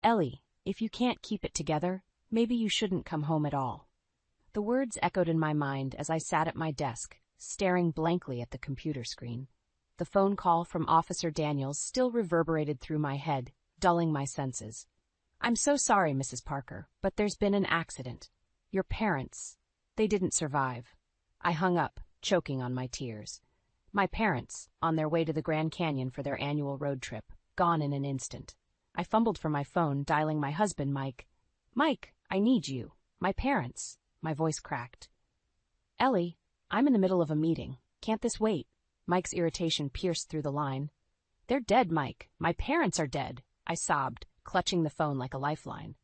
Ellie, if you can't keep it together, maybe you shouldn't come home at all. The words echoed in my mind as I sat at my desk, staring blankly at the computer screen. The phone call from Officer Daniels still reverberated through my head, dulling my senses. I'm so sorry, Mrs. Parker, but there's been an accident. Your parents, they didn't survive. I hung up, choking on my tears. My parents, on their way to the Grand Canyon for their annual road trip, gone in an instant. I fumbled for my phone, dialing my husband, Mike. Mike, I need you. My parents. My voice cracked. Ellie, I'm in the middle of a meeting. Can't this wait? Mike's irritation pierced through the line. They're dead, Mike. My parents are dead. I sobbed, clutching the phone like a lifeline.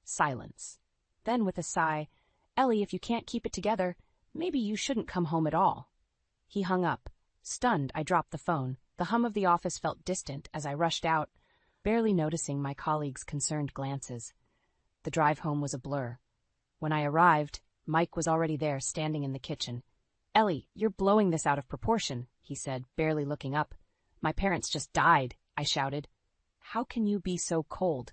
Silence. Then, with a sigh, Ellie, if you can't keep it together, maybe you shouldn't come home at all. He hung up. Stunned, I dropped the phone. The hum of the office felt distant as I rushed out, barely noticing my colleagues' concerned glances. The drive home was a blur. When I arrived, Mike was already there, standing in the kitchen. Ellie, you're blowing this out of proportion, he said, barely looking up. My parents just died, I shouted. How can you be so cold?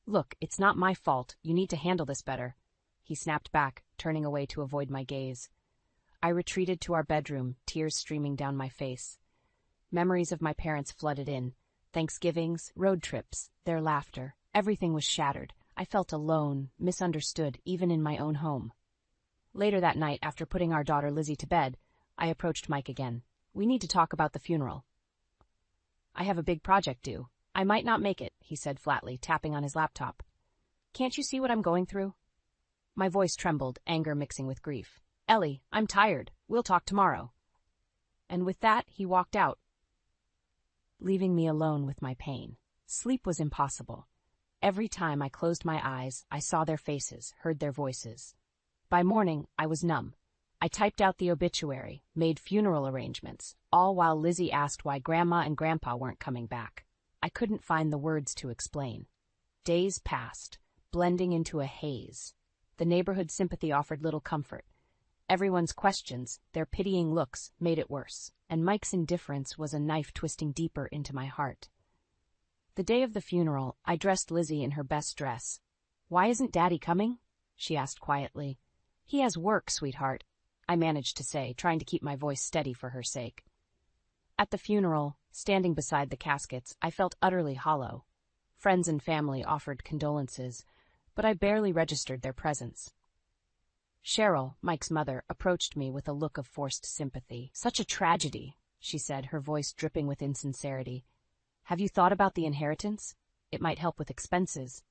Look, it's not my fault. You need to handle this better. He snapped back, turning away to avoid my gaze. I retreated to our bedroom, tears streaming down my face. Memories of my parents flooded in. Thanksgivings, road trips, their laughter. Everything was shattered. I felt alone, misunderstood, even in my own home. Later that night, after putting our daughter Lizzie to bed, I approached Mike again. We need to talk about the funeral. I have a big project due. I might not make it, he said flatly, tapping on his laptop. Can't you see what I'm going through? My voice trembled, anger mixing with grief. Ellie, I'm tired. We'll talk tomorrow. And with that, he walked out, leaving me alone with my pain. Sleep was impossible. Every time I closed my eyes, I saw their faces, heard their voices. By morning, I was numb. I typed out the obituary, made funeral arrangements, all while Lizzie asked why Grandma and Grandpa weren't coming back. I couldn't find the words to explain. Days passed, blending into a haze. The neighborhood sympathy offered little comfort. Everyone's questions, their pitying looks, made it worse, and Mike's indifference was a knife twisting deeper into my heart. The day of the funeral, I dressed Lizzie in her best dress. Why isn't Daddy coming? She asked quietly. He has work, sweetheart, I managed to say, trying to keep my voice steady for her sake. At the funeral, standing beside the caskets, I felt utterly hollow. Friends and family offered condolences, but I barely registered their presence. Cheryl, Mike's mother, approached me with a look of forced sympathy. Such a tragedy, she said, her voice dripping with insincerity. Have you thought about the inheritance? It might help with expenses.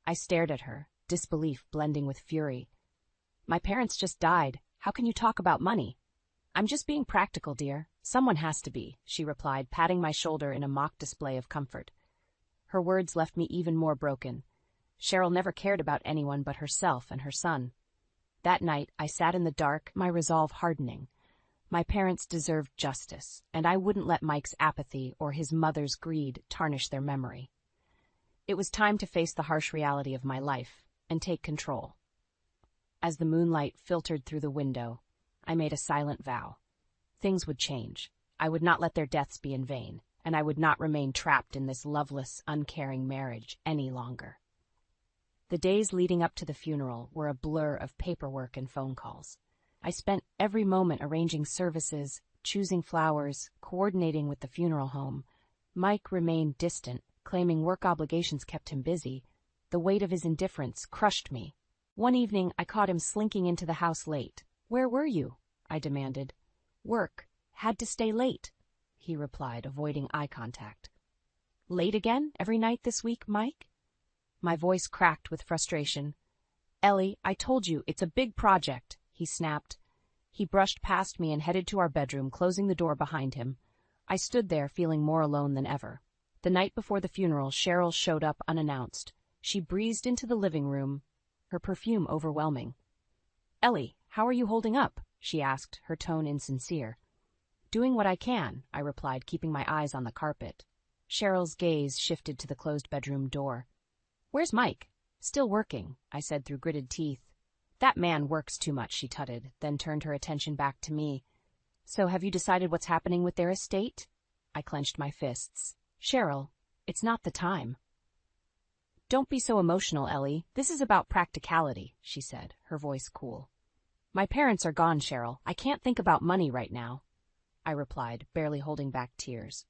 I stared at her, disbelief blending with fury. My parents just died. How can you talk about money? I'm just being practical, dear. Someone has to be, she replied, patting my shoulder in a mock display of comfort. Her words left me even more broken. Cheryl never cared about anyone but herself and her son. That night, I sat in the dark, my resolve hardening. My parents deserved justice, and I wouldn't let Mike's apathy or his mother's greed tarnish their memory. It was time to face the harsh reality of my life and take control. As the moonlight filtered through the window, I made a silent vow. Things would change. I would not let their deaths be in vain, and I would not remain trapped in this loveless, uncaring marriage any longer. The days leading up to the funeral were a blur of paperwork and phone calls. I spent every moment arranging services, choosing flowers, coordinating with the funeral home. Mike remained distant, claiming work obligations kept him busy. The weight of his indifference crushed me. One evening, I caught him slinking into the house late. Where were you? I demanded. Work. Had to stay late, he replied, avoiding eye contact. Late again? Every night this week, Mike? My voice cracked with frustration. Ellie, I told you, it's a big project, he snapped. He brushed past me and headed to our bedroom, closing the door behind him. I stood there, feeling more alone than ever. The night before the funeral, Cheryl showed up unannounced. She breezed into the living room, her perfume overwhelming. Ellie, how are you holding up? She asked, her tone insincere. Doing what I can, I replied, keeping my eyes on the carpet. Cheryl's gaze shifted to the closed bedroom door. Where's Mike? Still working, I said through gritted teeth. That man works too much, she tutted, then turned her attention back to me. So have you decided what's happening with their estate? I clenched my fists. Cheryl, it's not the time. Don't be so emotional, Ellie. This is about practicality, she said, her voice cool. My parents are gone, Cheryl. I can't think about money right now, I replied, barely holding back tears.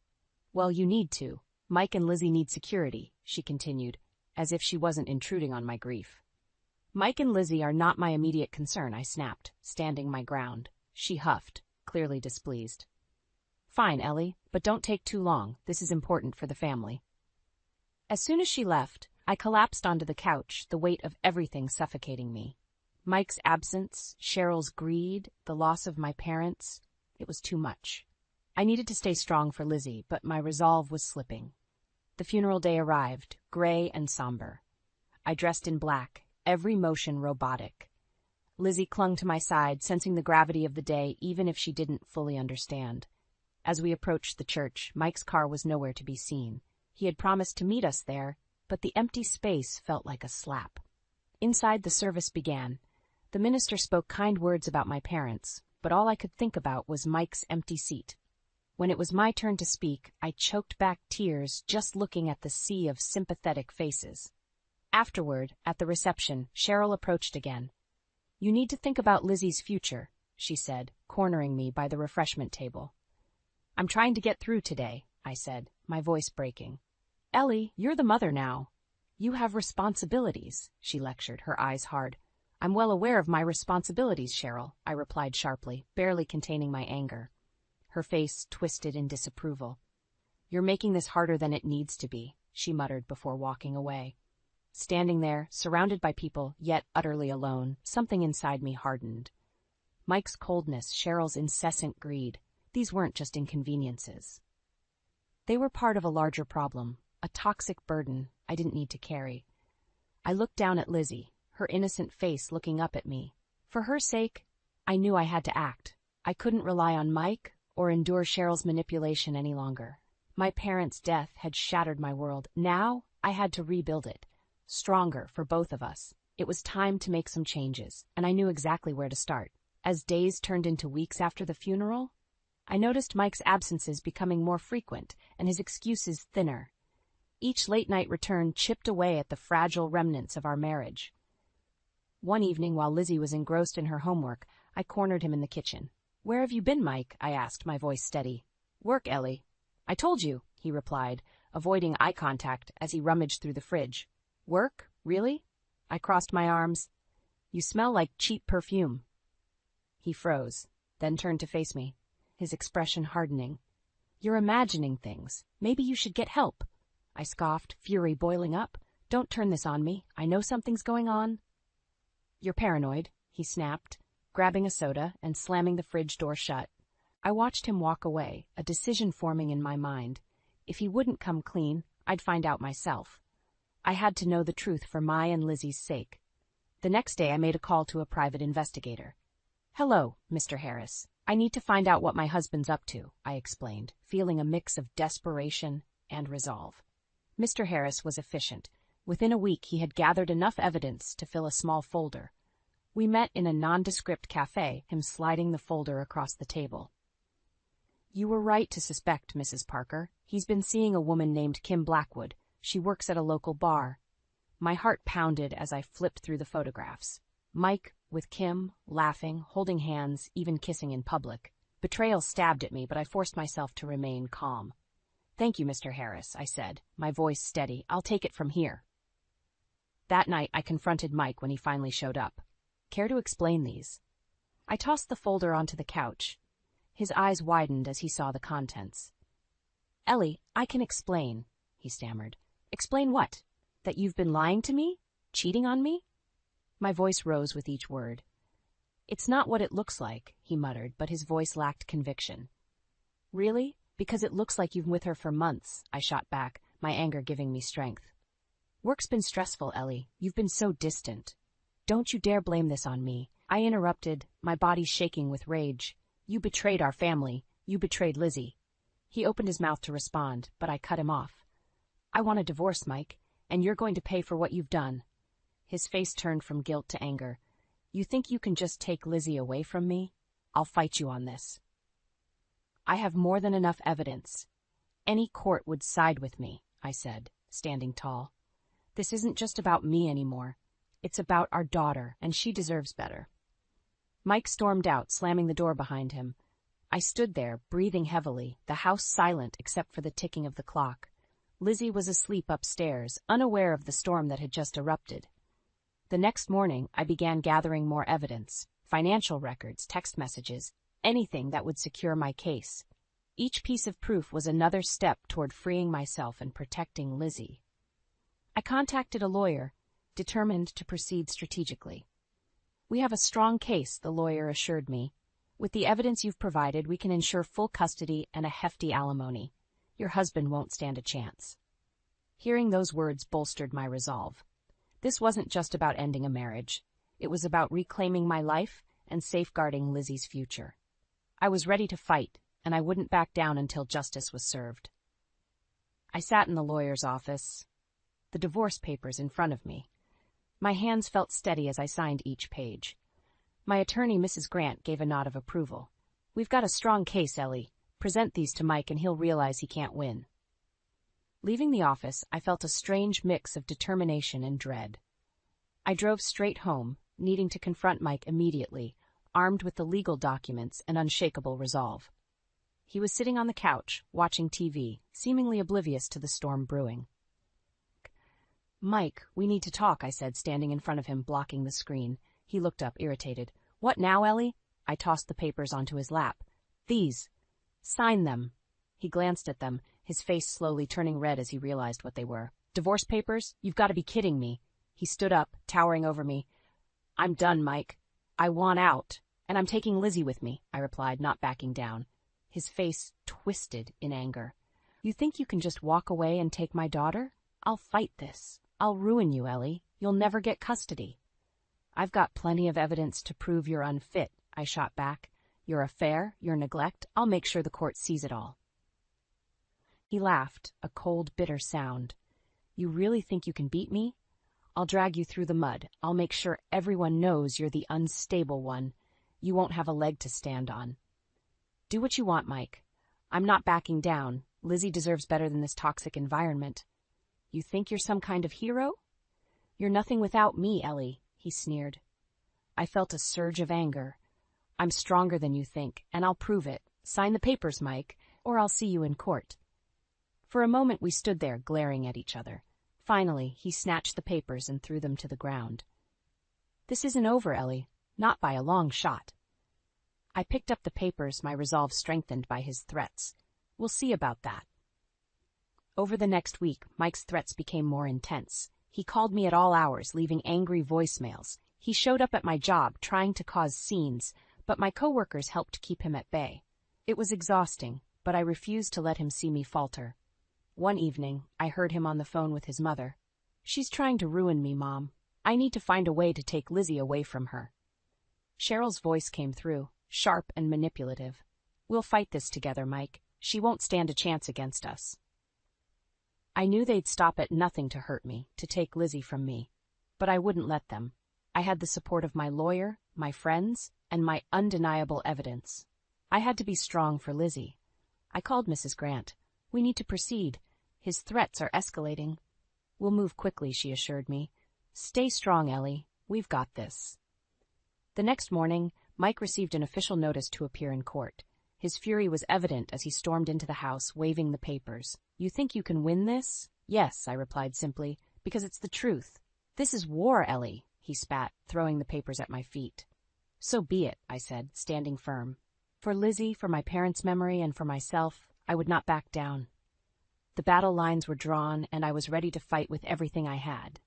Well, you need to. Mike and Lizzie need security, she continued, as if she wasn't intruding on my grief. Mike and Lizzie are not my immediate concern, I snapped, standing my ground. She huffed, clearly displeased. Fine, Ellie, but don't take too long. This is important for the family. As soon as she left, I collapsed onto the couch, the weight of everything suffocating me. Mike's absence, Cheryl's greed, the loss of my parents. It was too much. I needed to stay strong for Lizzie, but my resolve was slipping. The funeral day arrived, gray and somber. I dressed in black, every motion robotic. Lizzie clung to my side, sensing the gravity of the day, even if she didn't fully understand. As we approached the church, Mike's car was nowhere to be seen. He had promised to meet us there, but the empty space felt like a slap. Inside, the service began. The minister spoke kind words about my parents, but all I could think about was Mike's empty seat. When it was my turn to speak, I choked back tears just looking at the sea of sympathetic faces. Afterward, at the reception, Cheryl approached again. You need to think about Lizzie's future, she said, cornering me by the refreshment table. I'm trying to get through today, I said, my voice breaking. Ellie, you're the mother now. You have responsibilities, she lectured, her eyes hard. I'm well aware of my responsibilities, Cheryl, I replied sharply, barely containing my anger. Her face twisted in disapproval. You're making this harder than it needs to be, she muttered before walking away. Standing there, surrounded by people, yet utterly alone, something inside me hardened. Mike's coldness, Cheryl's incessant greed, these weren't just inconveniences. They were part of a larger problem, a toxic burden I didn't need to carry. I looked down at Lizzie, her innocent face looking up at me. For her sake, I knew I had to act. I couldn't rely on Mike or endure Cheryl's manipulation any longer. My parents' death had shattered my world. Now I had to rebuild it, stronger for both of us. It was time to make some changes, and I knew exactly where to start. As days turned into weeks after the funeral, I noticed Mike's absences becoming more frequent and his excuses thinner. Each late-night return chipped away at the fragile remnants of our marriage. One evening, while Lizzie was engrossed in her homework, I cornered him in the kitchen. Where have you been, Mike? I asked, my voice steady. Work, Ellie. I told you, he replied, avoiding eye contact as he rummaged through the fridge. Work? Really? I crossed my arms. You smell like cheap perfume. He froze, then turned to face me, his expression hardening. You're imagining things. Maybe you should get help. I scoffed, fury boiling up. Don't turn this on me. I know something's going on. You're paranoid, he snapped, grabbing a soda and slamming the fridge door shut. I watched him walk away, a decision forming in my mind. If he wouldn't come clean, I'd find out myself. I had to know the truth for my and Lizzie's sake. The next day I made a call to a private investigator. Hello, Mr. Harris. I need to find out what my husband's up to, I explained, feeling a mix of desperation and resolve. Mr. Harris was efficient. Within a week he had gathered enough evidence to fill a small folder. We met in a nondescript cafe, him sliding the folder across the table. You were right to suspect, Mrs. Parker. He's been seeing a woman named Kim Blackwood. She works at a local bar. My heart pounded as I flipped through the photographs. Mike with Kim, laughing, holding hands, even kissing in public. Betrayal stabbed at me, but I forced myself to remain calm. Thank you, Mr. Harris, I said, my voice steady. I'll take it from here. That night, I confronted Mike when he finally showed up. Care to explain these? I tossed the folder onto the couch. His eyes widened as he saw the contents. Ellie, I can explain, he stammered. Explain what? That you've been lying to me? Cheating on me? My voice rose with each word. It's not what it looks like, he muttered, but his voice lacked conviction. Really? Because it looks like you've been with her for months, I shot back, my anger giving me strength. Work's been stressful, Ellie. You've been so distant. Don't you dare blame this on me. I interrupted, my body shaking with rage. You betrayed our family. You betrayed Lizzie. He opened his mouth to respond, but I cut him off. I want a divorce, Mike, and you're going to pay for what you've done. His face turned from guilt to anger. You think you can just take Lizzie away from me? I'll fight you on this. I have more than enough evidence. Any court would side with me, I said, standing tall. This isn't just about me anymore. It's about our daughter, and she deserves better. Mike stormed out, slamming the door behind him. I stood there, breathing heavily, the house silent except for the ticking of the clock. Lizzie was asleep upstairs, unaware of the storm that had just erupted. The next morning, I began gathering more evidence, financial records, text messages, anything that would secure my case. Each piece of proof was another step toward freeing myself and protecting Lizzie. I contacted a lawyer, determined to proceed strategically. "We have a strong case," the lawyer assured me. "With the evidence you've provided, we can ensure full custody and a hefty alimony. Your husband won't stand a chance." Hearing those words bolstered my resolve. This wasn't just about ending a marriage. It was about reclaiming my life and safeguarding Lizzie's future. I was ready to fight, and I wouldn't back down until justice was served. I sat in the lawyer's office, the divorce papers in front of me. My hands felt steady as I signed each page. My attorney, Mrs. Grant, gave a nod of approval. "We've got a strong case, Ellie. Present these to Mike and he'll realize he can't win." Leaving the office, I felt a strange mix of determination and dread. I drove straight home, needing to confront Mike immediately, armed with the legal documents and unshakable resolve. He was sitting on the couch, watching TV, seemingly oblivious to the storm brewing. "Mike, we need to talk," I said, standing in front of him, blocking the screen. He looked up, irritated. "What now, Ellie?" I tossed the papers onto his lap. "These. Sign them." He glanced at them, his face slowly turning red as he realized what they were. "Divorce papers? You've got to be kidding me." He stood up, towering over me. "I'm done, Mike. I want out. And I'm taking Lizzie with me," I replied, not backing down. His face twisted in anger. "You think you can just walk away and take my daughter? I'll fight this. I'll ruin you, Ellie. You'll never get custody." "I've got plenty of evidence to prove you're unfit," I shot back. "Your affair, your neglect, I'll make sure the court sees it all." He laughed, a cold, bitter sound. "You really think you can beat me? I'll drag you through the mud. I'll make sure everyone knows you're the unstable one. You won't have a leg to stand on." "Do what you want, Mike. I'm not backing down. Lizzie deserves better than this toxic environment." "You think you're some kind of hero?" "You're nothing without me, Ellie," he sneered. I felt a surge of anger. "I'm stronger than you think, and I'll prove it. Sign the papers, Mike, or I'll see you in court." For a moment we stood there, glaring at each other. Finally, he snatched the papers and threw them to the ground. "This isn't over, Ellie. Not by a long shot." I picked up the papers, my resolve strengthened by his threats. "We'll see about that." Over the next week, Mike's threats became more intense. He called me at all hours, leaving angry voicemails. He showed up at my job, trying to cause scenes, but my coworkers helped keep him at bay. It was exhausting, but I refused to let him see me falter. One evening, I heard him on the phone with his mother. "She's trying to ruin me, Mom. I need to find a way to take Lizzie away from her." Cheryl's voice came through, sharp and manipulative. "We'll fight this together, Mike. She won't stand a chance against us." I knew they'd stop at nothing to hurt me, to take Lizzie from me. But I wouldn't let them. I had the support of my lawyer, my friends, and my undeniable evidence. I had to be strong for Lizzie. I called Mrs. Grant. "We need to proceed. His threats are escalating." "We'll move quickly," she assured me. "Stay strong, Ellie. We've got this." The next morning, Mike received an official notice to appear in court. His fury was evident as he stormed into the house, waving the papers. "You think you can win this?" "Yes," I replied simply, "because it's the truth." "This is war, Ellie," he spat, throwing the papers at my feet. "So be it," I said, standing firm. For Lizzie, for my parents' memory, and for myself, I would not back down. The battle lines were drawn, and I was ready to fight with everything I had.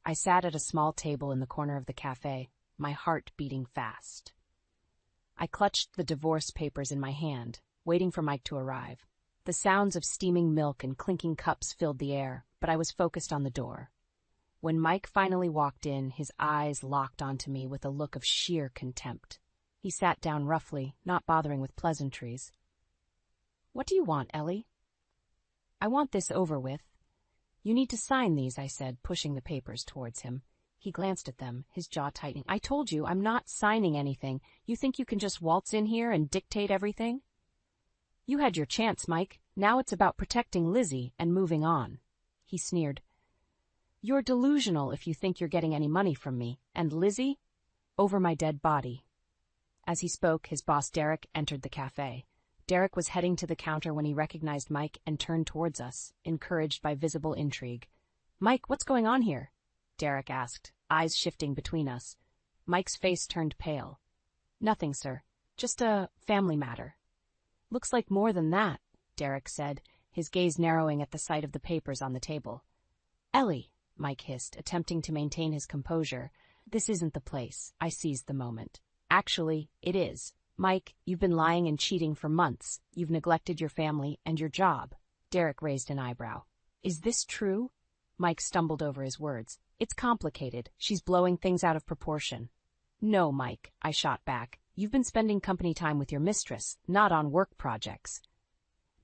I sat at a small table in the corner of the cafe, my heart beating fast. I clutched the divorce papers in my hand, waiting for Mike to arrive. The sounds of steaming milk and clinking cups filled the air, but I was focused on the door. When Mike finally walked in, his eyes locked onto me with a look of sheer contempt. He sat down roughly, not bothering with pleasantries. "What do you want, Ellie?" "I want this over with." "You need to sign these," I said, pushing the papers towards him. He glanced at them, his jaw tightening. "I told you, I'm not signing anything. You think you can just waltz in here and dictate everything?" "You had your chance, Mike. Now it's about protecting Lizzie and moving on." He sneered. You're delusional if you think you're getting any money from me. And Lizzie? Over my dead body. As he spoke, his boss Derek entered the cafe. Derek was heading to the counter when he recognized Mike and turned towards us, encouraged by visible intrigue. Mike, what's going on here? Derek asked, eyes shifting between us. Mike's face turned pale. Nothing, sir. Just a family matter. Looks like more than that, Derek said, his gaze narrowing at the sight of the papers on the table. Ellie, Mike hissed, attempting to maintain his composure. This isn't the place. I seized the moment. Actually, it is. Mike, you've been lying and cheating for months. You've neglected your family and your job. Derek raised an eyebrow. Is this true? Mike stumbled over his words. It's complicated. She's blowing things out of proportion. No, Mike, I shot back. You've been spending company time with your mistress, not on work projects.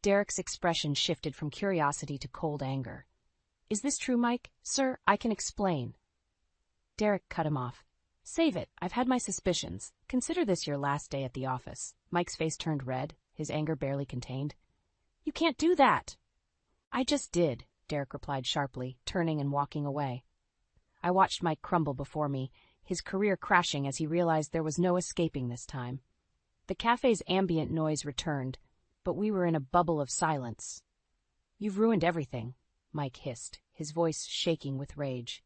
Derek's expression shifted from curiosity to cold anger. Is this true, Mike? Sir, I can explain. Derek cut him off. Save it. I've had my suspicions. Consider this your last day at the office. Mike's face turned red, his anger barely contained. You can't do that. I just did, Derek replied sharply, turning and walking away. I watched Mike crumble before me, his career crashing as he realized there was no escaping this time. The cafe's ambient noise returned, but we were in a bubble of silence. You've ruined everything, Mike hissed, his voice shaking with rage.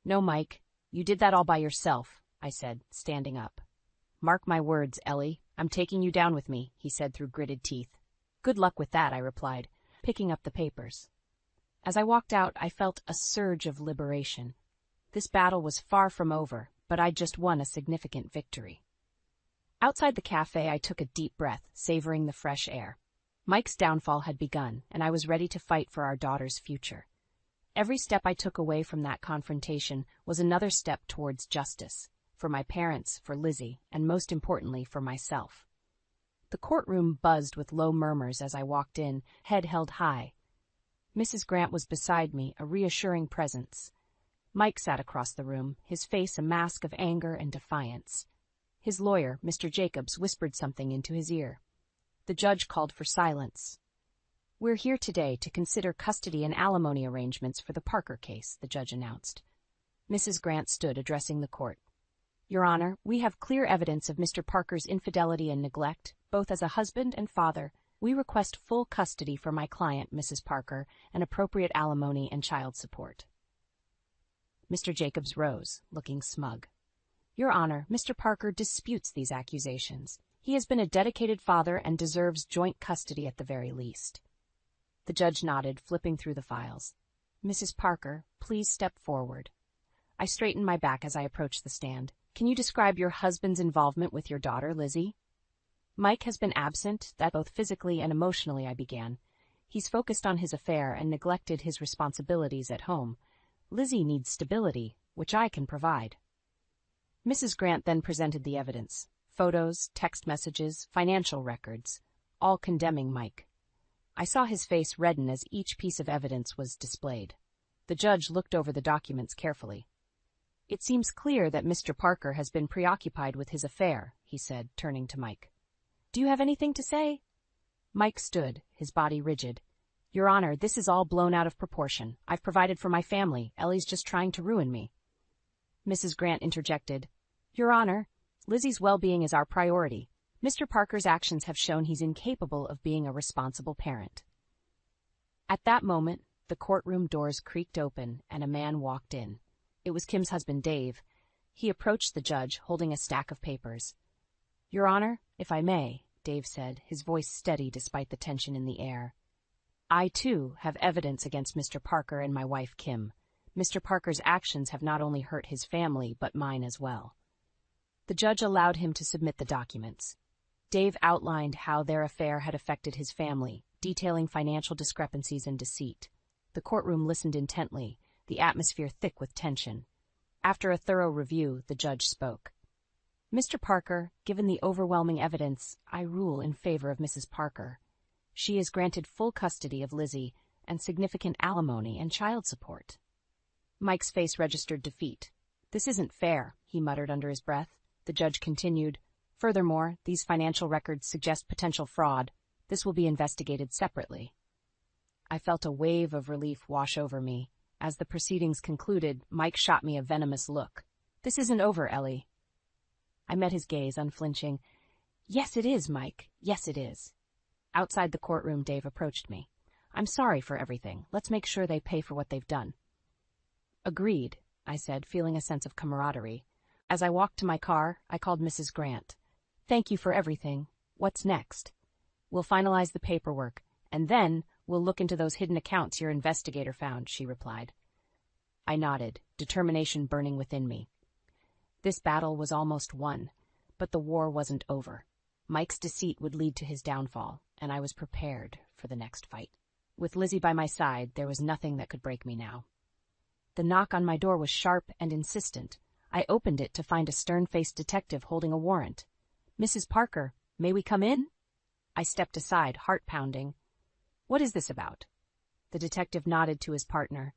No, Mike, you did that all by yourself, I said, standing up. Mark my words, Ellie. I'm taking you down with me, he said through gritted teeth. Good luck with that, I replied, picking up the papers. As I walked out, I felt a surge of liberation. This battle was far from over, but I'd just won a significant victory. Outside the cafe, I took a deep breath, savoring the fresh air. Mike's downfall had begun, and I was ready to fight for our daughter's future. Every step I took away from that confrontation was another step towards justice, for my parents, for Lizzie, and most importantly, for myself. The courtroom buzzed with low murmurs as I walked in, head held high. Mrs. Grant was beside me, a reassuring presence. Mike sat across the room, his face a mask of anger and defiance. His lawyer, Mr. Jacobs, whispered something into his ear. The judge called for silence. We're here today to consider custody and alimony arrangements for the Parker case, the judge announced. Mrs. Grant stood, addressing the court. Your Honor, we have clear evidence of Mr. Parker's infidelity and neglect, both as a husband and father. We request full custody for my client, Mrs. Parker, and appropriate alimony and child support. Mr. Jacobs rose, looking smug. Your Honor, Mr. Parker disputes these accusations. He has been a dedicated father and deserves joint custody at the very least. The judge nodded, flipping through the files. Mrs. Parker, please step forward. I straightened my back as I approached the stand. Can you describe your husband's involvement with your daughter, Lizzie? Mike has been absent, that both physically and emotionally, I began. He's focused on his affair and neglected his responsibilities at home. Lizzie needs stability, which I can provide. Mrs. Grant then presented the evidence. Photos, text messages, financial records, all condemning Mike. I saw his face redden as each piece of evidence was displayed. The judge looked over the documents carefully. It seems clear that Mr. Parker has been preoccupied with his affair, he said, turning to Mike. Do you have anything to say? Mike stood, his body rigid. Your Honor, this is all blown out of proportion. I've provided for my family. Ellie's just trying to ruin me. Mrs. Grant interjected. Your Honor, Lizzie's well-being is our priority. Mr. Parker's actions have shown he's incapable of being a responsible parent. At that moment, the courtroom doors creaked open and a man walked in. It was Kim's husband, Dave. He approached the judge, holding a stack of papers. Your Honor, if I may, Dave said, his voice steady despite the tension in the air. I, too, have evidence against Mr. Parker and my wife, Kim. Mr. Parker's actions have not only hurt his family, but mine as well. The judge allowed him to submit the documents. Dave outlined how their affair had affected his family, detailing financial discrepancies and deceit. The courtroom listened intently, the atmosphere thick with tension. After a thorough review, the judge spoke. Mr. Parker, given the overwhelming evidence, I rule in favor of Mrs. Parker. She is granted full custody of Lizzie and significant alimony and child support. Mike's face registered defeat. This isn't fair, he muttered under his breath. The judge continued. Furthermore, these financial records suggest potential fraud. This will be investigated separately. I felt a wave of relief wash over me. As the proceedings concluded, Mike shot me a venomous look. "This isn't over, Ellie." I met his gaze, unflinching. "Yes, it is, Mike. Yes, it is." Outside the courtroom, Dave approached me. "I'm sorry for everything. Let's make sure they pay for what they've done." "Agreed," I said, feeling a sense of camaraderie. As I walked to my car, I called Mrs. Grant. "Thank you for everything. What's next?" "We'll finalize the paperwork, and then we'll look into those hidden accounts your investigator found," she replied. I nodded, determination burning within me. This battle was almost won, but the war wasn't over. Mike's deceit would lead to his downfall, and I was prepared for the next fight. With Lizzie by my side, there was nothing that could break me now. The knock on my door was sharp and insistent. I opened it to find a stern-faced detective holding a warrant. "Mrs. Parker, may we come in?" I stepped aside, heart pounding. "What is this about?" The detective nodded to his partner.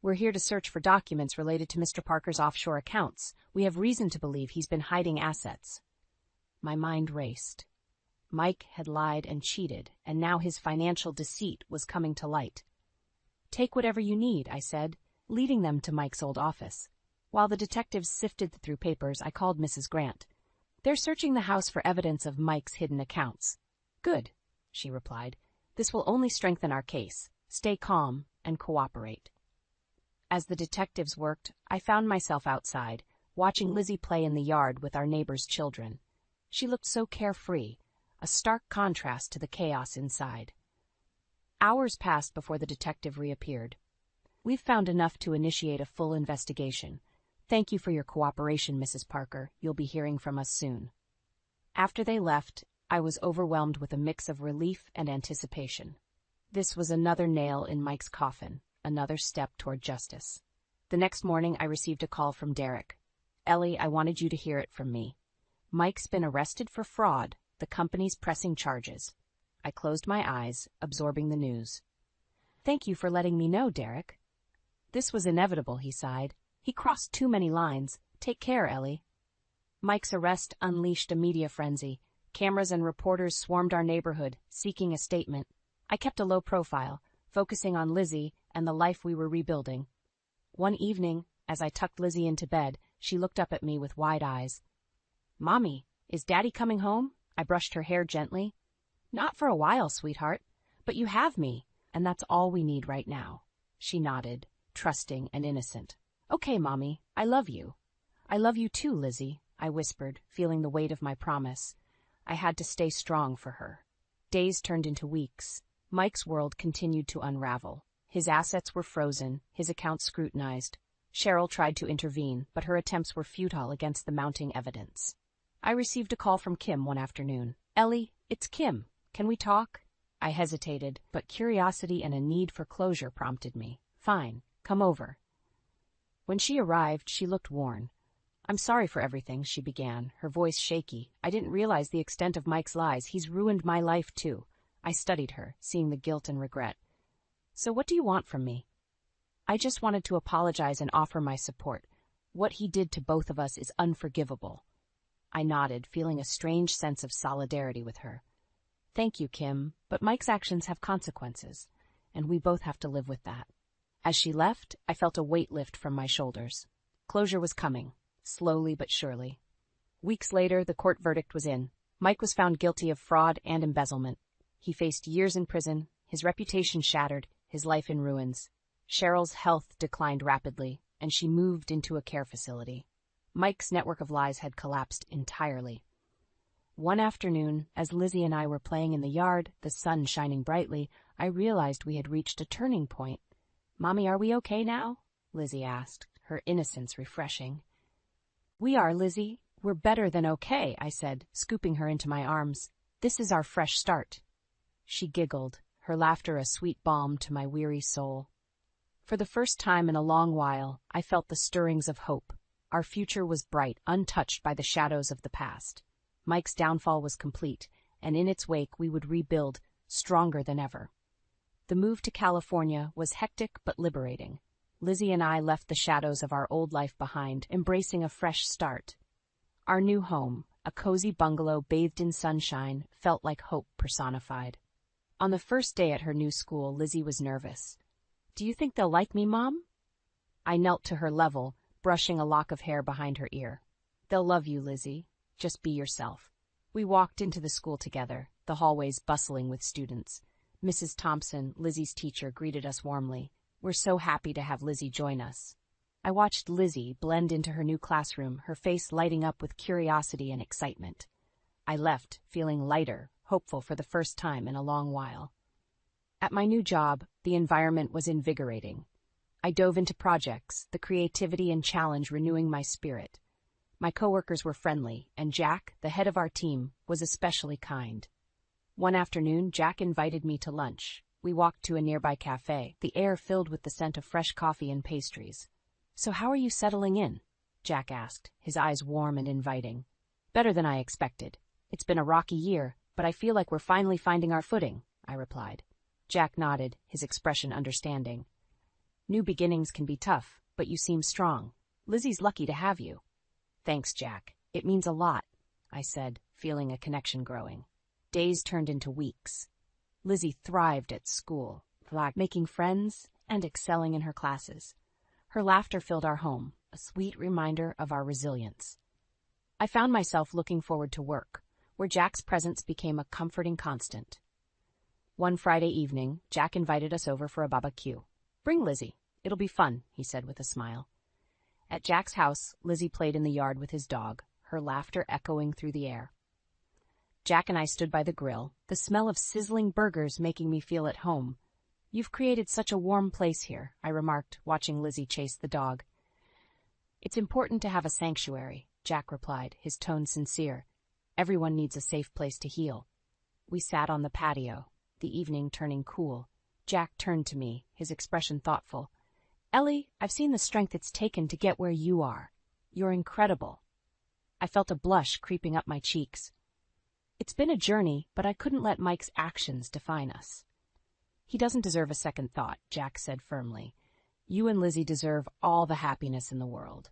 "We're here to search for documents related to Mr. Parker's offshore accounts. We have reason to believe he's been hiding assets." My mind raced. Mike had lied and cheated, and now his financial deceit was coming to light. "Take whatever you need," I said, leading them to Mike's old office. While the detectives sifted through papers, I called Mrs. Grant. "They're searching the house for evidence of Mike's hidden accounts." "Good," she replied. "This will only strengthen our case. Stay calm and cooperate." As the detectives worked, I found myself outside, watching Lizzie play in the yard with our neighbor's children. She looked so carefree, a stark contrast to the chaos inside. Hours passed before the detective reappeared. "We've found enough to initiate a full investigation. Thank you for your cooperation, Mrs. Parker. You'll be hearing from us soon." After they left, I was overwhelmed with a mix of relief and anticipation. This was another nail in Mike's coffin, another step toward justice. The next morning, I received a call from Derek. "Ellie, I wanted you to hear it from me. Mike's been arrested for fraud. The company's pressing charges." I closed my eyes, absorbing the news. "Thank you for letting me know, Derek." "This was inevitable," he sighed. "He crossed too many lines. Take care, Ellie." Mike's arrest unleashed a media frenzy. Cameras and reporters swarmed our neighborhood, seeking a statement. I kept a low profile, focusing on Lizzie and the life we were rebuilding. One evening, as I tucked Lizzie into bed, she looked up at me with wide eyes. "Mommy, is Daddy coming home?" I brushed her hair gently. "Not for a while, sweetheart, but you have me, and that's all we need right now." She nodded, trusting and innocent. "Okay, Mommy, I love you." "I love you too, Lizzie," I whispered, feeling the weight of my promise. I had to stay strong for her. Days turned into weeks. Mike's world continued to unravel. His assets were frozen, his accounts scrutinized. Cheryl tried to intervene, but her attempts were futile against the mounting evidence. I received a call from Kim one afternoon. "Ellie, it's Kim. Can we talk?" I hesitated, but curiosity and a need for closure prompted me. "Fine, come over." When she arrived, she looked worn. "I'm sorry for everything," she began, her voice shaky. "I didn't realize the extent of Mike's lies. He's ruined my life, too." I studied her, seeing the guilt and regret. "So what do you want from me?" "I just wanted to apologize and offer my support. What he did to both of us is unforgivable." I nodded, feeling a strange sense of solidarity with her. "Thank you, Kim, but Mike's actions have consequences, and we both have to live with that." As she left, I felt a weight lift from my shoulders. Closure was coming, slowly but surely. Weeks later, the court verdict was in. Mike was found guilty of fraud and embezzlement. He faced years in prison, his reputation shattered, his life in ruins. Cheryl's health declined rapidly, and she moved into a care facility. Mike's network of lies had collapsed entirely. One afternoon, as Lizzie and I were playing in the yard, the sun shining brightly, I realized we had reached a turning point. "Mommy, are we okay now?" Lizzie asked, her innocence refreshing. "We are, Lizzie. We're better than okay," I said, scooping her into my arms. "This is our fresh start." She giggled, her laughter a sweet balm to my weary soul. For the first time in a long while, I felt the stirrings of hope. Our future was bright, untouched by the shadows of the past. Mike's downfall was complete, and in its wake we would rebuild, stronger than ever. The move to California was hectic but liberating. Lizzie and I left the shadows of our old life behind, embracing a fresh start. Our new home, a cozy bungalow bathed in sunshine, felt like hope personified. On the first day at her new school, Lizzie was nervous. "Do you think they'll like me, Mom?" I knelt to her level, brushing a lock of hair behind her ear. "They'll love you, Lizzie. Just be yourself." We walked into the school together, the hallways bustling with students. Mrs. Thompson, Lizzie's teacher, greeted us warmly. "We're so happy to have Lizzie join us." I watched Lizzie blend into her new classroom, her face lighting up with curiosity and excitement. I left, feeling lighter, hopeful for the first time in a long while. At my new job, the environment was invigorating. I dove into projects, the creativity and challenge renewing my spirit. My coworkers were friendly, and Jack, the head of our team, was especially kind. One afternoon, Jack invited me to lunch. We walked to a nearby cafe, the air filled with the scent of fresh coffee and pastries. "So how are you settling in?" Jack asked, his eyes warm and inviting. "Better than I expected. It's been a rocky year, but I feel like we're finally finding our footing," I replied. Jack nodded, his expression understanding. "New beginnings can be tough, but you seem strong. Lizzie's lucky to have you." "Thanks, Jack. It means a lot," I said, feeling a connection growing. Days turned into weeks. Lizzie thrived at school, making friends and excelling in her classes. Her laughter filled our home, a sweet reminder of our resilience. I found myself looking forward to work, where Jack's presence became a comforting constant. One Friday evening, Jack invited us over for a barbecue. "Bring Lizzie. It'll be fun," he said with a smile. At Jack's house, Lizzie played in the yard with his dog, her laughter echoing through the air. Jack and I stood by the grill, the smell of sizzling burgers making me feel at home. "You've created such a warm place here," I remarked, watching Lizzie chase the dog. "It's important to have a sanctuary," Jack replied, his tone sincere. "Everyone needs a safe place to heal." We sat on the patio, the evening turning cool. Jack turned to me, his expression thoughtful. "Ellie, I've seen the strength it's taken to get where you are. You're incredible." I felt a blush creeping up my cheeks. "It's been a journey, but I couldn't let Mike's actions define us." "He doesn't deserve a second thought," Jack said firmly. "You and Lizzie deserve all the happiness in the world."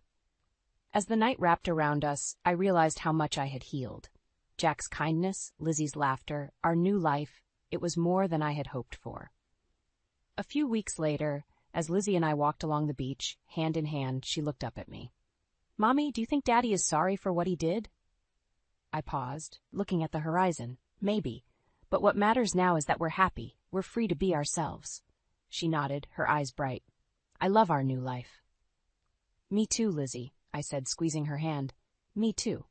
As the night wrapped around us, I realized how much I had healed. Jack's kindness, Lizzie's laughter, our new life, it was more than I had hoped for. A few weeks later, as Lizzie and I walked along the beach, hand in hand, she looked up at me. "Mommy, do you think Daddy is sorry for what he did?" I paused, looking at the horizon. "Maybe. But what matters now is that we're happy. We're free to be ourselves." She nodded, her eyes bright. "I love our new life." "Me too, Lizzie," I said, squeezing her hand. "Me too."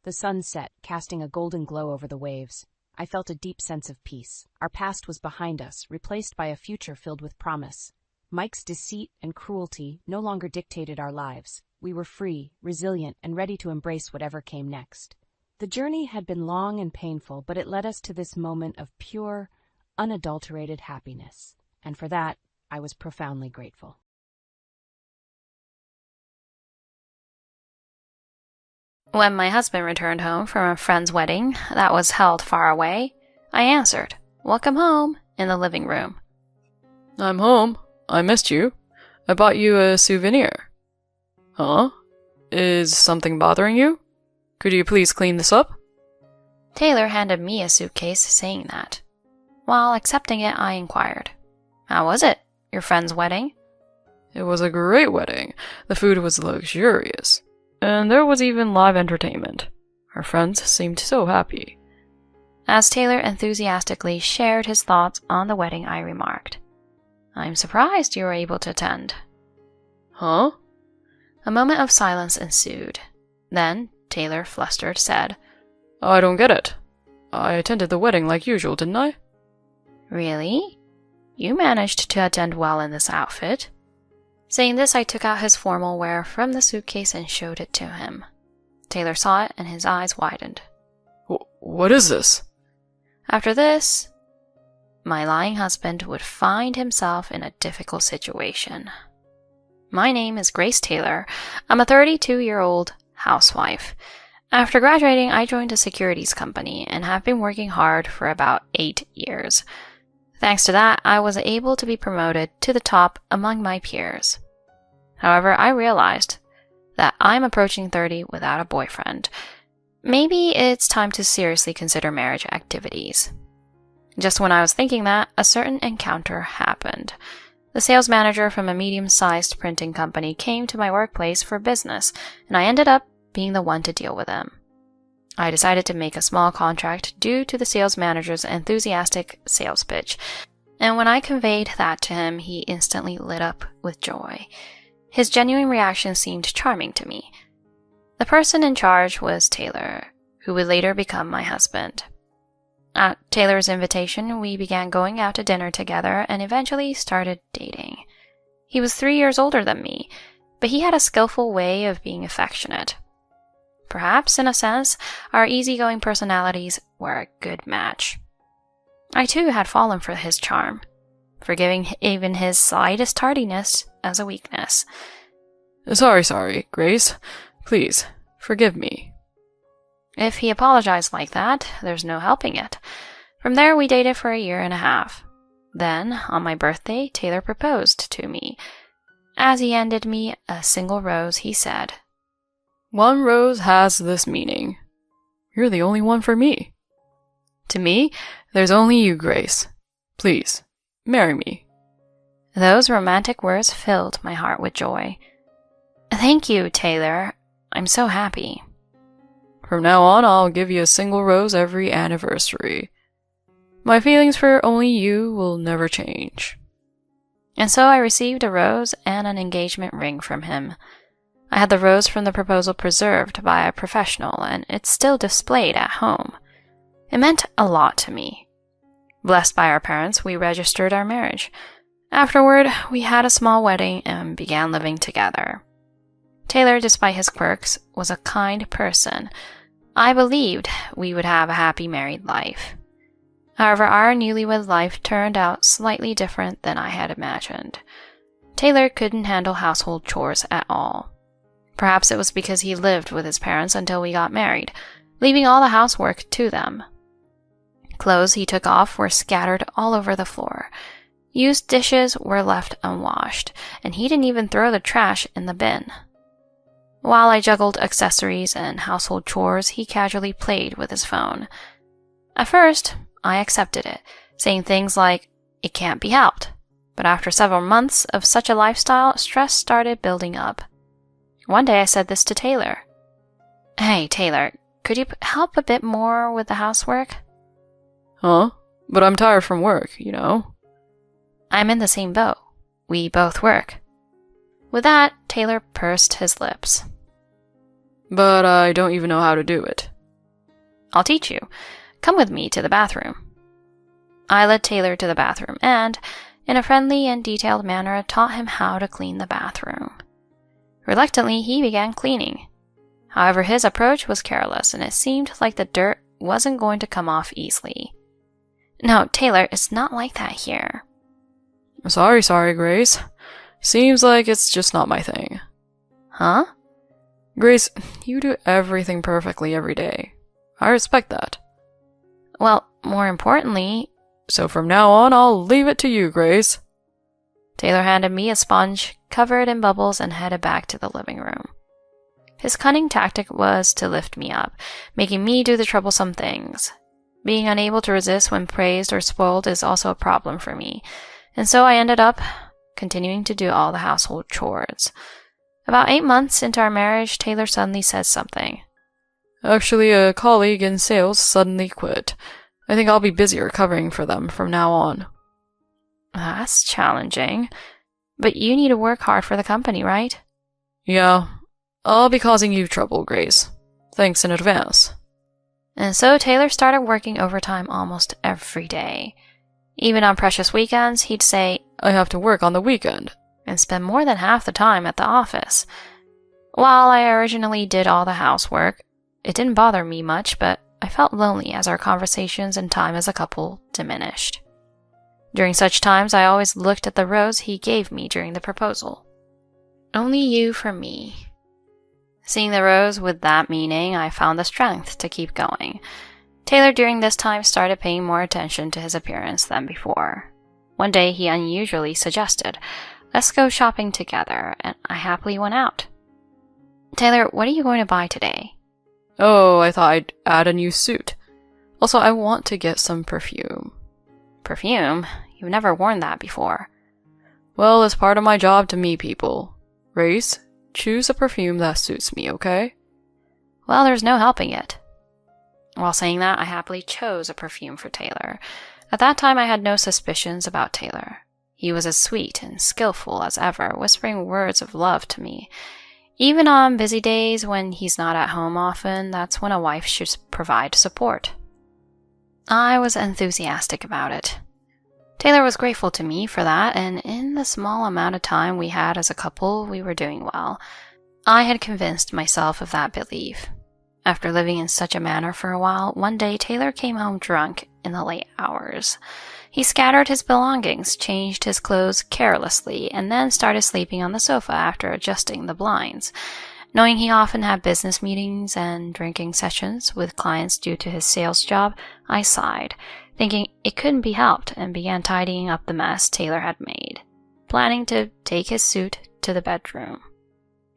The sun set, casting a golden glow over the waves. I felt a deep sense of peace. Our past was behind us, replaced by a future filled with promise. Mike's deceit and cruelty no longer dictated our lives. We were free, resilient, and ready to embrace whatever came next. The journey had been long and painful, but it led us to this moment of pure, unadulterated happiness. And for that, I was profoundly grateful. When my husband returned home from a friend's wedding that was held far away, I answered, "Welcome home," in the living room. "I'm home. I missed you. I bought you a souvenir." "Huh? Is something bothering you? Could you please clean this up?" Taylor handed me a suitcase saying that. While accepting it, I inquired, "How was it? Your friend's wedding?" "It was a great wedding. The food was luxurious. And there was even live entertainment. Our friends seemed so happy." As Taylor enthusiastically shared his thoughts on the wedding, I remarked, "I'm surprised you were able to attend." "Huh?" A moment of silence ensued. Then, Taylor, flustered, said, "I don't get it. I attended the wedding like usual, didn't I?" "Really? You managed to attend well in this outfit." Saying this, I took out his formal wear from the suitcase and showed it to him. Taylor saw it and his eyes widened. What is this?" After this, my lying husband would find himself in a difficult situation. My name is Grace Taylor. I'm a 32-year-old housewife. After graduating, I joined a securities company and have been working hard for about 8 years. Thanks to that, I was able to be promoted to the top among my peers. However, I realized that I'm approaching 30 without a boyfriend. Maybe it's time to seriously consider marriage activities. Just when I was thinking that, a certain encounter happened. The sales manager from a medium-sized printing company came to my workplace for business, and I ended up being the one to deal with him. I decided to make a small contract due to the sales manager's enthusiastic sales pitch, and when I conveyed that to him, he instantly lit up with joy. His genuine reaction seemed charming to me. The person in charge was Taylor, who would later become my husband. At Taylor's invitation, we began going out to dinner together and eventually started dating. He was 3 years older than me, but he had a skillful way of being affectionate. Perhaps, in a sense, our easygoing personalities were a good match. I too had fallen for his charm, forgiving even his slightest tardiness as a weakness. Sorry, Grace. Please, forgive me. If he apologized like that, there's no helping it. From there, we dated for 1.5 years. Then, on my birthday, Taylor proposed to me. As he handed me a single rose, he said, "One rose has this meaning. You're the only one for me. To me, there's only you, Grace. Please, marry me." Those romantic words filled my heart with joy. Thank you, Taylor. I'm so happy. From now on, I'll give you a single rose every anniversary. My feelings for only you will never change. And so I received a rose and an engagement ring from him. I had the rose from the proposal preserved by a professional, and it's still displayed at home. It meant a lot to me. Blessed by our parents, we registered our marriage. Afterward, we had a small wedding and began living together. Taylor, despite his quirks, was a kind person. I believed we would have a happy married life. However, our newlywed life turned out slightly different than I had imagined. Taylor couldn't handle household chores at all. Perhaps it was because he lived with his parents until we got married, leaving all the housework to them. Clothes he took off were scattered all over the floor. Used dishes were left unwashed, and he didn't even throw the trash in the bin. While I juggled accessories and household chores, he casually played with his phone. At first, I accepted it, saying things like, "It can't be helped." But after several months of such a lifestyle, stress started building up. One day I said this to Taylor. "Hey, Taylor, could you help a bit more with the housework?" "Huh? But I'm tired from work, you know." "I'm in the same boat. We both work." With that, Taylor pursed his lips. "But I don't even know how to do it." "I'll teach you. Come with me to the bathroom." I led Taylor to the bathroom and, in a friendly and detailed manner, taught him how to clean the bathroom. Reluctantly, he began cleaning. However, his approach was careless, and it seemed like the dirt wasn't going to come off easily. "No, Taylor, it's not like that here." Sorry, Grace. Seems like it's just not my thing." "Huh?" "Grace, you do everything perfectly every day. I respect that." "Well, more importantly..." "So from now on, I'll leave it to you, Grace." Taylor handed me a sponge covered in bubbles and headed back to the living room. His cunning tactic was to lift me up, making me do the troublesome things. Being unable to resist when praised or spoiled is also a problem for me, and so I ended up continuing to do all the household chores. About 8 months into our marriage, Taylor suddenly said something. "Actually, a colleague in sales suddenly quit. I think I'll be busier covering for them from now on." "That's challenging. But you need to work hard for the company, right?" "Yeah, I'll be causing you trouble, Grace. Thanks in advance." And so Taylor started working overtime almost every day. Even on precious weekends, he'd say, "I have to work on the weekend," and spend more than half the time at the office. While I originally did all the housework, it didn't bother me much, but I felt lonely as our conversations and time as a couple diminished. During such times, I always looked at the rose he gave me during the proposal. "Only you for me." Seeing the rose with that meaning, I found the strength to keep going. Taylor during this time started paying more attention to his appearance than before. One day he unusually suggested, "Let's go shopping together," and I happily went out. "Taylor, what are you going to buy today?" "Oh, I thought I'd add a new suit. Also, I want to get some perfume." "Perfume? You've never worn that before." Well, it's part of my job to meet people. Grace, choose a perfume that suits me, okay? Well, there's no helping it. While saying that, I happily chose a perfume for Taylor. At that time, I had no suspicions about Taylor. He was as sweet and skillful as ever, whispering words of love to me. Even on busy days when he's not at home often, that's when a wife should provide support. I was enthusiastic about it. Taylor was grateful to me for that, and in the small amount of time we had as a couple, we were doing well. I had convinced myself of that belief. After living in such a manner for a while, one day Taylor came home drunk in the late hours. He scattered his belongings, changed his clothes carelessly, and then started sleeping on the sofa after adjusting the blinds. Knowing he often had business meetings and drinking sessions with clients due to his sales job, I sighed, thinking it couldn't be helped, and began tidying up the mess Taylor had made, planning to take his suit to the bedroom.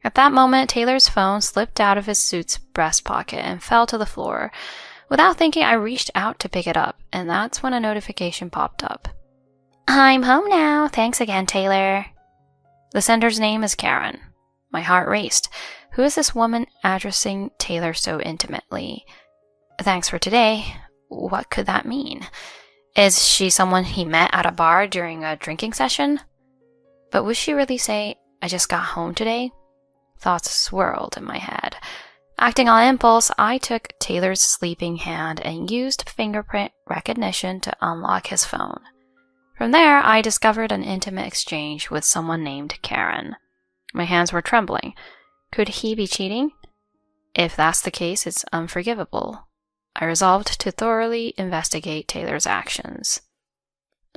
At that moment, Taylor's phone slipped out of his suit's breast pocket and fell to the floor. Without thinking, I reached out to pick it up, and that's when a notification popped up. "I'm home now. Thanks again, Taylor." The sender's name is Karen. My heart raced. Who is this woman addressing Taylor so intimately? Thanks for today. What could that mean? Is she someone he met at a bar during a drinking session? But would she really say, "I just got home today"? Thoughts swirled in my head. Acting on impulse, I took Taylor's sleeping hand and used fingerprint recognition to unlock his phone. From there, I discovered an intimate exchange with someone named Karen. My hands were trembling. Could he be cheating? If that's the case, it's unforgivable. I resolved to thoroughly investigate Taylor's actions.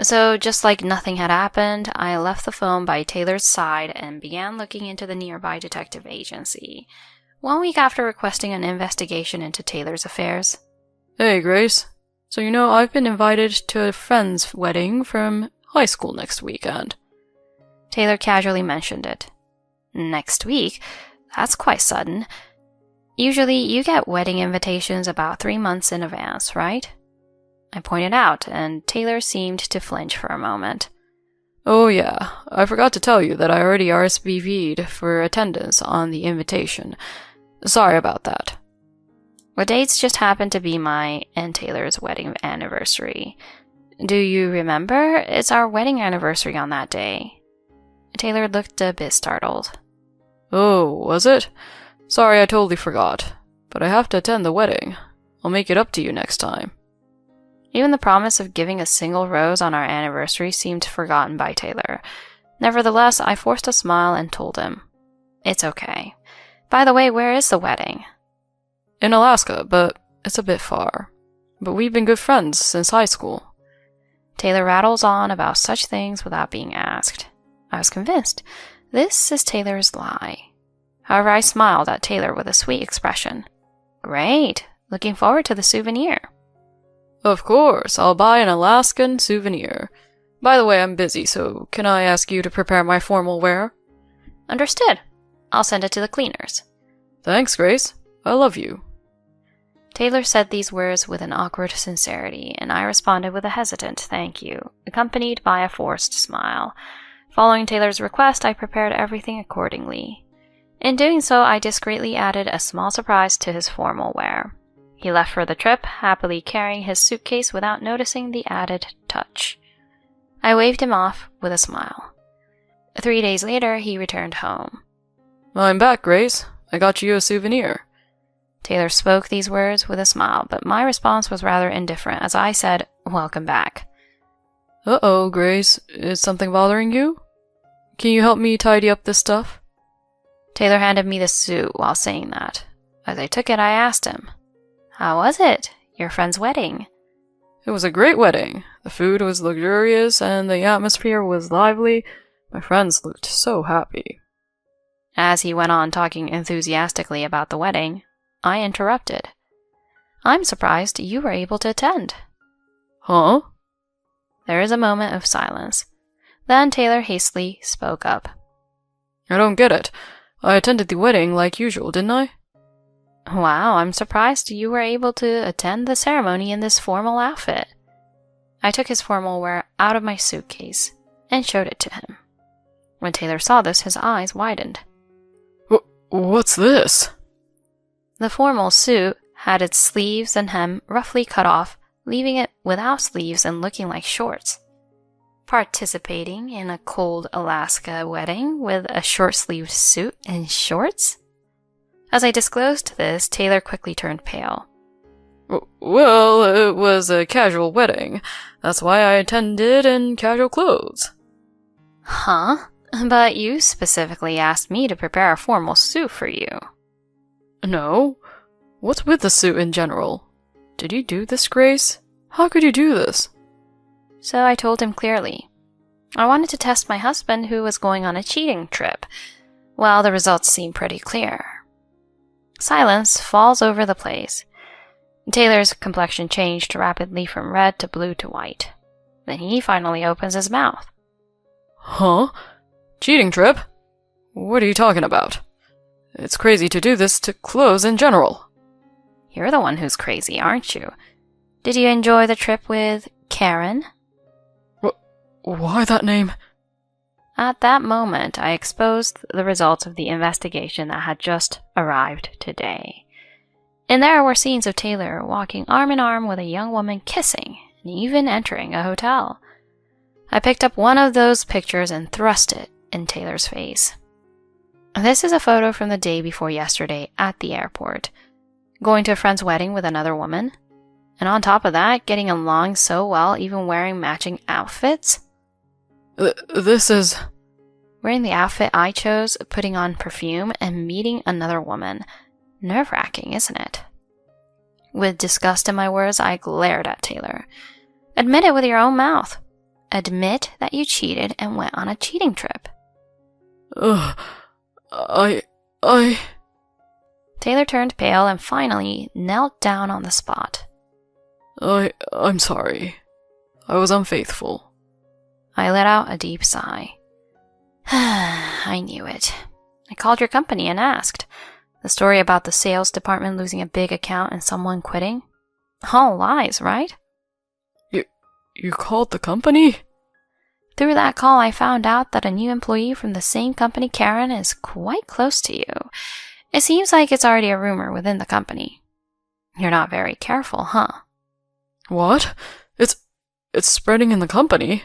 So, just like nothing had happened, I left the phone by Taylor's side and began looking into the nearby detective agency. 1 week after requesting an investigation into Taylor's affairs. Hey, Grace. So I've been invited to a friend's wedding from high school next weekend. Taylor casually mentioned it. Next week? That's quite sudden. Usually you get wedding invitations about 3 months in advance, right? I pointed out, and Taylor seemed to flinch for a moment. Oh yeah, I forgot to tell you that I already RSVP'd for attendance on the invitation. Sorry about that. The dates just happened to be my and Taylor's wedding anniversary. Do you remember? It's our wedding anniversary on that day. Taylor looked a bit startled. Oh, was it? Sorry, I totally forgot. But I have to attend the wedding. I'll make it up to you next time. Even the promise of giving a single rose on our anniversary seemed forgotten by Taylor. Nevertheless, I forced a smile and told him, "It's okay. By the way, where is the wedding?" In Alaska, but it's a bit far. But we've been good friends since high school. Taylor rattles on about such things without being asked. I was convinced. This is Taylor's lie. However, I smiled at Taylor with a sweet expression. Great. Looking forward to the souvenir. Of course, I'll buy an Alaskan souvenir. By the way, I'm busy, so can I ask you to prepare my formal wear? Understood. I'll send it to the cleaners. Thanks, Grace. I love you. Taylor said these words with an awkward sincerity, and I responded with a hesitant thank you, accompanied by a forced smile. Following Taylor's request, I prepared everything accordingly. In doing so, I discreetly added a small surprise to his formal wear. He left for the trip, happily carrying his suitcase without noticing the added touch. I waved him off with a smile. 3 days later, he returned home. I'm back, Grace. I got you a souvenir. Taylor spoke these words with a smile, but my response was rather indifferent as I said, "Welcome back." Uh-oh, Grace. Is something bothering you? Can you help me tidy up this stuff? Taylor handed me the suit while saying that. As I took it, I asked him, "How was it? Your friend's wedding?" It was a great wedding. The food was luxurious and the atmosphere was lively. My friends looked so happy. As he went on talking enthusiastically about the wedding, I interrupted. "I'm surprised you were able to attend." Huh? There is a moment of silence. Then Taylor hastily spoke up. I don't get it. I attended the wedding like usual, didn't I? Wow, I'm surprised you were able to attend the ceremony in this formal outfit. I took his formal wear out of my suitcase and showed it to him. When Taylor saw this, his eyes widened. What's this? The formal suit had its sleeves and hem roughly cut off, leaving it without sleeves and looking like shorts. Participating in a cold Alaska wedding with a short-sleeved suit and shorts? As I disclosed this, Taylor quickly turned pale. Well, it was a casual wedding. That's why I attended in casual clothes. Huh? But you specifically asked me to prepare a formal suit for you. No. What's with the suit in general? Did you do this, Grace? How could you do this? So I told him clearly. I wanted to test my husband, who was going on a cheating trip. Well, the results seemed pretty clear. Silence falls over the place. Taylor's complexion changed rapidly from red to blue to white. Then he finally opens his mouth. Huh? Cheating trip? What are you talking about? It's crazy to do this to clothes in general. You're the one who's crazy, aren't you? Did you enjoy the trip with Karen? Why that name? At that moment, I exposed the results of the investigation that had just arrived today. And there were scenes of Taylor walking arm in arm with a young woman kissing, and even entering a hotel. I picked up one of those pictures and thrust it in Taylor's face. This is a photo from the day before yesterday at the airport, going to a friend's wedding with another woman, and on top of that, getting along so well, even wearing matching outfits. This is... Wearing the outfit I chose, putting on perfume, and meeting another woman. Nerve-wracking, isn't it? With disgust in my words, I glared at Taylor. Admit it with your own mouth. Admit that you cheated and went on a cheating trip. Taylor turned pale and finally knelt down on the spot. I'm sorry. I was unfaithful. I let out a deep sigh. I knew it. I called your company and asked. The story about the sales department losing a big account and someone quitting? All lies, right? You called the company? Through that call, I found out that a new employee from the same company, Karen, is quite close to you. It seems like it's already a rumor within the company. You're not very careful, huh? What? It's spreading in the company.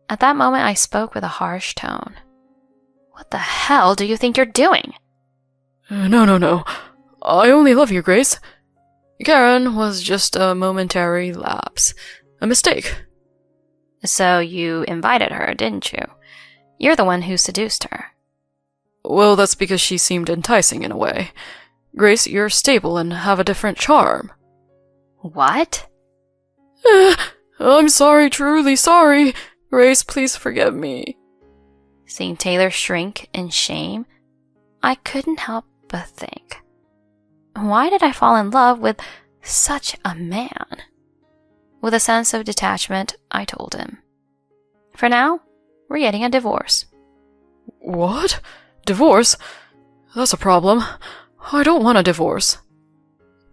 At that moment, I spoke with a harsh tone. What the hell do you think you're doing? No. I only love you, Grace. Karen was just a momentary lapse. A mistake. So you invited her, didn't you? You're the one who seduced her. Well, that's because she seemed enticing in a way. Grace, you're stable and have a different charm. What? I'm sorry, truly sorry. Grace, please forgive me. Seeing Taylor shrink in shame, I couldn't help but think, why did I fall in love with such a man? With a sense of detachment, I told him, for now, we're getting a divorce. What? Divorce? That's a problem. I don't want a divorce.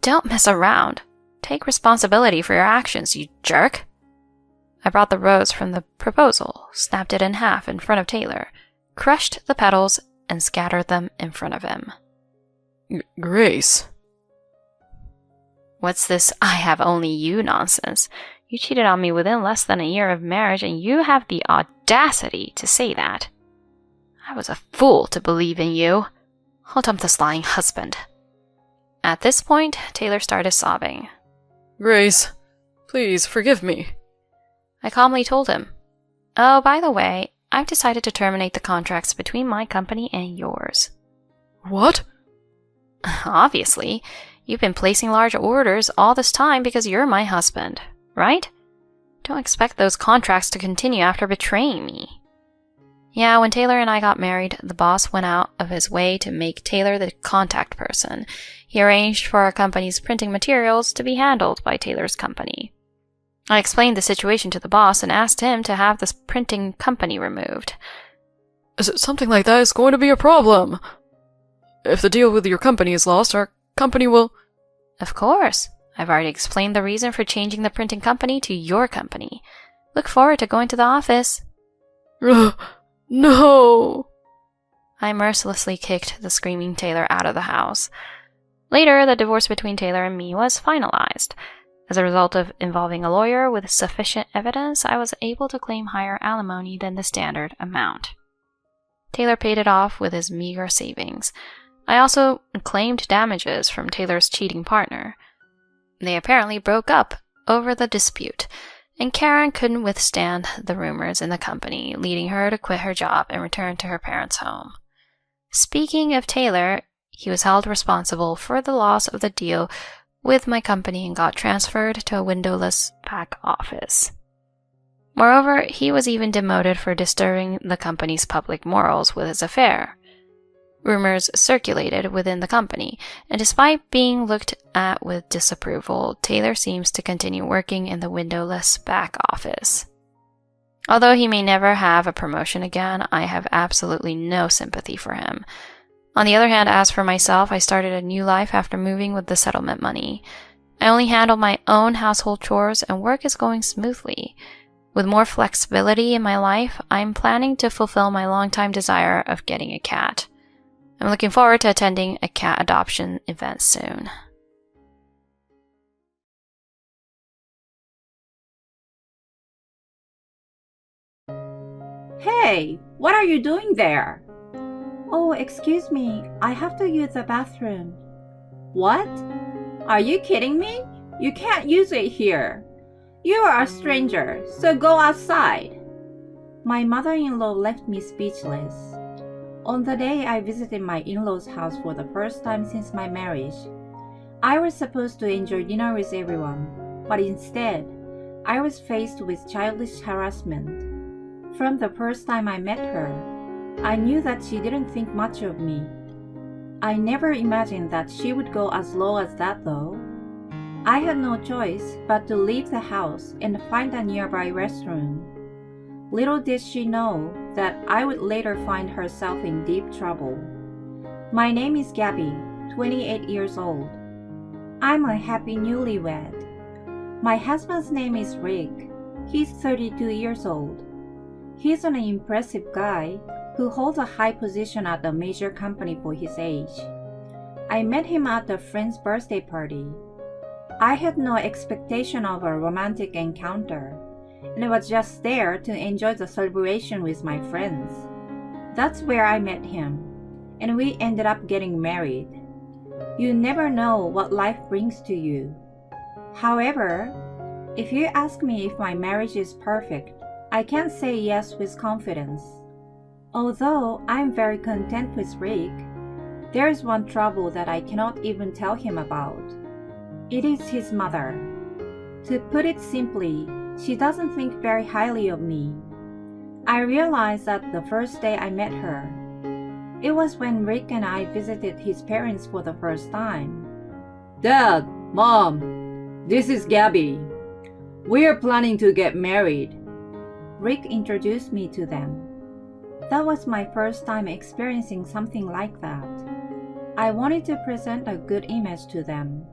Don't mess around. Take responsibility for your actions, you jerk. I brought the rose from the proposal, snapped it in half in front of Taylor, crushed the petals, and scattered them in front of him. Grace. What's this I have only you nonsense? You cheated on me within less than a year of marriage, and you have the audacity to say that. I was a fool to believe in you. I'll dump this lying husband. At this point, Taylor started sobbing. Grace, please forgive me. I calmly told him, oh, by the way, I've decided to terminate the contracts between my company and yours. What? Obviously, you've been placing large orders all this time because you're my husband, right? Don't expect those contracts to continue after betraying me. Yeah, when Taylor and I got married, the boss went out of his way to make Taylor the contact person. He arranged for our company's printing materials to be handled by Taylor's company. I explained the situation to the boss and asked him to have this printing company removed. Something like that is going to be a problem. If the deal with your company is lost, our company will... Of course. I've already explained the reason for changing the printing company to your company. Look forward to going to the office. No! I mercilessly kicked the screaming Taylor out of the house. Later, the divorce between Taylor and me was finalized. As a result of involving a lawyer with sufficient evidence, I was able to claim higher alimony than the standard amount. Taylor paid it off with his meager savings. I also claimed damages from Taylor's cheating partner. They apparently broke up over the dispute, and Karen couldn't withstand the rumors in the company, leading her to quit her job and return to her parents' home. Speaking of Taylor, he was held responsible for the loss of the deal with my company and got transferred to a windowless back office. Moreover, he was even demoted for disturbing the company's public morals with his affair. Rumors circulated within the company, and despite being looked at with disapproval, Taylor seems to continue working in the windowless back office. Although he may never have a promotion again, I have absolutely no sympathy for him. On the other hand, as for myself, I started a new life after moving with the settlement money. I only handle my own household chores and work is going smoothly. With more flexibility in my life, I'm planning to fulfill my longtime desire of getting a cat. I'm looking forward to attending a cat adoption event soon. Hey, what are you doing there? Oh, excuse me, I have to use the bathroom. What? Are you kidding me? You can't use it here. You are a stranger, so go outside. My mother-in-law left me speechless. On the day I visited my in-laws' house for the first time since my marriage, I was supposed to enjoy dinner with everyone, but instead, I was faced with childish harassment. From the first time I met her, I knew that she didn't think much of me. I never imagined that she would go as low as that though. I had no choice but to leave the house and find a nearby restroom. Little did she know that I would later find herself in deep trouble. My name is Gabby, 28 years old. I'm a happy newlywed. My husband's name is Rick. He's 32 years old. He's an impressive guy who holds a high position at a major company for his age. I met him at a friend's birthday party. I had no expectation of a romantic encounter, and I was just there to enjoy the celebration with my friends. That's where I met him, and we ended up getting married. You never know what life brings to you. However, if you ask me if my marriage is perfect, I can't say yes with confidence. Although I'm very content with Rick, there is one trouble that I cannot even tell him about. It is his mother. To put it simply, she doesn't think very highly of me. I realized that the first day I met her. It was when Rick and I visited his parents for the first time. Dad, Mom, this is Gabby. We are planning to get married. Rick introduced me to them. That was my first time experiencing something like that. I wanted to present a good image to them,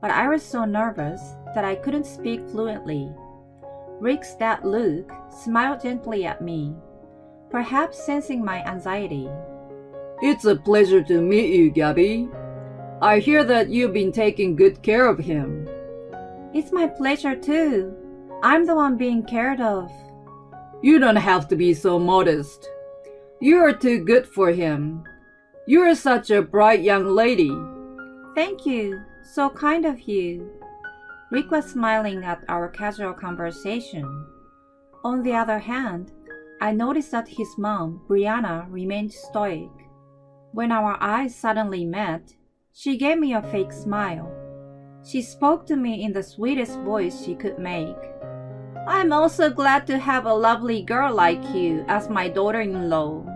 but I was so nervous that I couldn't speak fluently. Rick's dad, Luke, smiled gently at me, perhaps sensing my anxiety. It's a pleasure to meet you, Gabby. I hear that you've been taking good care of him. It's my pleasure too. I'm the one being cared of. You don't have to be so modest. You are too good for him. You are such a bright young lady. Thank you. So kind of you. Rick was smiling at our casual conversation. On the other hand, I noticed that his mom, Brianna, remained stoic. When our eyes suddenly met, she gave me a fake smile. She spoke to me in the sweetest voice she could make. I'm also glad to have a lovely girl like you as my daughter-in-law.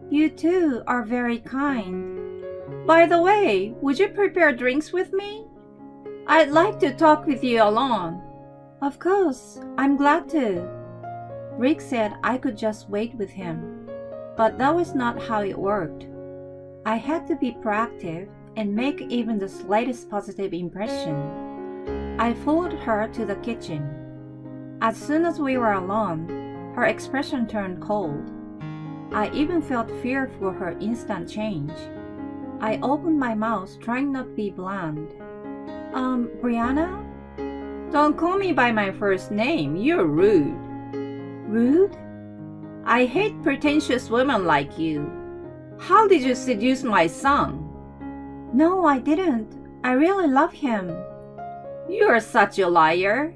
You too are very kind. By the way, would you prepare drinks with me? I'd like to talk with you alone. Of course, I'm glad to. Rick said I could just wait with him, but that was not how it worked. I had to be proactive and make even the slightest positive impression. I followed her to the kitchen. As soon as we were alone, her expression turned cold. I even felt fear for her instant change. I opened my mouth, trying not to be bland. Brianna? Don't call me by my first name. You're rude. Rude? I hate pretentious women like you. How did you seduce my son? No, I didn't. I really love him. You're such a liar.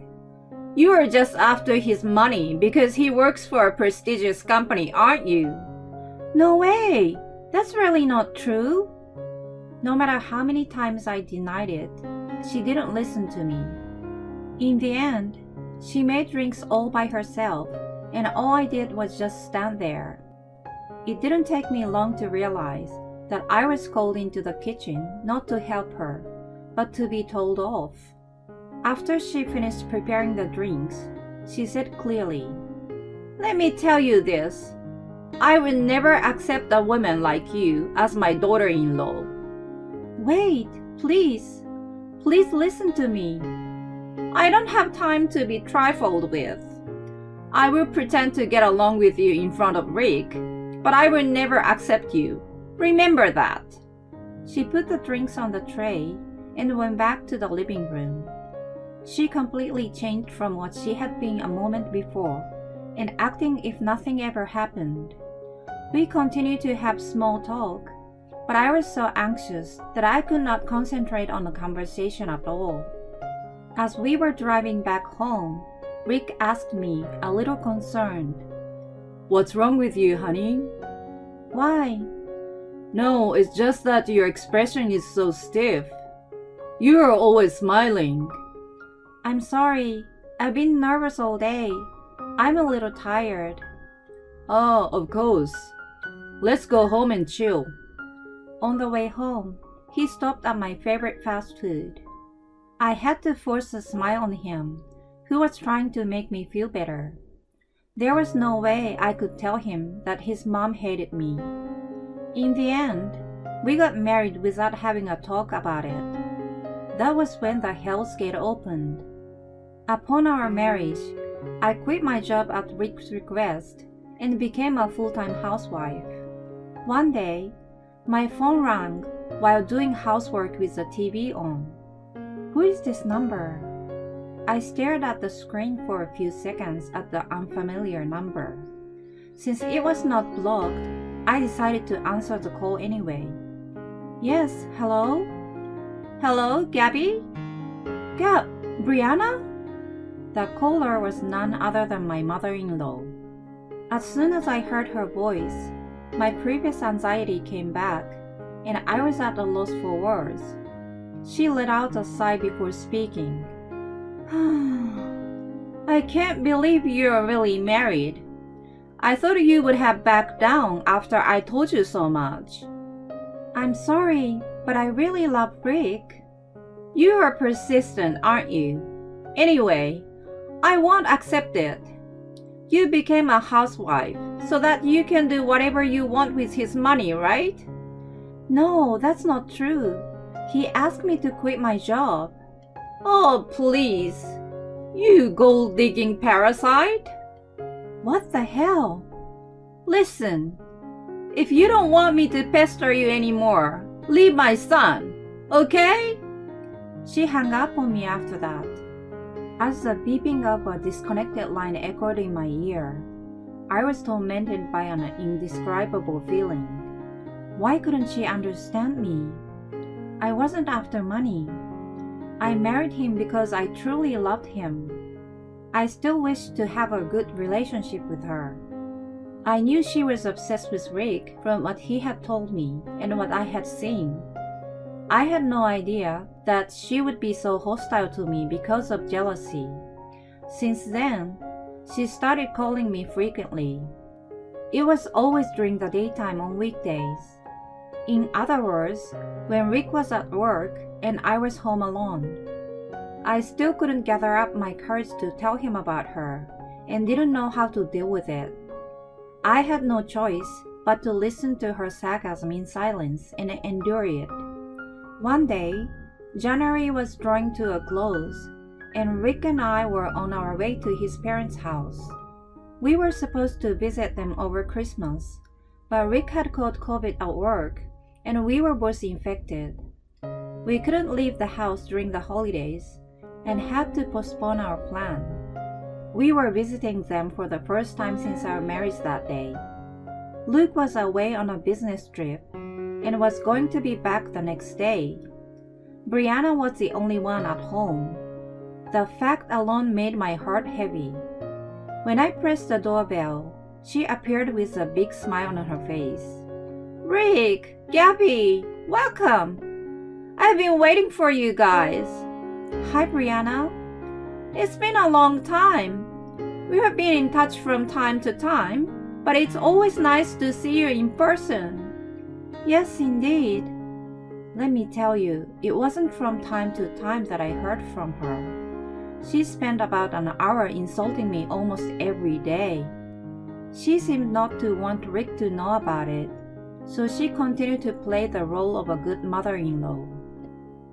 You are just after his money because he works for a prestigious company, aren't you? No way. That's really not true. No matter how many times I denied it, she didn't listen to me. In the end, she made drinks all by herself, and all I did was just stand there. It didn't take me long to realize that I was called into the kitchen not to help her, but to be told off. After she finished preparing the drinks, she said clearly, "Let me tell you this. I will never accept a woman like you as my daughter-in-law." Wait, please. Please listen to me. I don't have time to be trifled with. I will pretend to get along with you in front of Rick, but I will never accept you. Remember that. She put the drinks on the tray and went back to the living room. She completely changed from what she had been a moment before and acting if nothing ever happened. We continued to have small talk, but I was so anxious that I could not concentrate on the conversation at all. As we were driving back home, Rick asked me, a little concerned, "What's wrong with you, honey?" Why? No, it's just that your expression is so stiff. You are always smiling. I'm sorry. I've been nervous all day. I'm a little tired. Oh, of course. Let's go home and chill. On the way home, he stopped at my favorite fast food. I had to force a smile on him, who was trying to make me feel better. There was no way I could tell him that his mom hated me. In the end, we got married without having a talk about it. That was when the Hell's Gate opened. Upon our marriage, I quit my job at Rick's request and became a full-time housewife. One day, my phone rang while doing housework with the TV on. Who is this number? I stared at the screen for a few seconds at the unfamiliar number. Since it was not blocked, I decided to answer the call anyway. Yes, hello? Hello, Gabby? Gab, Brianna? The caller was none other than my mother-in-law. As soon as I heard her voice, my previous anxiety came back, and I was at a loss for words. She let out a sigh before speaking. I can't believe you're really married. I thought you would have backed down after I told you so much. I'm sorry, but I really love Rick. You are persistent, aren't you? Anyway, I won't accept it. You became a housewife so that you can do whatever you want with his money, right? No, that's not true. He asked me to quit my job. Oh, please. You gold-digging parasite. What the hell? Listen, if you don't want me to pester you anymore, leave my son, okay? She hung up on me after that. As the beeping of a disconnected line echoed in my ear, I was tormented by an indescribable feeling. Why couldn't she understand me? I wasn't after money. I married him because I truly loved him. I still wished to have a good relationship with her. I knew she was obsessed with Rick from what he had told me and what I had seen. I had no idea that she would be so hostile to me because of jealousy. Since then, she started calling me frequently. It was always during the daytime on weekdays. In other words, when Rick was at work and I was home alone. I still couldn't gather up my courage to tell him about her and didn't know how to deal with it. I had no choice but to listen to her sarcasm in silence and endure it. One day, January was drawing to a close, and Rick and I were on our way to his parents' house. We were supposed to visit them over Christmas, but Rick had caught COVID at work, and we were both infected. We couldn't leave the house during the holidays and had to postpone our plan. We were visiting them for the first time since our marriage that day. Luke was away on a business trip and was going to be back the next day. Brianna was the only one at home. The fact alone made my heart heavy. When I pressed the doorbell, she appeared with a big smile on her face. "Rick, Gabby, welcome! I've been waiting for you guys." "Hi, Brianna. It's been a long time. We have been in touch from time to time, but it's always nice to see you in person." "Yes, indeed." Let me tell you, it wasn't from time to time that I heard from her. She spent about an hour insulting me almost every day. She seemed not to want Rick to know about it, so she continued to play the role of a good mother-in-law.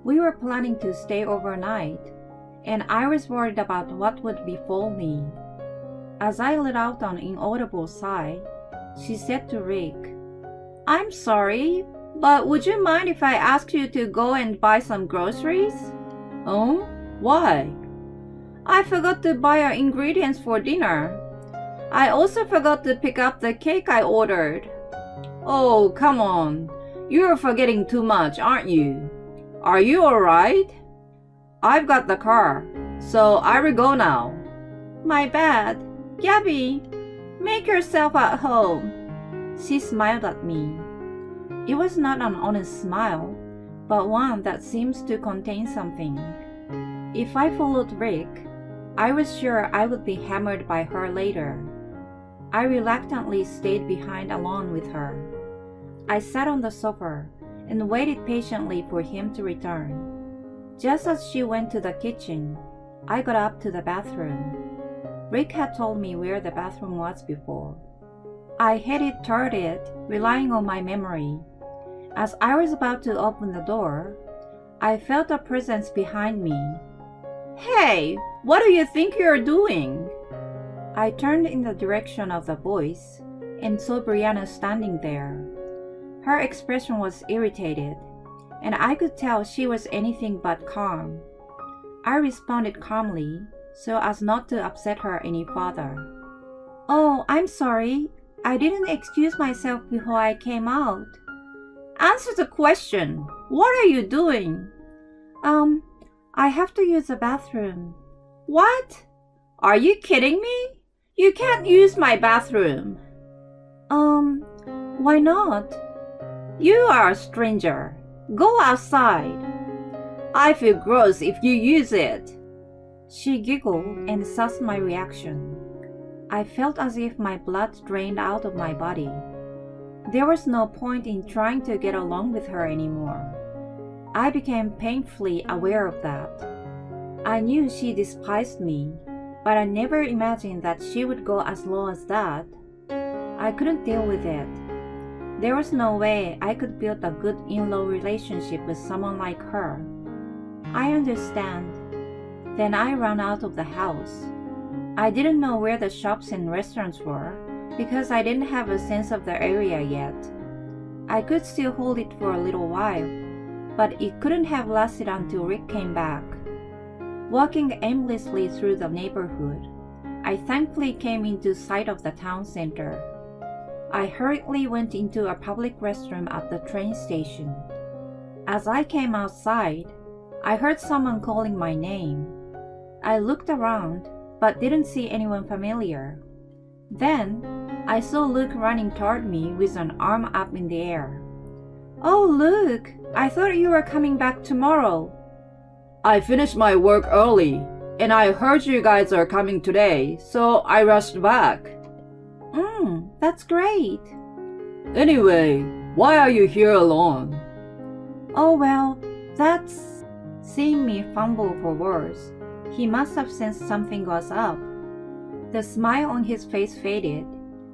We were planning to stay overnight, and I was worried about what would befall me. As I let out an inaudible sigh, she said to Rick, "I'm sorry, but would you mind if I asked you to go and buy some groceries?" Oh? Why? "I forgot to buy our ingredients for dinner. I also forgot to pick up the cake I ordered." Oh, come on. You're forgetting too much, aren't you? Are you alright? I've got the car, so I will go now. "My bad. Gabby, make yourself at home." She smiled at me. It was not an honest smile, but one that seems to contain something. If I followed Rick, I was sure I would be hammered by her later. I reluctantly stayed behind alone with her. I sat on the sofa and waited patiently for him to return. Just as she went to the kitchen, I got up to the bathroom. Rick had told me where the bathroom was before. I headed toward it, relying on my memory. As I was about to open the door, I felt a presence behind me. Hey, what do you think you're doing? I turned in the direction of the voice and saw Brianna standing there. Her expression was irritated, and I could tell she was anything but calm. I responded calmly, so as not to upset her any further. "Oh, I'm sorry. I didn't excuse myself before I came out." Answer the question. What are you doing? I have to use the bathroom." What? Are you kidding me? You can't use my bathroom. Why not? You are a stranger. Go outside. I feel gross if you use it. She giggled and sussed my reaction. I felt as if my blood drained out of my body. There was no point in trying to get along with her anymore. I became painfully aware of that. I knew she despised me, but I never imagined that she would go as low as that. I couldn't deal with it. There was no way I could build a good in-law relationship with someone like her. "I understand." Then I ran out of the house. I didn't know where the shops and restaurants were because I didn't have a sense of the area yet. I could still hold it for a little while, but it couldn't have lasted until Rick came back. Walking aimlessly through the neighborhood, I thankfully came into sight of the town center. I hurriedly went into a public restroom at the train station. As I came outside, I heard someone calling my name. I looked around, but didn't see anyone familiar. Then, I saw Luke running toward me with an arm up in the air. "Oh, Luke, I thought you were coming back tomorrow." "I finished my work early, and I heard you guys are coming today, so I rushed back." That's great." "Anyway, why are you here alone?" "Oh, well, that's..." Seeing me fumble for words, he must have sensed something was up. The smile on his face faded,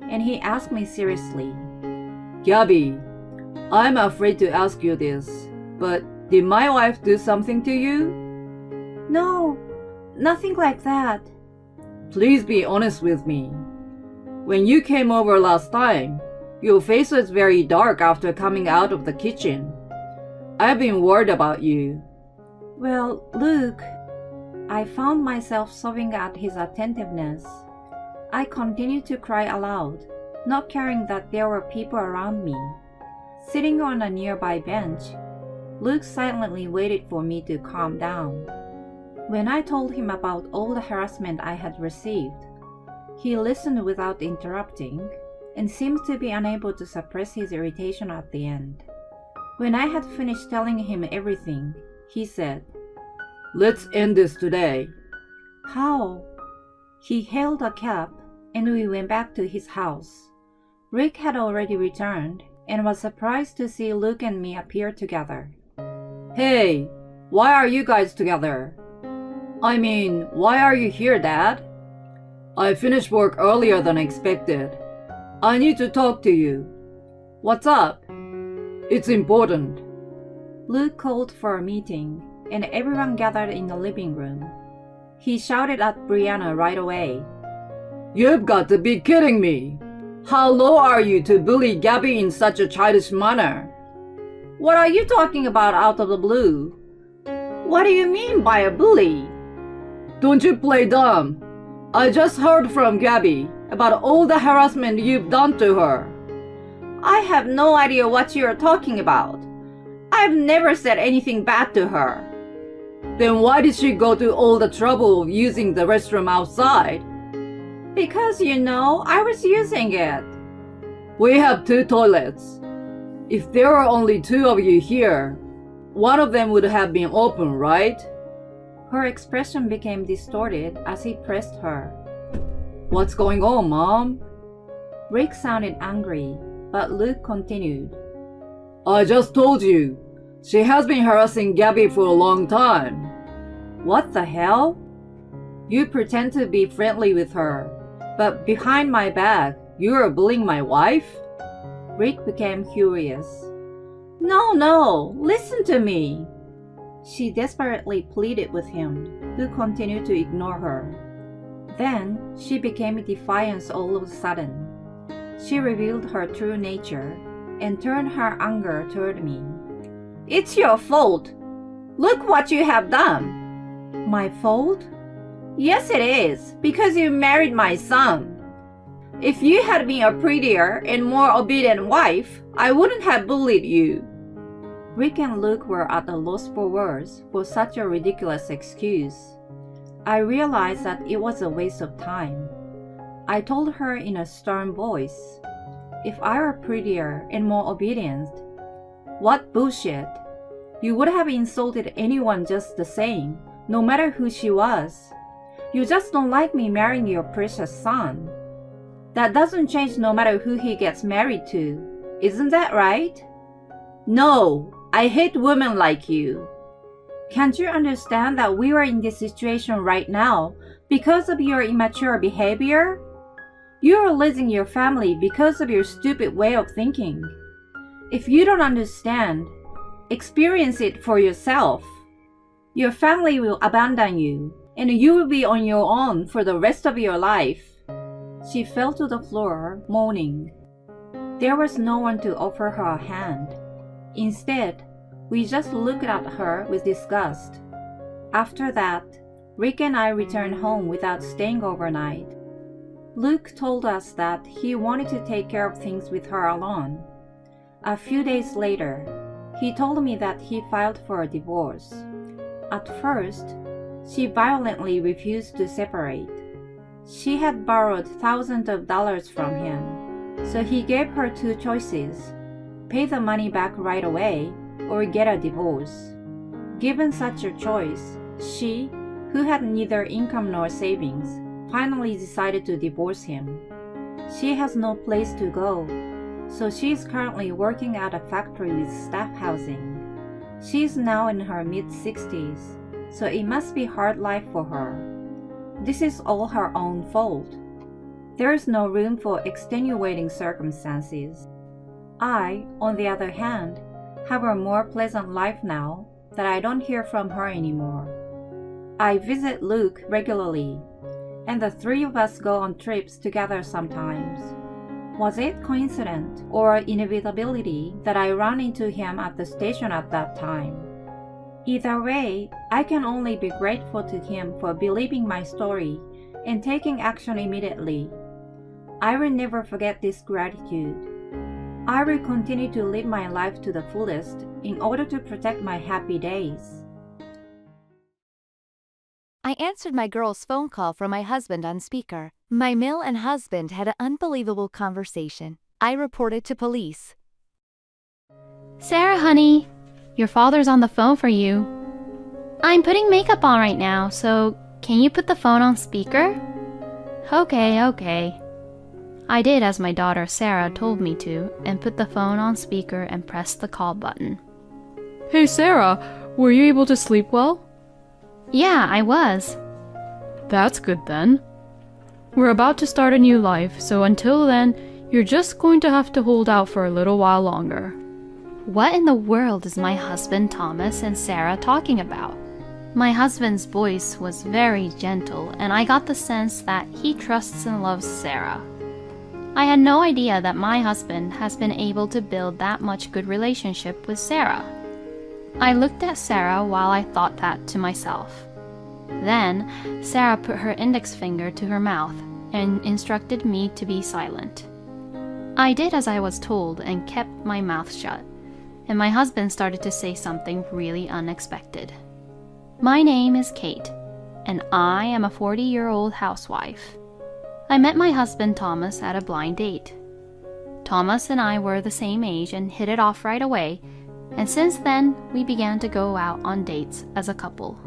and he asked me seriously, "Gabby, I'm afraid to ask you this, but did my wife do something to you?" "No, nothing like that." "Please be honest with me. When you came over last time, Your face was very dark after coming out of the kitchen. I've been worried about you. Well, Luke, I found myself sobbing at his attentiveness. I continued to cry aloud, not caring that there were people around me. Sitting on a nearby bench, Luke silently waited for me to calm down. When I told him about all the harassment I had received, he listened without interrupting and seemed to be unable to suppress his irritation at the end. When I had finished telling him everything, he said, "Let's end this today." "How?" He hailed a cab and we went back to his house. Rick had already returned and was surprised to see Luke and me appear together. "Hey, why are you guys together? I mean, why are you here, Dad?" "I finished work earlier than expected. I need to talk to you." "What's up?" "It's important." Luke called for a meeting and everyone gathered in the living room. He shouted at Brianna right away. "You've got to be kidding me! How low are you to bully Gabby in such a childish manner?" "What are you talking about out of the blue? What do you mean by a bully?" "Don't you play dumb. I just heard from Gabby about all the harassment you've done to her." "I have no idea what you're talking about. I've never said anything bad to her." "Then why did she go to all the trouble of using the restroom outside?" "Because, I was using it." "We have 2 toilets. If there were only 2 of you here, one of them would have been open, right?" Her expression became distorted as he pressed her. "What's going on, Mom?" Rick sounded angry, but Luke continued. "I just told you. She has been harassing Gabby for a long time." "What the hell?" "You pretend to be friendly with her, but behind my back, you are bullying my wife?" Rick became curious. No, listen to me." She desperately pleaded with him, who continued to ignore her. Then she became defiant all of a sudden. She revealed her true nature and turned her anger toward me. "It's your fault. Look what you have done." "My fault?" "Yes, it is, because you married my son. If you had been a prettier and more obedient wife, I wouldn't have bullied you." Rick and Luke were at a loss for words for such a ridiculous excuse. I realized that it was a waste of time. I told her in a stern voice, "If I were prettier and more obedient, what bullshit. You would have insulted anyone just the same, no matter who she was. You just don't like me marrying your precious son. That doesn't change no matter who he gets married to. Isn't that right?" "No, I hate women like you." "Can't you understand that we are in this situation right now because of your immature behavior? You are losing your family because of your stupid way of thinking. If you don't understand, experience it for yourself. Your family will abandon you, and you will be on your own for the rest of your life." She fell to the floor, moaning. There was no one to offer her a hand. Instead, we just looked at her with disgust. After that, Rick and I returned home without staying overnight. Luke told us that he wanted to take care of things with her alone. A few days later, he told me that he filed for a divorce. At first, she violently refused to separate. She had borrowed thousands of dollars from him, so he gave her 2 choices: pay the money back right away or get a divorce. Given such a choice, she, who had neither income nor savings, finally decided to divorce him. She has no place to go, so she is currently working at a factory with staff housing. She is now in her mid-60s, so it must be hard life for her. This is all her own fault. There is no room for extenuating circumstances. I, on the other hand, have a more pleasant life now that I don't hear from her anymore. I visit Luke regularly, and the 3 of us go on trips together sometimes. Was it coincidence or inevitability that I ran into him at the station at that time? Either way, I can only be grateful to him for believing my story and taking action immediately. I will never forget this gratitude. I will continue to live my life to the fullest in order to protect my happy days. I answered my girl's phone call from my husband on speaker. My male and husband had an unbelievable conversation. I reported to police. Sarah, honey, your father's on the phone for you. I'm putting makeup on right now, so can you put the phone on speaker? Okay. I did as my daughter Sarah told me to and put the phone on speaker and pressed the call button. Hey Sarah, were you able to sleep well? Yeah, I was. That's good then. We're about to start a new life, so until then, you're just going to have to hold out for a little while longer. What in the world is my husband Thomas and Sarah talking about? My husband's voice was very gentle, and I got the sense that he trusts and loves Sarah. I had no idea that my husband has been able to build that much good relationship with Sarah. I looked at Sarah while I thought that to myself. Then, Sarah put her index finger to her mouth and instructed me to be silent. I did as I was told and kept my mouth shut, and my husband started to say something really unexpected. My name is Kate, and I am a 40-year-old housewife. I met my husband Thomas at a blind date. Thomas and I were the same age and hit it off right away, and since then we began to go out on dates as a couple.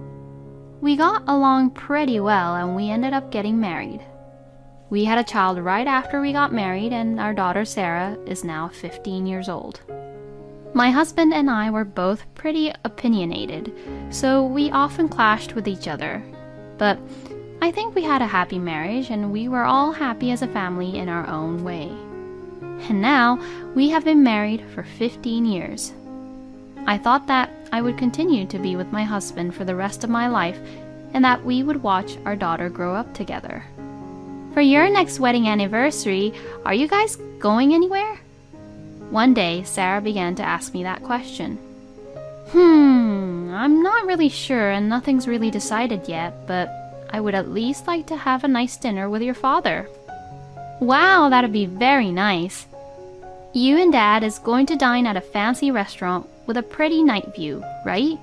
We got along pretty well and we ended up getting married. We had a child right after we got married, and our daughter Sarah is now 15 years old. My husband and I were both pretty opinionated, so we often clashed with each other. But I think we had a happy marriage and we were all happy as a family in our own way. And now we have been married for 15 years. I thought that I would continue to be with my husband for the rest of my life and that we would watch our daughter grow up together. For your next wedding anniversary, are you guys going anywhere? One day, Sarah began to ask me that question. I'm not really sure and nothing's really decided yet, but I would at least like to have a nice dinner with your father. Wow, that'd be very nice. You and Dad is going to dine at a fancy restaurant with a pretty night view, right?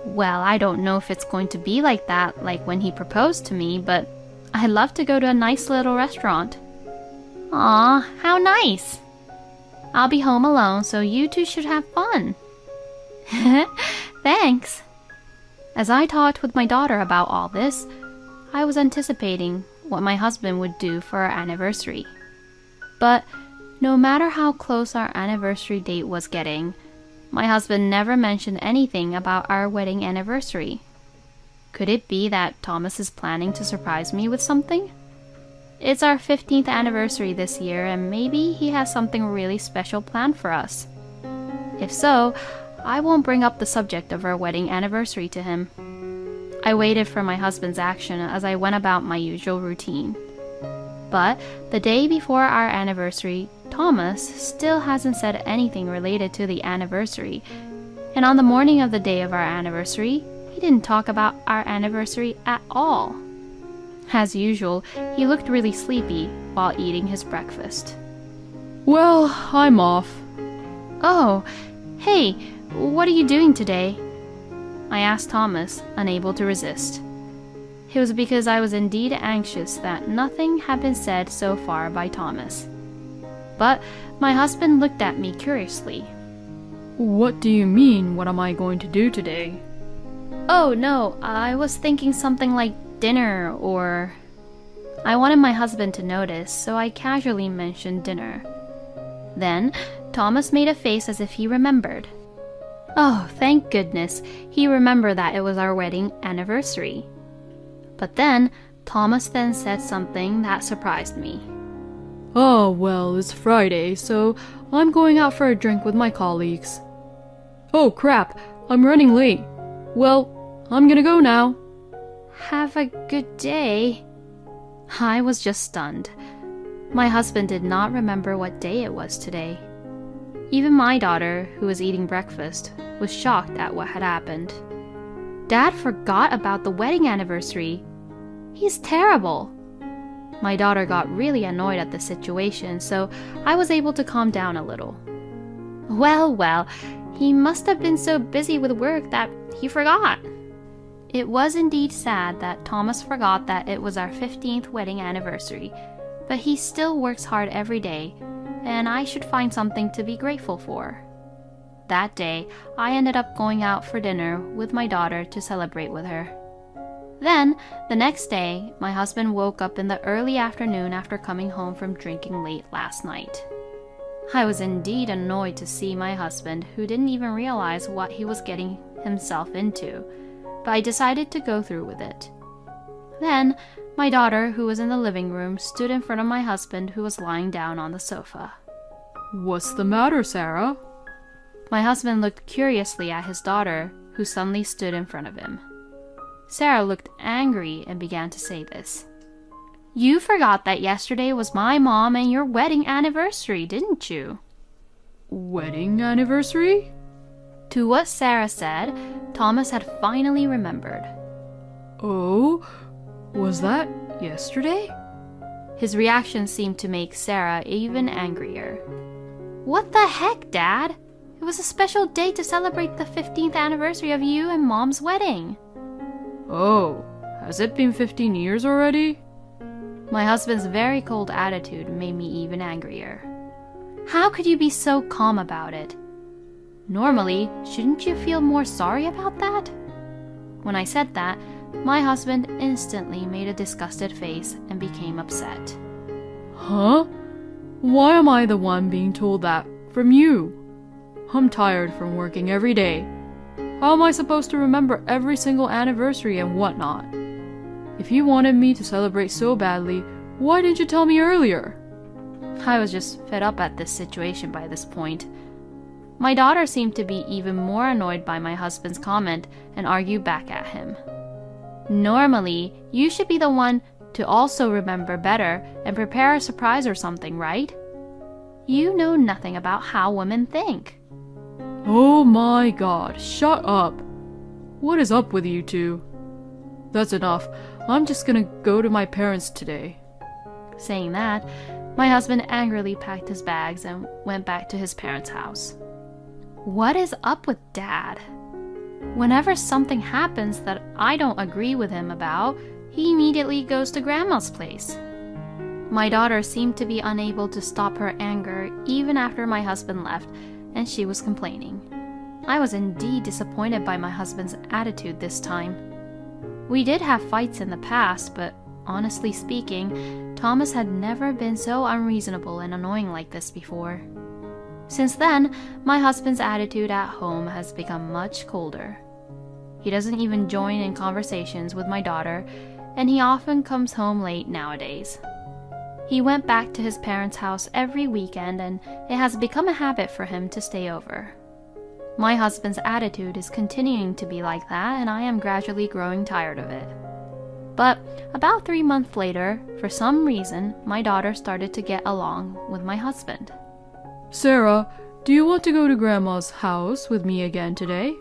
Well, I don't know if it's going to be like that, like when he proposed to me, but I'd love to go to a nice little restaurant. Aw, how nice! I'll be home alone, so you two should have fun. Thanks. As I talked with my daughter about all this, I was anticipating what my husband would do for our anniversary. But no matter how close our anniversary date was getting, my husband never mentioned anything about our wedding anniversary. Could it be that Thomas is planning to surprise me with something? It's our 15th anniversary this year, and maybe he has something really special planned for us. If so, I won't bring up the subject of our wedding anniversary to him. I waited for my husband's action as I went about my usual routine. But the day before our anniversary, Thomas still hasn't said anything related to the anniversary, and on the morning of the day of our anniversary, he didn't talk about our anniversary at all. As usual, he looked really sleepy while eating his breakfast. Well, I'm off. Oh, hey, what are you doing today? I asked Thomas, unable to resist. It was because I was indeed anxious that nothing had been said so far by Thomas. But my husband looked at me curiously. What do you mean, what am I going to do today? Oh no, I was thinking something like dinner or... I wanted my husband to notice, so I casually mentioned dinner. Then Thomas made a face as if he remembered. Oh, thank goodness, he remembered that it was our wedding anniversary. But then Thomas then said something that surprised me. Oh, well, it's Friday, so I'm going out for a drink with my colleagues. Oh, crap, I'm running late. Well, I'm gonna go now. Have a good day. I was just stunned. My husband did not remember what day it was today. Even my daughter, who was eating breakfast, was shocked at what had happened. Dad forgot about the wedding anniversary. He's terrible. My daughter got really annoyed at the situation, so I was able to calm down a little. Well, he must have been so busy with work that he forgot. It was indeed sad that Thomas forgot that it was our 15th wedding anniversary, but he still works hard every day, and I should find something to be grateful for. That day, I ended up going out for dinner with my daughter to celebrate with her. Then, the next day, my husband woke up in the early afternoon after coming home from drinking late last night. I was indeed annoyed to see my husband, who didn't even realize what he was getting himself into, but I decided to go through with it. Then, my daughter, who was in the living room, stood in front of my husband, who was lying down on the sofa. What's the matter, Sarah? My husband looked curiously at his daughter, who suddenly stood in front of him. Sarah looked angry and began to say this. You forgot that yesterday was my mom and your wedding anniversary, didn't you? Wedding anniversary? To what Sarah said, Thomas had finally remembered. Oh, was that yesterday? His reaction seemed to make Sarah even angrier. What the heck, Dad? It was a special day to celebrate the 15th anniversary of you and Mom's wedding. Oh, has it been 15 years already? My husband's very cold attitude made me even angrier. How could you be so calm about it? Normally, shouldn't you feel more sorry about that? When I said that, my husband instantly made a disgusted face and became upset. Huh? Why am I the one being told that from you? I'm tired from working every day. How am I supposed to remember every single anniversary and whatnot? If you wanted me to celebrate so badly, why didn't you tell me earlier? I was just fed up at this situation by this point. My daughter seemed to be even more annoyed by my husband's comment and argued back at him. Normally, you should be the one to also remember better and prepare a surprise or something, right? You know nothing about how women think. Oh my God, shut up. What is up with you two? That's enough. I'm just gonna go to my parents today. Saying that, my husband angrily packed his bags and went back to his parents' house. What is up with Dad? Whenever something happens that I don't agree with him about, he immediately goes to Grandma's place. My daughter seemed to be unable to stop her anger even after my husband left, and she was complaining. I was indeed disappointed by my husband's attitude this time. We did have fights in the past, but honestly speaking, Thomas had never been so unreasonable and annoying like this before. Since then, my husband's attitude at home has become much colder. He doesn't even join in conversations with my daughter, and he often comes home late nowadays. He went back to his parents' house every weekend, and it has become a habit for him to stay over. My husband's attitude is continuing to be like that, and I am gradually growing tired of it. But about 3 months later, for some reason, my daughter started to get along with my husband. Sarah, do you want to go to Grandma's house with me again today?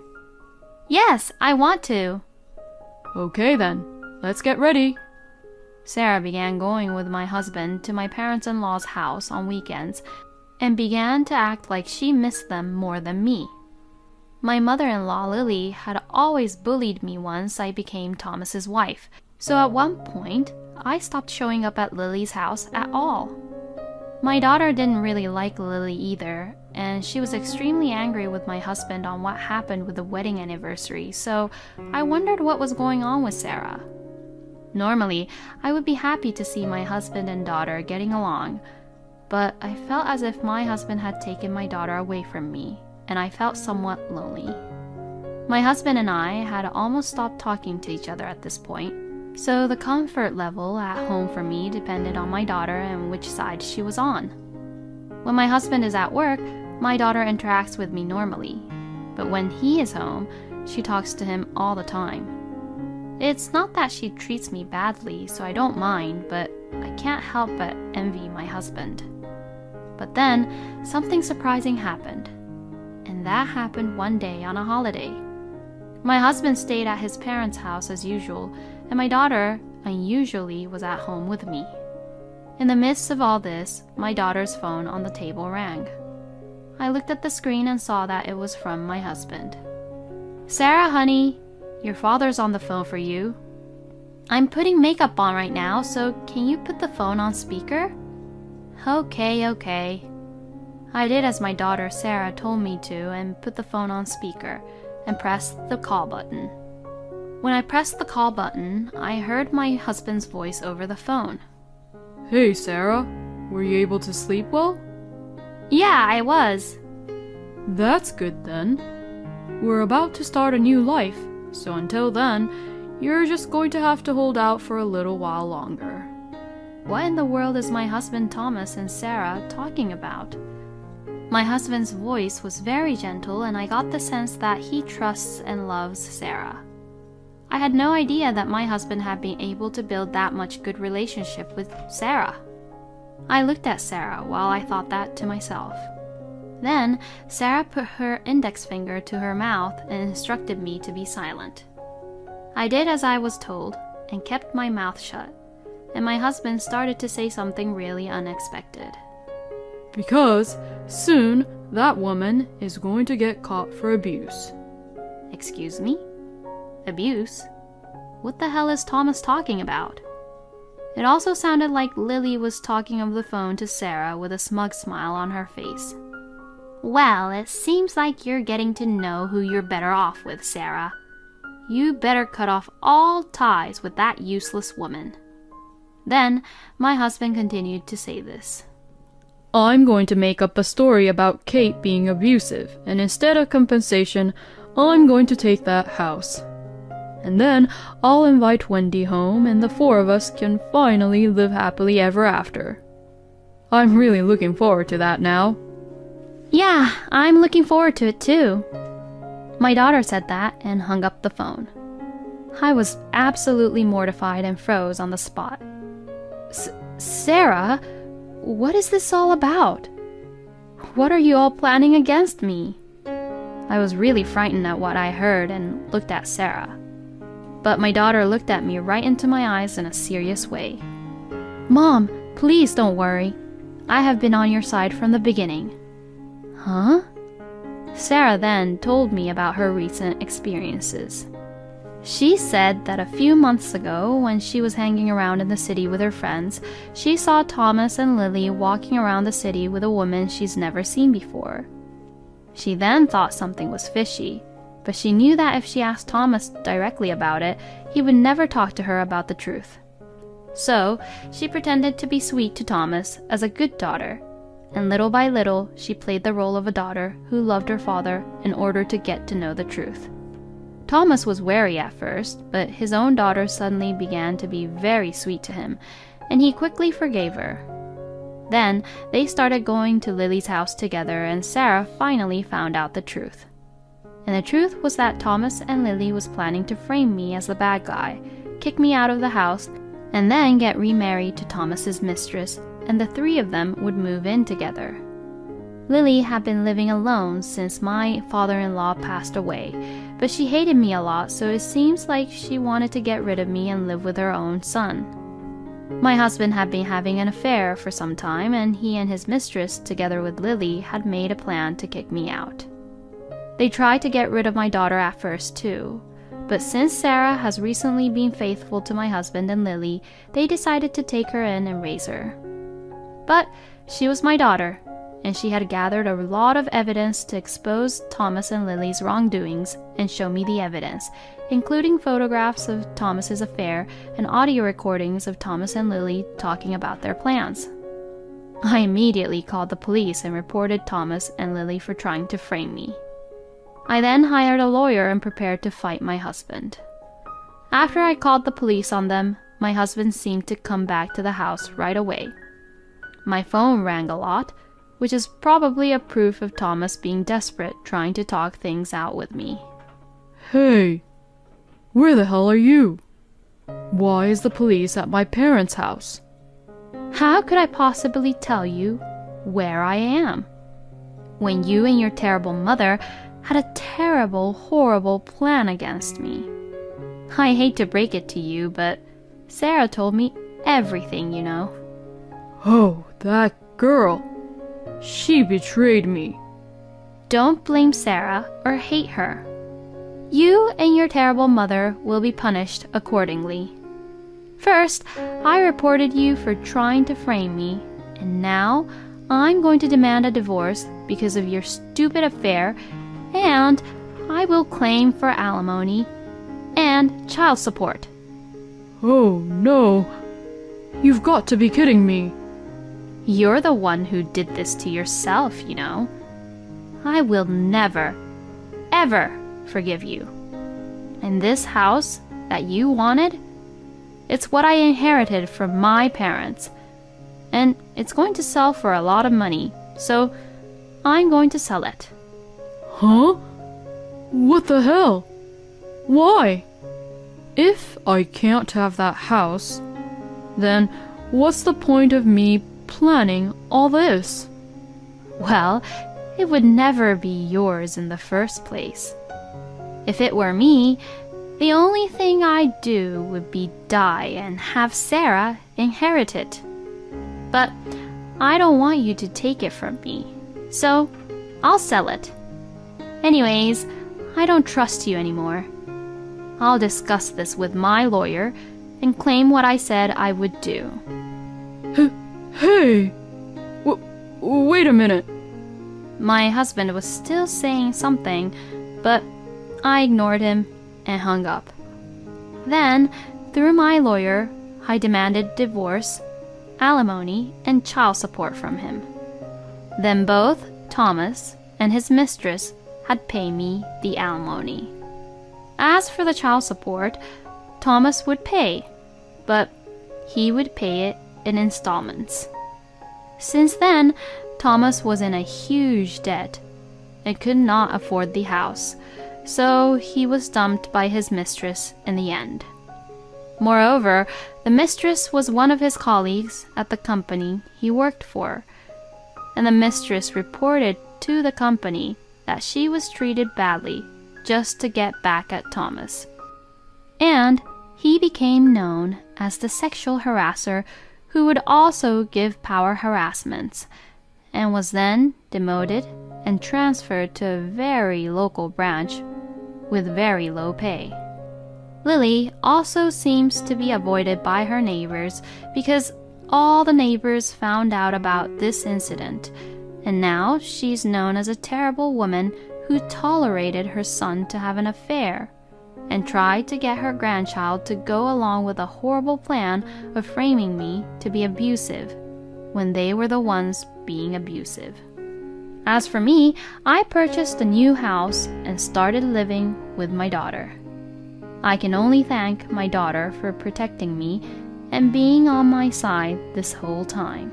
Yes, I want to. Okay then, let's get ready. Sarah began going with my husband to my parents-in-law's house on weekends and began to act like she missed them more than me. My mother-in-law, Lily, had always bullied me once I became Thomas's wife, so at one point, I stopped showing up at Lily's house at all. My daughter didn't really like Lily either, and she was extremely angry with my husband on what happened with the wedding anniversary, so I wondered what was going on with Sarah. Normally, I would be happy to see my husband and daughter getting along, but I felt as if my husband had taken my daughter away from me, and I felt somewhat lonely. My husband and I had almost stopped talking to each other at this point, so the comfort level at home for me depended on my daughter and which side she was on. When my husband is at work, my daughter interacts with me normally, but when he is home, she talks to him all the time. It's not that she treats me badly, so I don't mind, but I can't help but envy my husband. But then, something surprising happened. And that happened one day on a holiday. My husband stayed at his parents' house as usual, and my daughter, unusually, was at home with me. In the midst of all this, my daughter's phone on the table rang. I looked at the screen and saw that it was from my husband. "Sarah, honey, your father's on the phone for you." "I'm putting makeup on right now, so can you put the phone on speaker?" Okay. I did as my daughter Sarah told me to and put the phone on speaker and pressed the call button. When I pressed the call button, I heard my husband's voice over the phone. Hey, Sarah, were you able to sleep well? "Yeah, I was." That's good then. We're about to start a new life, so until then, you're just going to have to hold out for a little while longer. What in the world is my husband Thomas and Sarah talking about? My husband's voice was very gentle, and I got the sense that he trusts and loves Sarah. I had no idea that my husband had been able to build that much good relationship with Sarah. I looked at Sarah while I thought that to myself. Then Sarah put her index finger to her mouth and instructed me to be silent. I did as I was told and kept my mouth shut, and my husband started to say something really unexpected. Because soon that woman is going to get caught for abuse. Excuse me? Abuse? What the hell is Thomas talking about? It also sounded like Lily was talking over the phone to Sarah with a smug smile on her face. "Well, it seems like you're getting to know who you're better off with, Sarah. You better cut off all ties with that useless woman." Then my husband continued to say this. I'm going to make up a story about Kate being abusive, and instead of compensation, I'm going to take that house. And then I'll invite Wendy home, and the four of us can finally live happily ever after. I'm really looking forward to that now. "Yeah, I'm looking forward to it too." My daughter said that and hung up the phone. I was absolutely mortified and froze on the spot. Sarah, what is this all about? What are you all planning against me?" I was really frightened at what I heard and looked at Sarah. But my daughter looked at me right into my eyes in a serious way. "Mom, please don't worry. I have been on your side from the beginning." "Huh?" Sarah then told me about her recent experiences. She said that a few months ago, when she was hanging around in the city with her friends, she saw Thomas and Lily walking around the city with a woman she's never seen before. She then thought something was fishy, but she knew that if she asked Thomas directly about it, he would never talk to her about the truth. So she pretended to be sweet to Thomas as a good daughter, and little by little she played the role of a daughter who loved her father in order to get to know the truth. Thomas was wary at first, but his own daughter suddenly began to be very sweet to him, and he quickly forgave her. Then they started going to Lily's house together, and Sarah finally found out the truth. And the truth was that Thomas and Lily was planning to frame me as the bad guy, kick me out of the house, and then get remarried to Thomas's mistress, and the three of them would move in together. Lily had been living alone since my father-in-law passed away, but she hated me a lot, so it seems like she wanted to get rid of me and live with her own son. My husband had been having an affair for some time, and he and his mistress, together with Lily, had made a plan to kick me out. They tried to get rid of my daughter at first too, but since Sarah has recently been faithful to my husband and Lily, they decided to take her in and raise her. But she was my daughter, and she had gathered a lot of evidence to expose Thomas and Lily's wrongdoings and show me the evidence, including photographs of Thomas's affair and audio recordings of Thomas and Lily talking about their plans. I immediately called the police and reported Thomas and Lily for trying to frame me. I then hired a lawyer and prepared to fight my husband. After I called the police on them, my husband seemed to come back to the house right away. My phone rang a lot, which is probably a proof of Thomas being desperate, trying to talk things out with me. Hey, where the hell are you? Why is the police at my parents' house? How could I possibly tell you where I am when you and your terrible mother had a terrible, horrible plan against me? I hate to break it to you, but Sarah told me everything, you know. Oh, that girl. She betrayed me. Don't blame Sarah or hate her. You and your terrible mother will be punished accordingly. First, I reported you for trying to frame me, and now I'm going to demand a divorce because of your stupid affair, and I will claim for alimony and child support. Oh, no. You've got to be kidding me. You're the one who did this to yourself, you know. I will never, ever forgive you. And this house that you wanted, it's what I inherited from my parents. And it's going to sell for a lot of money, so I'm going to sell it. Huh? What the hell? Why? If I can't have that house, then what's the point of me planning all this? Well, it would never be yours in the first place. If it were me, the only thing I'd do would be die and have Sarah inherit it. But I don't want you to take it from me, so I'll sell it. Anyways, I don't trust you anymore. I'll discuss this with my lawyer and claim what I said I would do. Hey! Wait a minute. My husband was still saying something, but I ignored him and hung up. Then, through my lawyer, I demanded divorce, alimony, and child support from him. Then both Thomas and his mistress had paid me the alimony. As for the child support, Thomas would pay, but he would pay it in installments. Since then, Thomas was in a huge debt and could not afford the house, so he was dumped by his mistress in the end. Moreover, the mistress was one of his colleagues at the company he worked for, and the mistress reported to the company that she was treated badly just to get back at Thomas. And he became known as the sexual harasser who would also give power harassments, and was then demoted and transferred to a very local branch with very low pay. Lily also seems to be avoided by her neighbors because all the neighbors found out about this incident, and now she's known as a terrible woman who tolerated her son to have an affair and tried to get her grandchild to go along with a horrible plan of framing me to be abusive when they were the ones being abusive. As for me, I purchased a new house and started living with my daughter. I can only thank my daughter for protecting me and being on my side this whole time.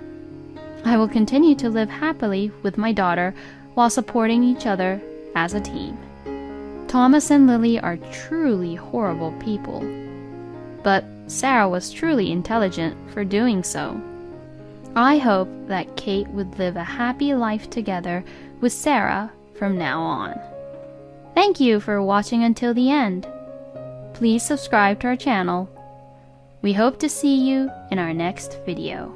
I will continue to live happily with my daughter while supporting each other as a team. Thomas and Lily are truly horrible people, but Sarah was truly intelligent for doing so. I hope that Kate would live a happy life together with Sarah from now on. Thank you for watching until the end. Please subscribe to our channel. We hope to see you in our next video.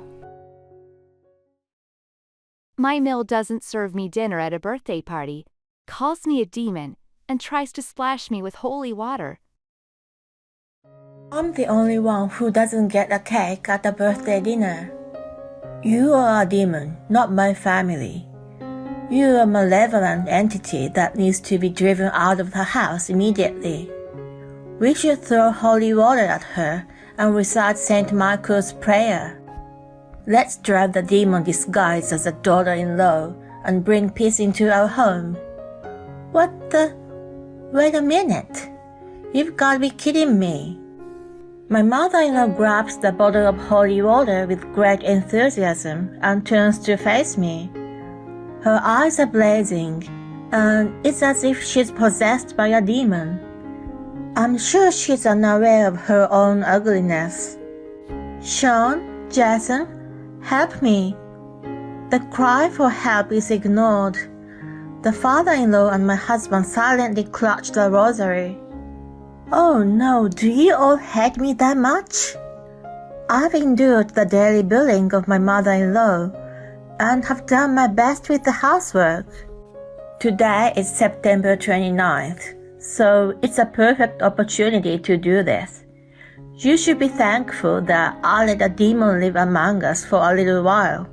My mill doesn't serve me dinner at a birthday party, calls me a demon, and tries to splash me with holy water. I'm the only one who doesn't get a cake at the birthday dinner. You are a demon, not my family. You're a malevolent entity that needs to be driven out of the house immediately. We should throw holy water at her and recite St. Michael's prayer. Let's drive the demon disguised as a daughter-in-law and bring peace into our home. What the? Wait a minute. You've got to be kidding me. My mother-in-law grabs the bottle of holy water with great enthusiasm and turns to face me. Her eyes are blazing, and it's as if she's possessed by a demon. I'm sure she's unaware of her own ugliness. Sean, Jason, Help me. The cry for help is ignored. The father-in-law and my husband silently clutch the rosary. Oh no, do you all hate me that much? I've endured the daily bullying of my mother-in-law and have done my best with the housework. Today is September 29th, so it's a perfect opportunity to do this. You should be thankful that I let a demon live among us for a little while.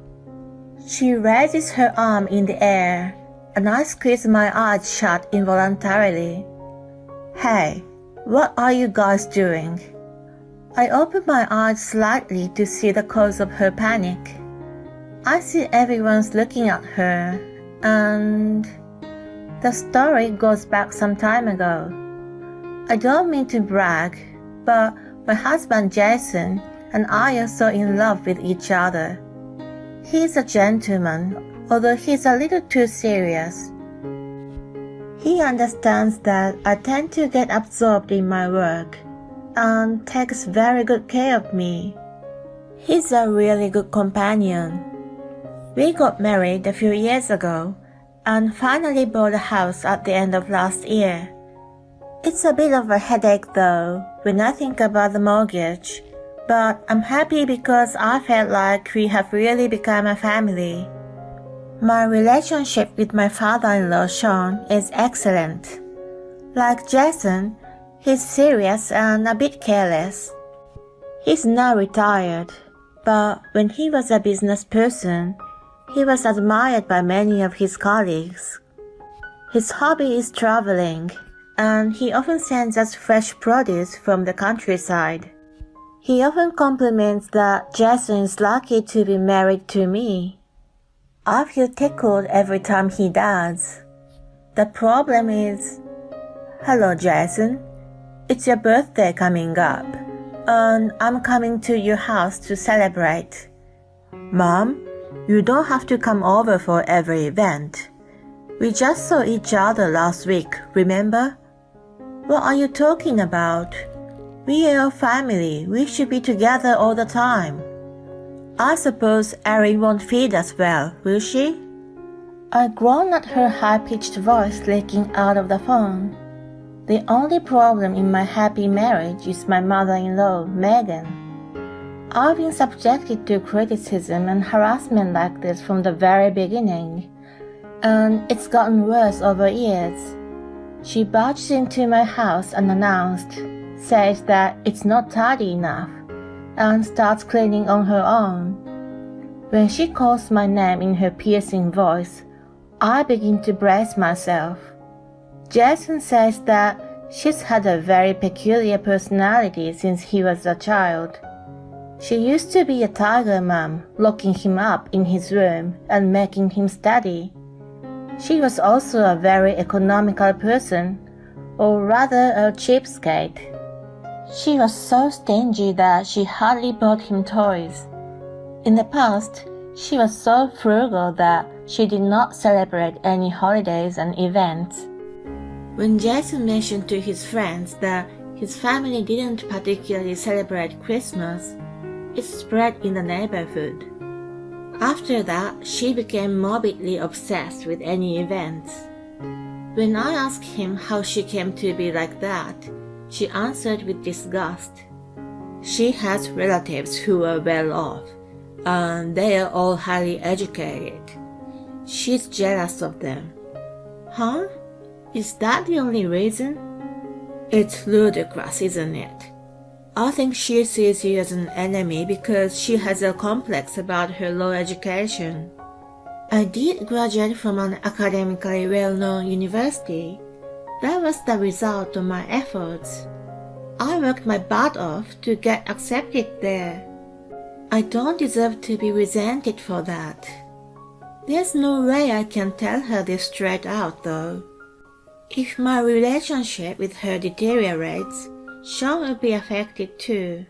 She raises her arm in the air, and I squeeze my eyes shut involuntarily. Hey, what are you guys doing? I open my eyes slightly to see the cause of her panic. I see everyone's looking at her, and the story goes back some time ago. I don't mean to brag, but my husband Jason and I are so in love with each other. He's a gentleman, although he's a little too serious. He understands that I tend to get absorbed in my work and takes very good care of me. He's a really good companion. We got married a few years ago and finally bought a house at the end of last year. It's a bit of a headache though when I think about the mortgage, but I'm happy because I felt like we have really become a family. My relationship with my father-in-law Sean is excellent. Like Jason, he's serious and a bit careless. He's now retired, but when he was a business person, he was admired by many of his colleagues. His hobby is traveling, and he often sends us fresh produce from the countryside. He often compliments that Jason is lucky to be married to me. I feel tickled every time he does. The problem is, hello Jason, it's your birthday coming up, and I'm coming to your house to celebrate. Mom, you don't have to come over for every event. We just saw each other last week, remember? What are you talking about? We are a family. We should be together all the time. I suppose Erin won't feed us well, will she? I groan at her high-pitched voice leaking out of the phone. The only problem in my happy marriage is my mother-in-law, Megan. I've been subjected to criticism and harassment like this from the very beginning, and it's gotten worse over years. She barges into my house unannounced, says that it's not tidy enough, and starts cleaning on her own. When she calls my name in her piercing voice, I begin to brace myself. Jason says that she's had a very peculiar personality since he was a child. She used to be a tiger mom, locking him up in his room and making him study. She was also a very economical person, or rather a cheapskate. She was so stingy that she hardly bought him toys. In the past, she was so frugal that she did not celebrate any holidays and events. When Jason mentioned to his friends that his family didn't particularly celebrate Christmas, it spread in the neighborhood. After that, she became morbidly obsessed with any events. When I asked him how she came to be like that, she answered with disgust. She has relatives who are well off, and they are all highly educated. She's jealous of them. Huh? Is that the only reason? It's ludicrous, isn't it? I think she sees you as an enemy because she has a complex about her low education. I did graduate from an academically well-known university. That was the result of my efforts. I worked my butt off to get accepted there. I don't deserve to be resented for that. There's no way I can tell her this straight out though. If my relationship with her deteriorates, Sean would be affected too.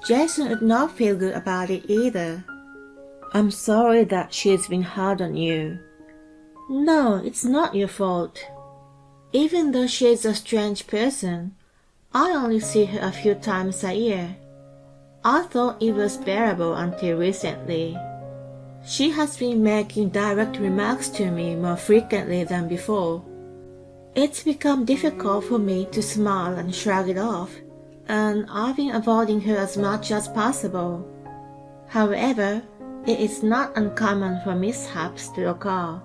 Jason would not feel good about it either. I'm sorry that she's been hard on you. No, it's not your fault. Even though she's a strange person, I only see her a few times a year. I thought it was bearable until recently. She has been making direct remarks to me more frequently than before. It's become difficult for me to smile and shrug it off, and I've been avoiding her as much as possible. However, it is not uncommon for mishaps to occur.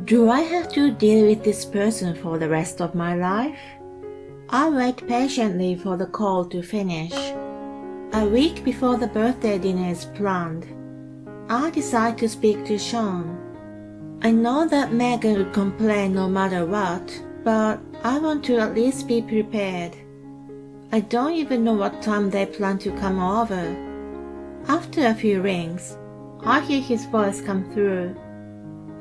Do I have to deal with this person for the rest of my life? I wait patiently for the call to finish. A week before the birthday dinner is planned, I decide to speak to Sean. I know that Megan would complain no matter what, but I want to at least be prepared. I don't even know what time they plan to come over. After a few rings, I hear his voice come through.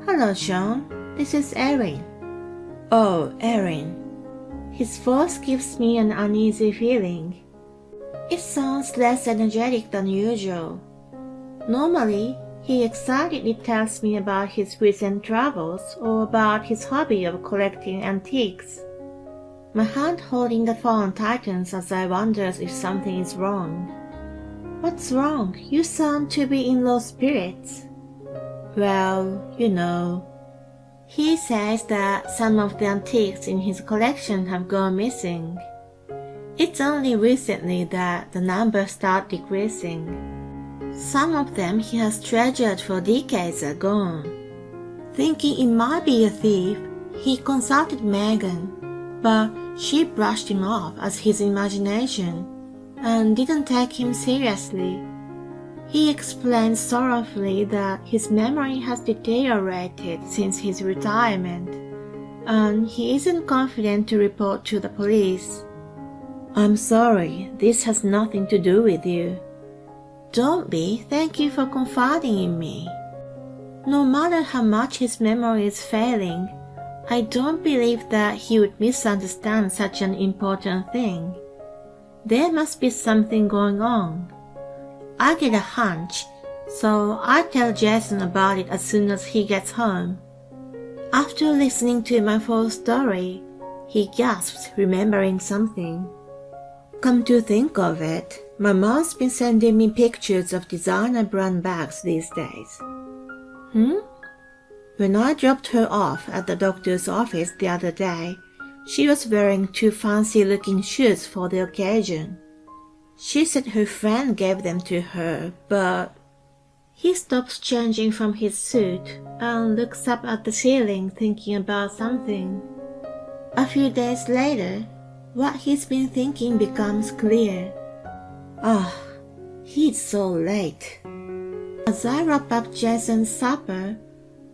Hello, Sean. This is Erin. Oh, Erin. His voice gives me an uneasy feeling. It sounds less energetic than usual. Normally, he excitedly tells me about his recent travels or about his hobby of collecting antiques. My hand holding the phone tightens as I wonder if something is wrong. What's wrong? You sound to be in low spirits. Well, you know. He says that some of the antiques in his collection have gone missing. It's only recently that the numbers start decreasing. Some of them he has treasured for decades are gone. Thinking it might be a thief, he consulted Megan, but she brushed him off as his imagination and didn't take him seriously. He explained sorrowfully that his memory has deteriorated since his retirement, and he isn't confident to report to the police. I'm sorry, this has nothing to do with you. Don't be, thank you for confiding in me. No matter how much his memory is failing, I don't believe that he would misunderstand such an important thing. There must be something going on. I get a hunch, so I tell Jason about it as soon as he gets home. After listening to my full story, he gasps, remembering something. Come to think of it, my mom's been sending me pictures of designer brand bags these days. When I dropped her off at the doctor's office the other day, she was wearing 2 fancy-looking shoes for the occasion. She said her friend gave them to her, but... He stops changing from his suit and looks up at the ceiling thinking about something. A few days later, what he's been thinking becomes clear. He's so late. As I wrap up Jason's supper,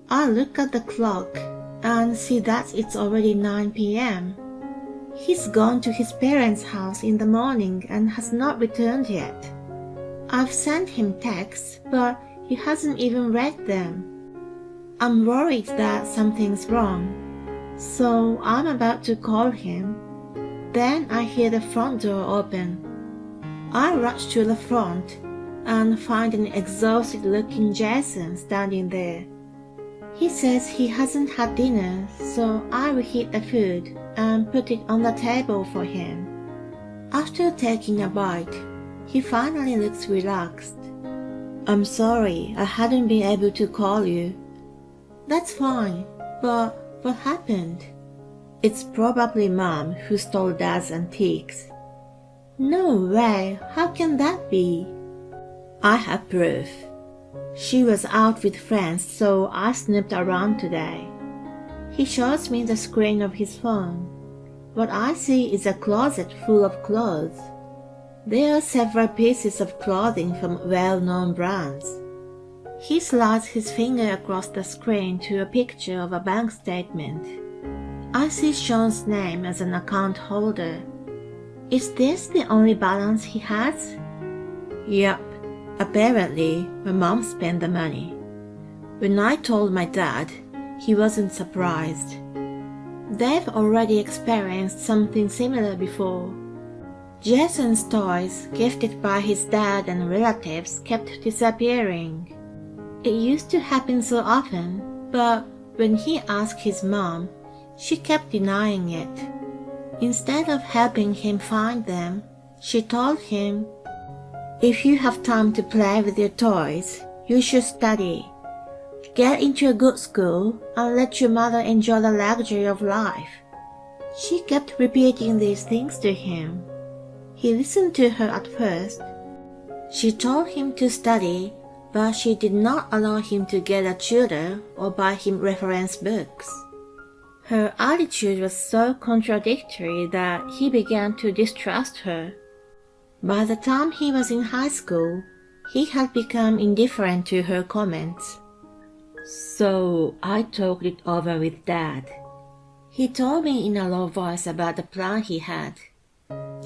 I look at the clock and see that it's already 9 p.m. He's gone to his parents' house in the morning and has not returned yet. I've sent him texts, but he hasn't even read them. I'm worried that something's wrong, so I'm about to call him. Then I hear the front door open. I rush to the front and find an exhausted-looking Jason standing there. He says he hasn't had dinner, so I reheat the food and put it on the table for him. After taking a bite, he finally looks relaxed. I'm sorry, I hadn't been able to call you. That's fine, but what happened? It's probably Mom who stole Dad's antiques. No way, how can that be? I have proof. She was out with friends, so I snooped around today. He shows me the screen of his phone. What I see is a closet full of clothes. There are several pieces of clothing from well-known brands. He slides his finger across the screen to a picture of a bank statement. I see Sean's name as an account holder. Is this the only balance he has? Yep. Apparently, my mom spent the money. When I told my dad, he wasn't surprised. They've already experienced something similar before. Jason's toys, gifted by his dad and relatives, kept disappearing. It used to happen so often, but when he asked his mom, she kept denying it. Instead of helping him find them, she told him, If you have time to play with your toys, you should study. Get into a good school and let your mother enjoy the luxury of life. She kept repeating these things to him. He listened to her at first. She told him to study, but she did not allow him to get a tutor or buy him reference books. Her attitude was so contradictory that he began to distrust her. By the time he was in high school, he had become indifferent to her comments. So I talked it over with Dad. He told me in a low voice about the plan he had.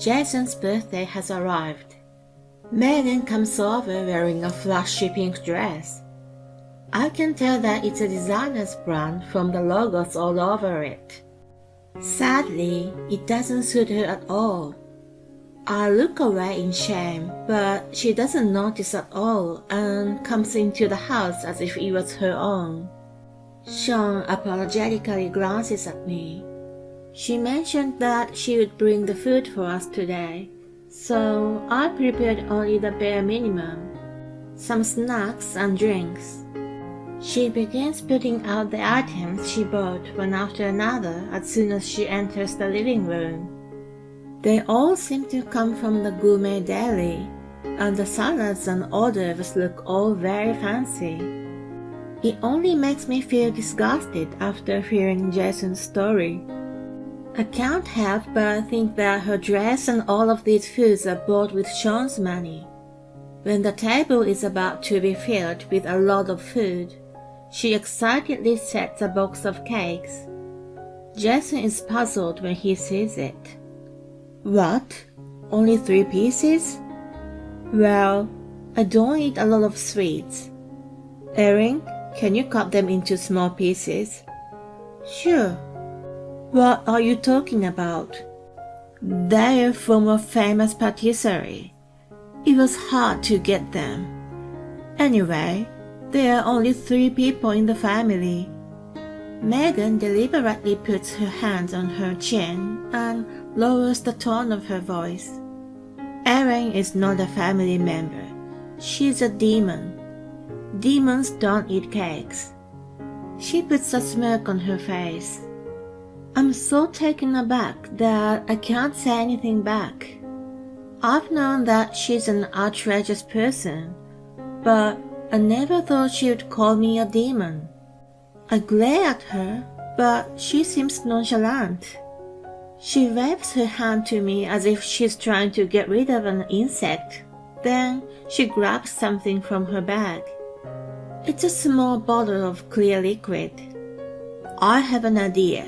Jason's birthday has arrived. Megan comes over wearing a flashy pink dress. I can tell that it's a designer's brand from the logos all over it. Sadly, it doesn't suit her at all. I look away in shame, but she doesn't notice at all and comes into the house as if it was her own. Sean apologetically glances at me. She mentioned that she would bring the food for us today, so I prepared only the bare minimum, some snacks and drinks. She begins putting out the items she bought one after another as soon as she enters the living room. They all seem to come from the gourmet deli, and the salads and hors d'oeuvres look all very fancy. It only makes me feel disgusted after hearing Jason's story. I can't help but think that her dress and all of these foods are bought with Sean's money. When the table is about to be filled with a lot of food, she excitedly sets a box of cakes. Jason is puzzled when he sees it. What? Only 3 pieces? Well, I don't eat a lot of sweets. Erin, can you cut them into small pieces? Sure. What are you talking about? They're from a famous patisserie. It was hard to get them. Anyway, there are only 3 people in the family. Megan deliberately puts her hands on her chin and lowers the tone of her voice. Erin is not a family member. She's a demon. Demons don't eat cakes. She puts a smirk on her face. I'm so taken aback that I can't say anything back. I've known that she's an outrageous person, but I never thought she would call me a demon. I glare at her, but she seems nonchalant. She waves her hand to me as if she's trying to get rid of an insect. Then she grabs something from her bag. It's a small bottle of clear liquid. I have an idea.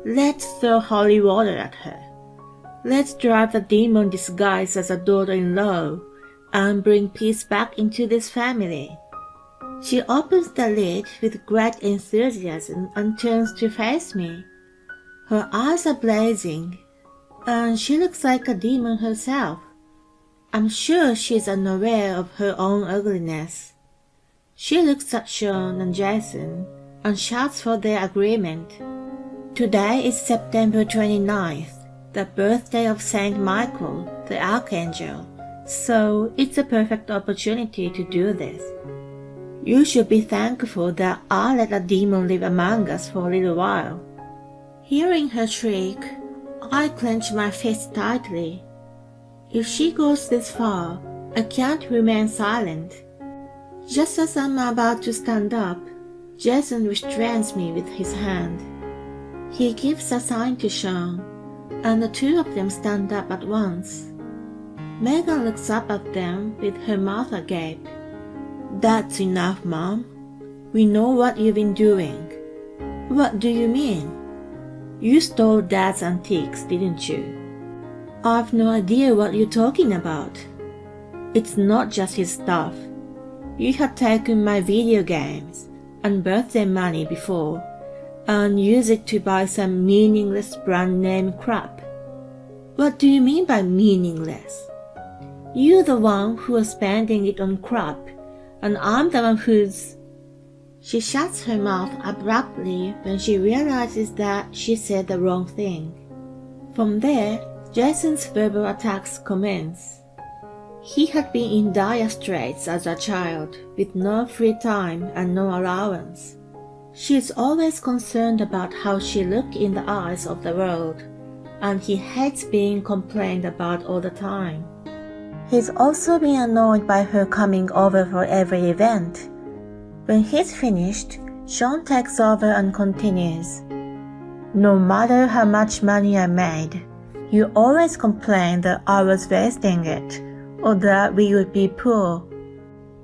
Let's throw holy water at her. Let's drive the demon disguised as a daughter-in-law and bring peace back into this family. She opens the lid with great enthusiasm and turns to face me. Her eyes are blazing, and she looks like a demon herself. I'm sure she's unaware of her own ugliness. She looks at Sean and Jason and shouts for their agreement. Today is September 29th, the birthday of Saint Michael, the Archangel, so it's a perfect opportunity to do this. You should be thankful that I let a demon live among us for a little while. Hearing her shriek, I clench my fist tightly. If she goes this far, I can't remain silent. Just as I'm about to stand up, Jason restrains me with his hand. He gives a sign to Sean, and the 2 of them stand up at once. Megan looks up at them with her mouth agape. That's enough, Mom. We know what you've been doing. What do you mean? You stole Dad's antiques, didn't you? I've no idea what you're talking about. It's not just his stuff. You have taken my video games and birthday money before and used it to buy some meaningless brand name crap. What do you mean by meaningless? You're the one who was spending it on crap, and I'm the one who's... She shuts her mouth abruptly when she realizes that she said the wrong thing. From there, Jason's verbal attacks commence. He had been in dire straits as a child, with no free time and no allowance. She is always concerned about how she looks in the eyes of the world, and he hates being complained about all the time. He's also been annoyed by her coming over for every event. When he's finished, Sean takes over and continues. No matter how much money I made, you always complain that I was wasting it, or that we would be poor.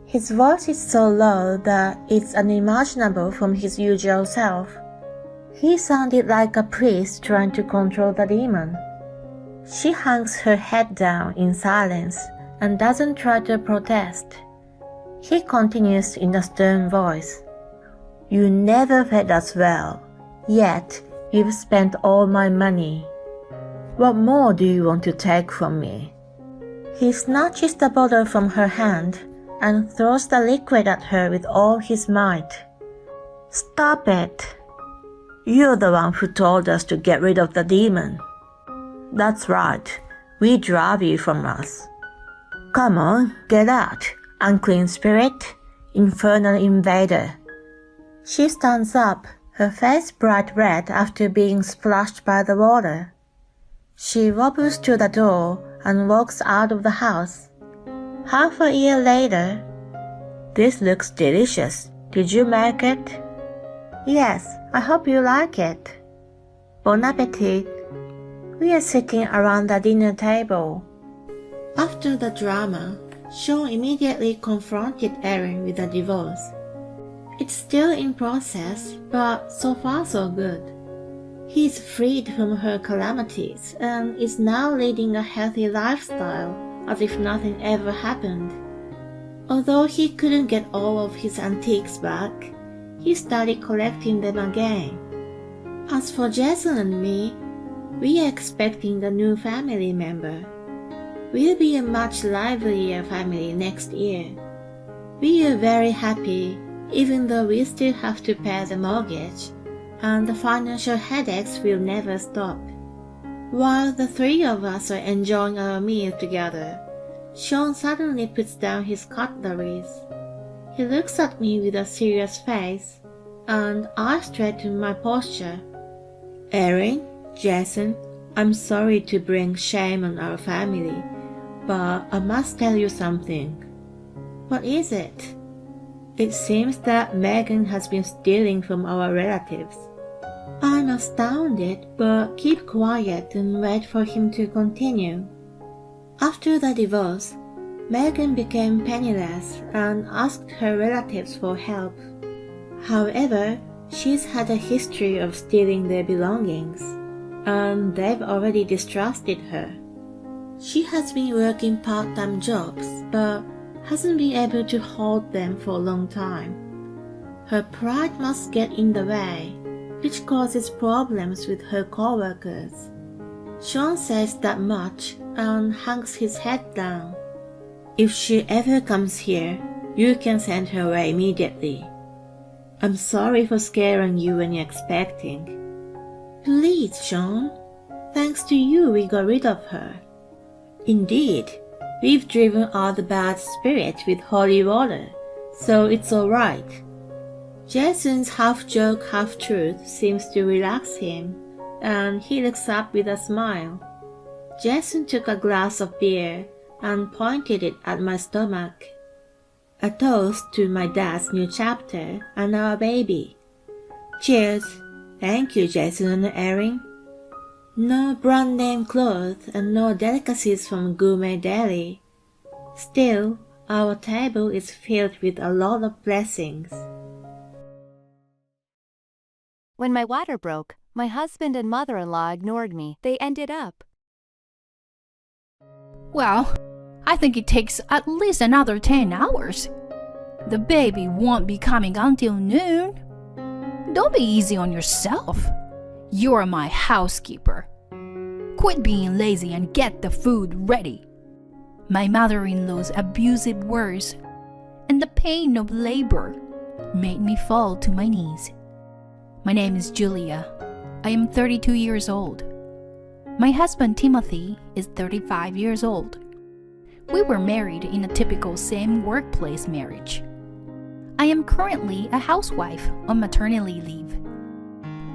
His voice is so low that it's unimaginable from his usual self. He sounded like a priest trying to control the demon. She hangs her head down in silence and doesn't try to protest. He continues in a stern voice. You never fed us well, yet you've spent all my money. What more do you want to take from me? He snatches the bottle from her hand and throws the liquid at her with all his might. Stop it! You're the one who told us to get rid of the demon. That's right, we drive you from us. Come on, get out, unclean spirit, infernal invader. She stands up, her face bright red after being splashed by the water. She wobbles to the door and walks out of the house. Half a year later, this looks delicious. Did you make it? Yes, I hope you like it. Bon appetit. We are sitting around the dinner table. After the drama, Sean immediately confronted Erin with the divorce. It's still in process, but so far so good. He's freed from her calamities and is now leading a healthy lifestyle as if nothing ever happened. Although he couldn't get all of his antiques back, he started collecting them again. As for Jason and me, we are expecting the new family member. We'll be a much livelier family next year. We are very happy, even though we still have to pay the mortgage, and the financial headaches will never stop. While the three of us are enjoying our meal together, Sean suddenly puts down his cutleries. He looks at me with a serious face, and I straighten my posture. Erin, Jason, I'm sorry to bring shame on our family, but I must tell you something. What is it? It seems that Megan has been stealing from our relatives. I'm astounded, but keep quiet and wait for him to continue. After the divorce, Megan became penniless and asked her relatives for help. However, she's had a history of stealing their belongings, and they've already distrusted her. She has been working part-time jobs, but hasn't been able to hold them for a long time. Her pride must get in the way, which causes problems with her co-workers. Sean says that much and hangs his head down. If she ever comes here, you can send her away immediately. I'm sorry for scaring you when you're expecting. Please, Sean. Thanks to you, we got rid of her. Indeed, we've driven out the bad spirit with holy water, so it's all right. Jason's half-joke, half-truth seems to relax him, and he looks up with a smile. Jason took a glass of beer and pointed it at my stomach. A toast to my dad's new chapter and our baby. Cheers. Thank you, Jason and Erin. No brand-name clothes and no delicacies from Gourmet Deli. Still, our table is filled with a lot of blessings. When my water broke, my husband and mother-in-law ignored me. They ended up. Well, I think it takes at least another 10 hours. The baby won't be coming until noon. Don't be easy on yourself. You're my housekeeper. Quit being lazy and get the food ready. My mother-in-law's abusive words and the pain of labor made me fall to my knees. My name is Julia. I am 32 years old. My husband Timothy is 35 years old. We were married in a typical same workplace marriage. I am currently a housewife on maternity leave.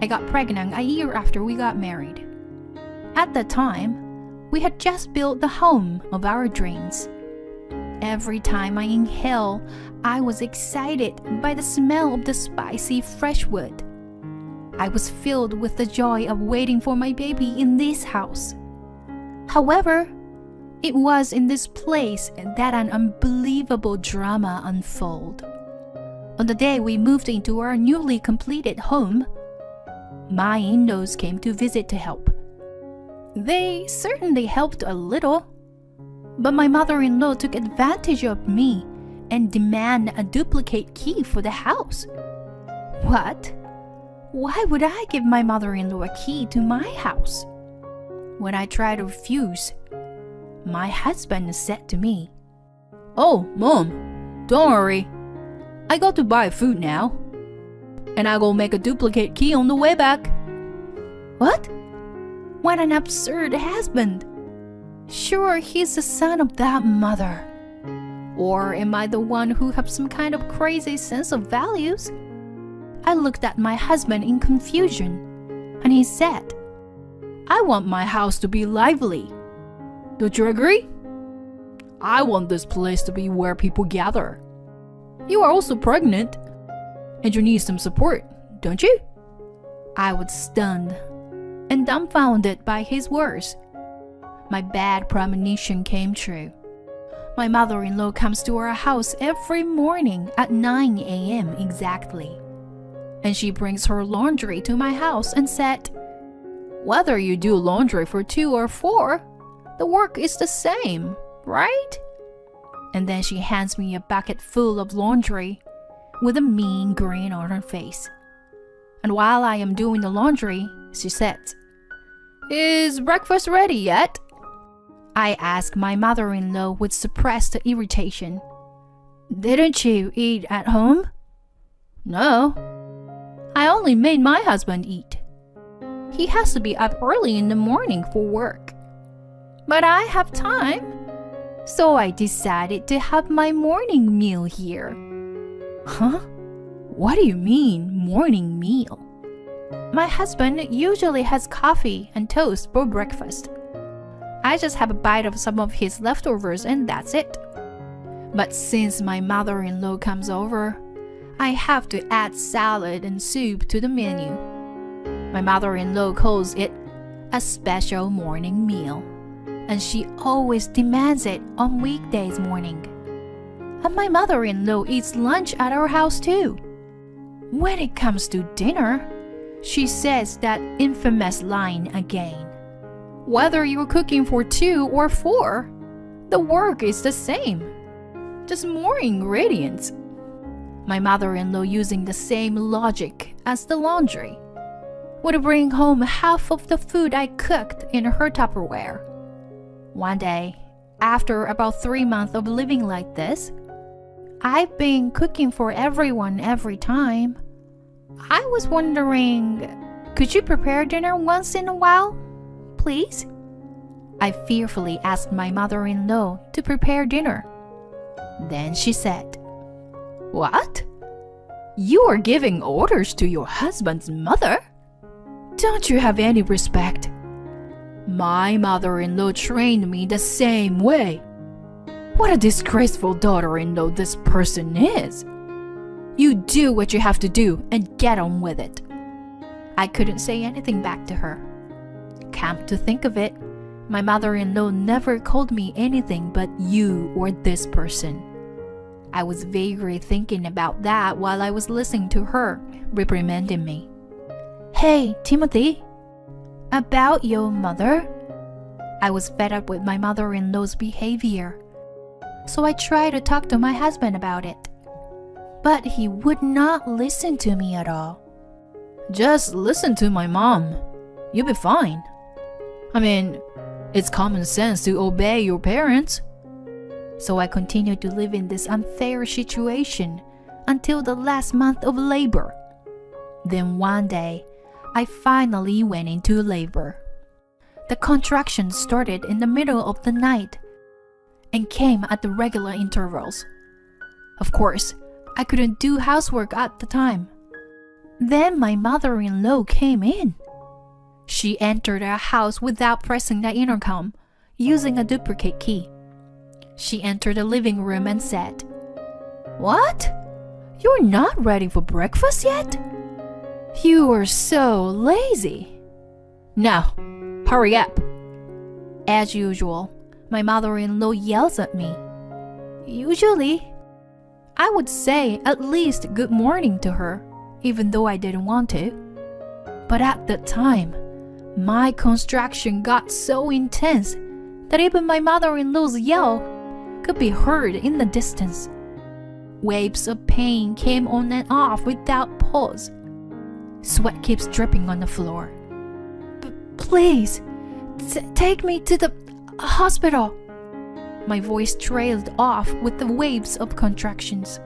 I got pregnant a year after we got married. At that time, we had just built the home of our dreams. Every time I inhale, I was excited by the smell of the spicy fresh wood. I was filled with the joy of waiting for my baby in this house. However, it was in this place that an unbelievable drama unfolded. On the day we moved into our newly completed home, my in-laws came to visit to help. They certainly helped a little, but my mother-in-law took advantage of me and demanded a duplicate key for the house. What? Why would I give my mother-in-law a key to my house? When I tried to refuse, my husband said to me, "Oh, Mom, don't worry. I got to buy food now. And I go make a duplicate key on the way back." "What? What an absurd husband. Sure, he's the son of that mother. Or am I the one who has some kind of crazy sense of values?" I looked at my husband in confusion, and he said, "I want my house to be lively. Don't you agree? I want this place to be where people gather. You are also pregnant, and you need some support, don't you?" I was stunned and dumbfounded by his words. My bad premonition came true. My mother-in-law comes to our house every morning at 9 a.m. exactly. And she brings her laundry to my house and said, "Whether you do laundry for 2 or 4, the work is the same, right?" And then she hands me a bucket full of laundry with a mean grin on her face. And while I am doing the laundry, she said, "Is breakfast ready yet?" I asked my mother-in-law with suppressed irritation. "Didn't you eat at home?" "No. I only made my husband eat. He has to be up early in the morning for work. But I have time, so I decided to have my morning meal here." "Huh? What do you mean, morning meal?" "My husband usually has coffee and toast for breakfast. I just have a bite of some of his leftovers and that's it. But since my mother-in-law comes over, I have to add salad and soup to the menu. My mother-in-law calls it a special morning meal, and she always demands it on weekdays morning. And my mother-in-law eats lunch at our house too. When it comes to dinner, she says that infamous line again. Whether you're cooking for 2 or 4, the work is the same. Just more ingredients." My mother-in-law, using the same logic as the laundry, would bring home half of the food I cooked in her Tupperware. One day, after about 3 months of living like this, I've been cooking for everyone every time. I was wondering, could you prepare dinner once in a while, please? I fearfully asked my mother-in-law to prepare dinner. Then she said, "What? You are giving orders to your husband's mother? Don't you have any respect? My mother-in-law trained me the same way. What a disgraceful daughter-in-law this person is. You do what you have to do and get on with it." I couldn't say anything back to her. Come to think of it, my mother-in-law never called me anything but you or this person. I was vaguely thinking about that while I was listening to her reprimanding me. "Hey, Timothy, about your mother?" I was fed up with my mother-in-law's behavior, so I tried to talk to my husband about it. But he would not listen to me at all. "Just listen to my mom. You'll be fine. I mean, it's common sense to obey your parents." So I continued to live in this unfair situation until the last month of labor. Then one day, I finally went into labor. The contraction started in the middle of the night, and came at the regular intervals. Of course, I couldn't do housework at the time. Then my mother-in-law came in. She entered our house without pressing the intercom, using a duplicate key. She entered the living room and said, "What? You're not ready for breakfast yet? You are so lazy. Now, hurry up." As usual, my mother-in-law yells at me. Usually, I would say at least good morning to her, even though I didn't want to. But at that time, my contraction got so intense that even my mother-in-law's yell could be heard in the distance. Waves of pain came on and off without pause. Sweat keeps dripping on the floor. Please, take me to the hospital. My voice trailed off with the waves of contractions.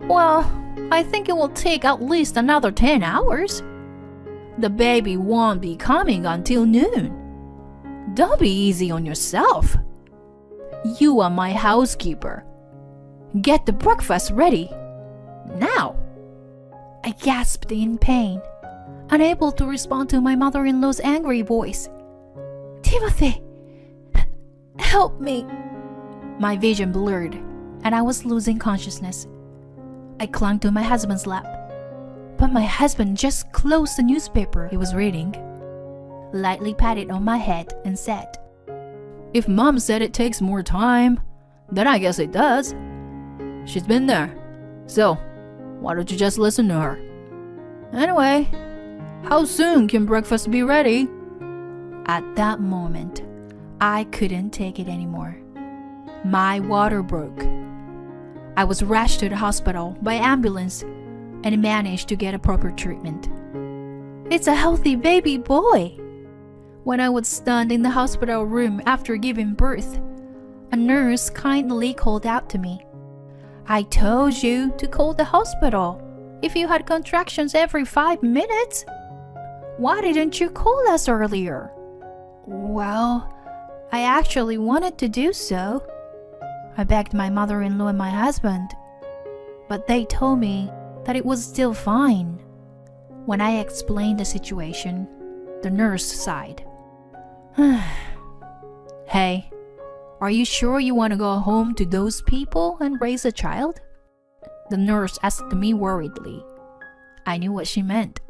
Well, I think it will take at least another 10 hours. The baby won't be coming until noon. Don't be easy on yourself. You are my housekeeper. Get the breakfast ready. Now. I gasped in pain, unable to respond to my mother-in-law's angry voice. Timothy, help me. My vision blurred, and I was losing consciousness. I clung to my husband's lap, but my husband just closed the newspaper he was reading, lightly patted on my head, and said, "If Mom said it takes more time, then I guess it does. She's been there, so why don't you just listen to her? Anyway, how soon can breakfast be ready?" At that moment, I couldn't take it anymore. My water broke. I was rushed to the hospital by ambulance and managed to get a proper treatment. It's a healthy baby boy. When I was stunned in the hospital room after giving birth, a nurse kindly called out to me, "I told you to call the hospital if you had contractions every 5 minutes. Why didn't you call us earlier?" Well, I actually wanted to do so. I begged my mother-in-law and my husband, but they told me that it was still fine. When I explained the situation, the nurse sighed. "Hey, are you sure you want to go home to those people and raise a child?" The nurse asked me worriedly. I knew what she meant.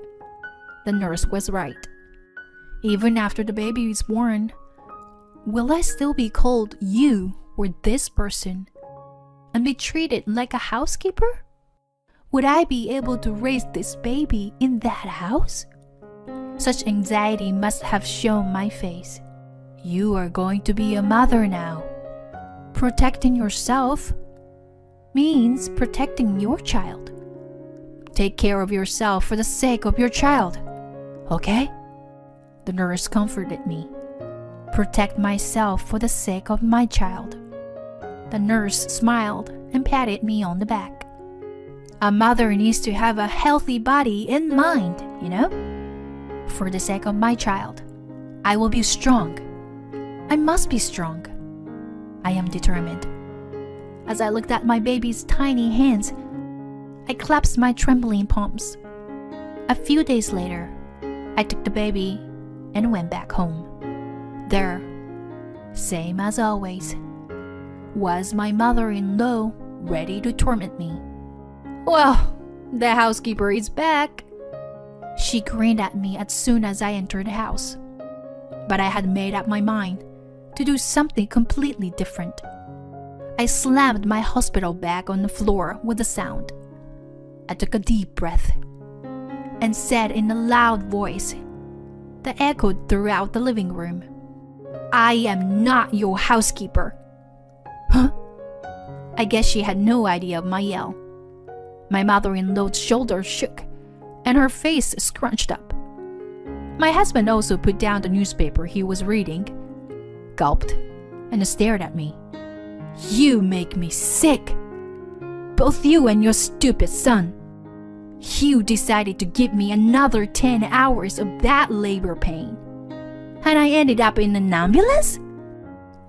The nurse was right. Even after the baby is born, will I still be called you or this person and be treated like a housekeeper? Would I be able to raise this baby in that house? Such anxiety must have shown my face. You are going to be a mother now. Protecting yourself means protecting your child. Take care of yourself for the sake of your child, okay? The nurse comforted me. Protect myself for the sake of my child. The nurse smiled and patted me on the back. A mother needs to have a healthy body and mind, you know? For the sake of my child, I will be strong. I must be strong. I am determined. As I looked at my baby's tiny hands, I clasped my trembling palms. A few days later, I took the baby and went back home. There, same as always, was my mother-in-law ready to torment me. "Well, the housekeeper is back." She grinned at me as soon as I entered the house. But I had made up my mind to do something completely different. I slammed my hospital bag on the floor with a sound. I took a deep breath and said in a loud voice that echoed throughout the living room, "I am not your housekeeper." Huh? I guess she had no idea of my yell. My mother-in-law's shoulders shook and her face scrunched up. My husband also put down the newspaper he was reading, gulped, and stared at me. "You make me sick. Both you and your stupid son. You decided to give me another 10 hours of that labor pain. And I ended up in an ambulance?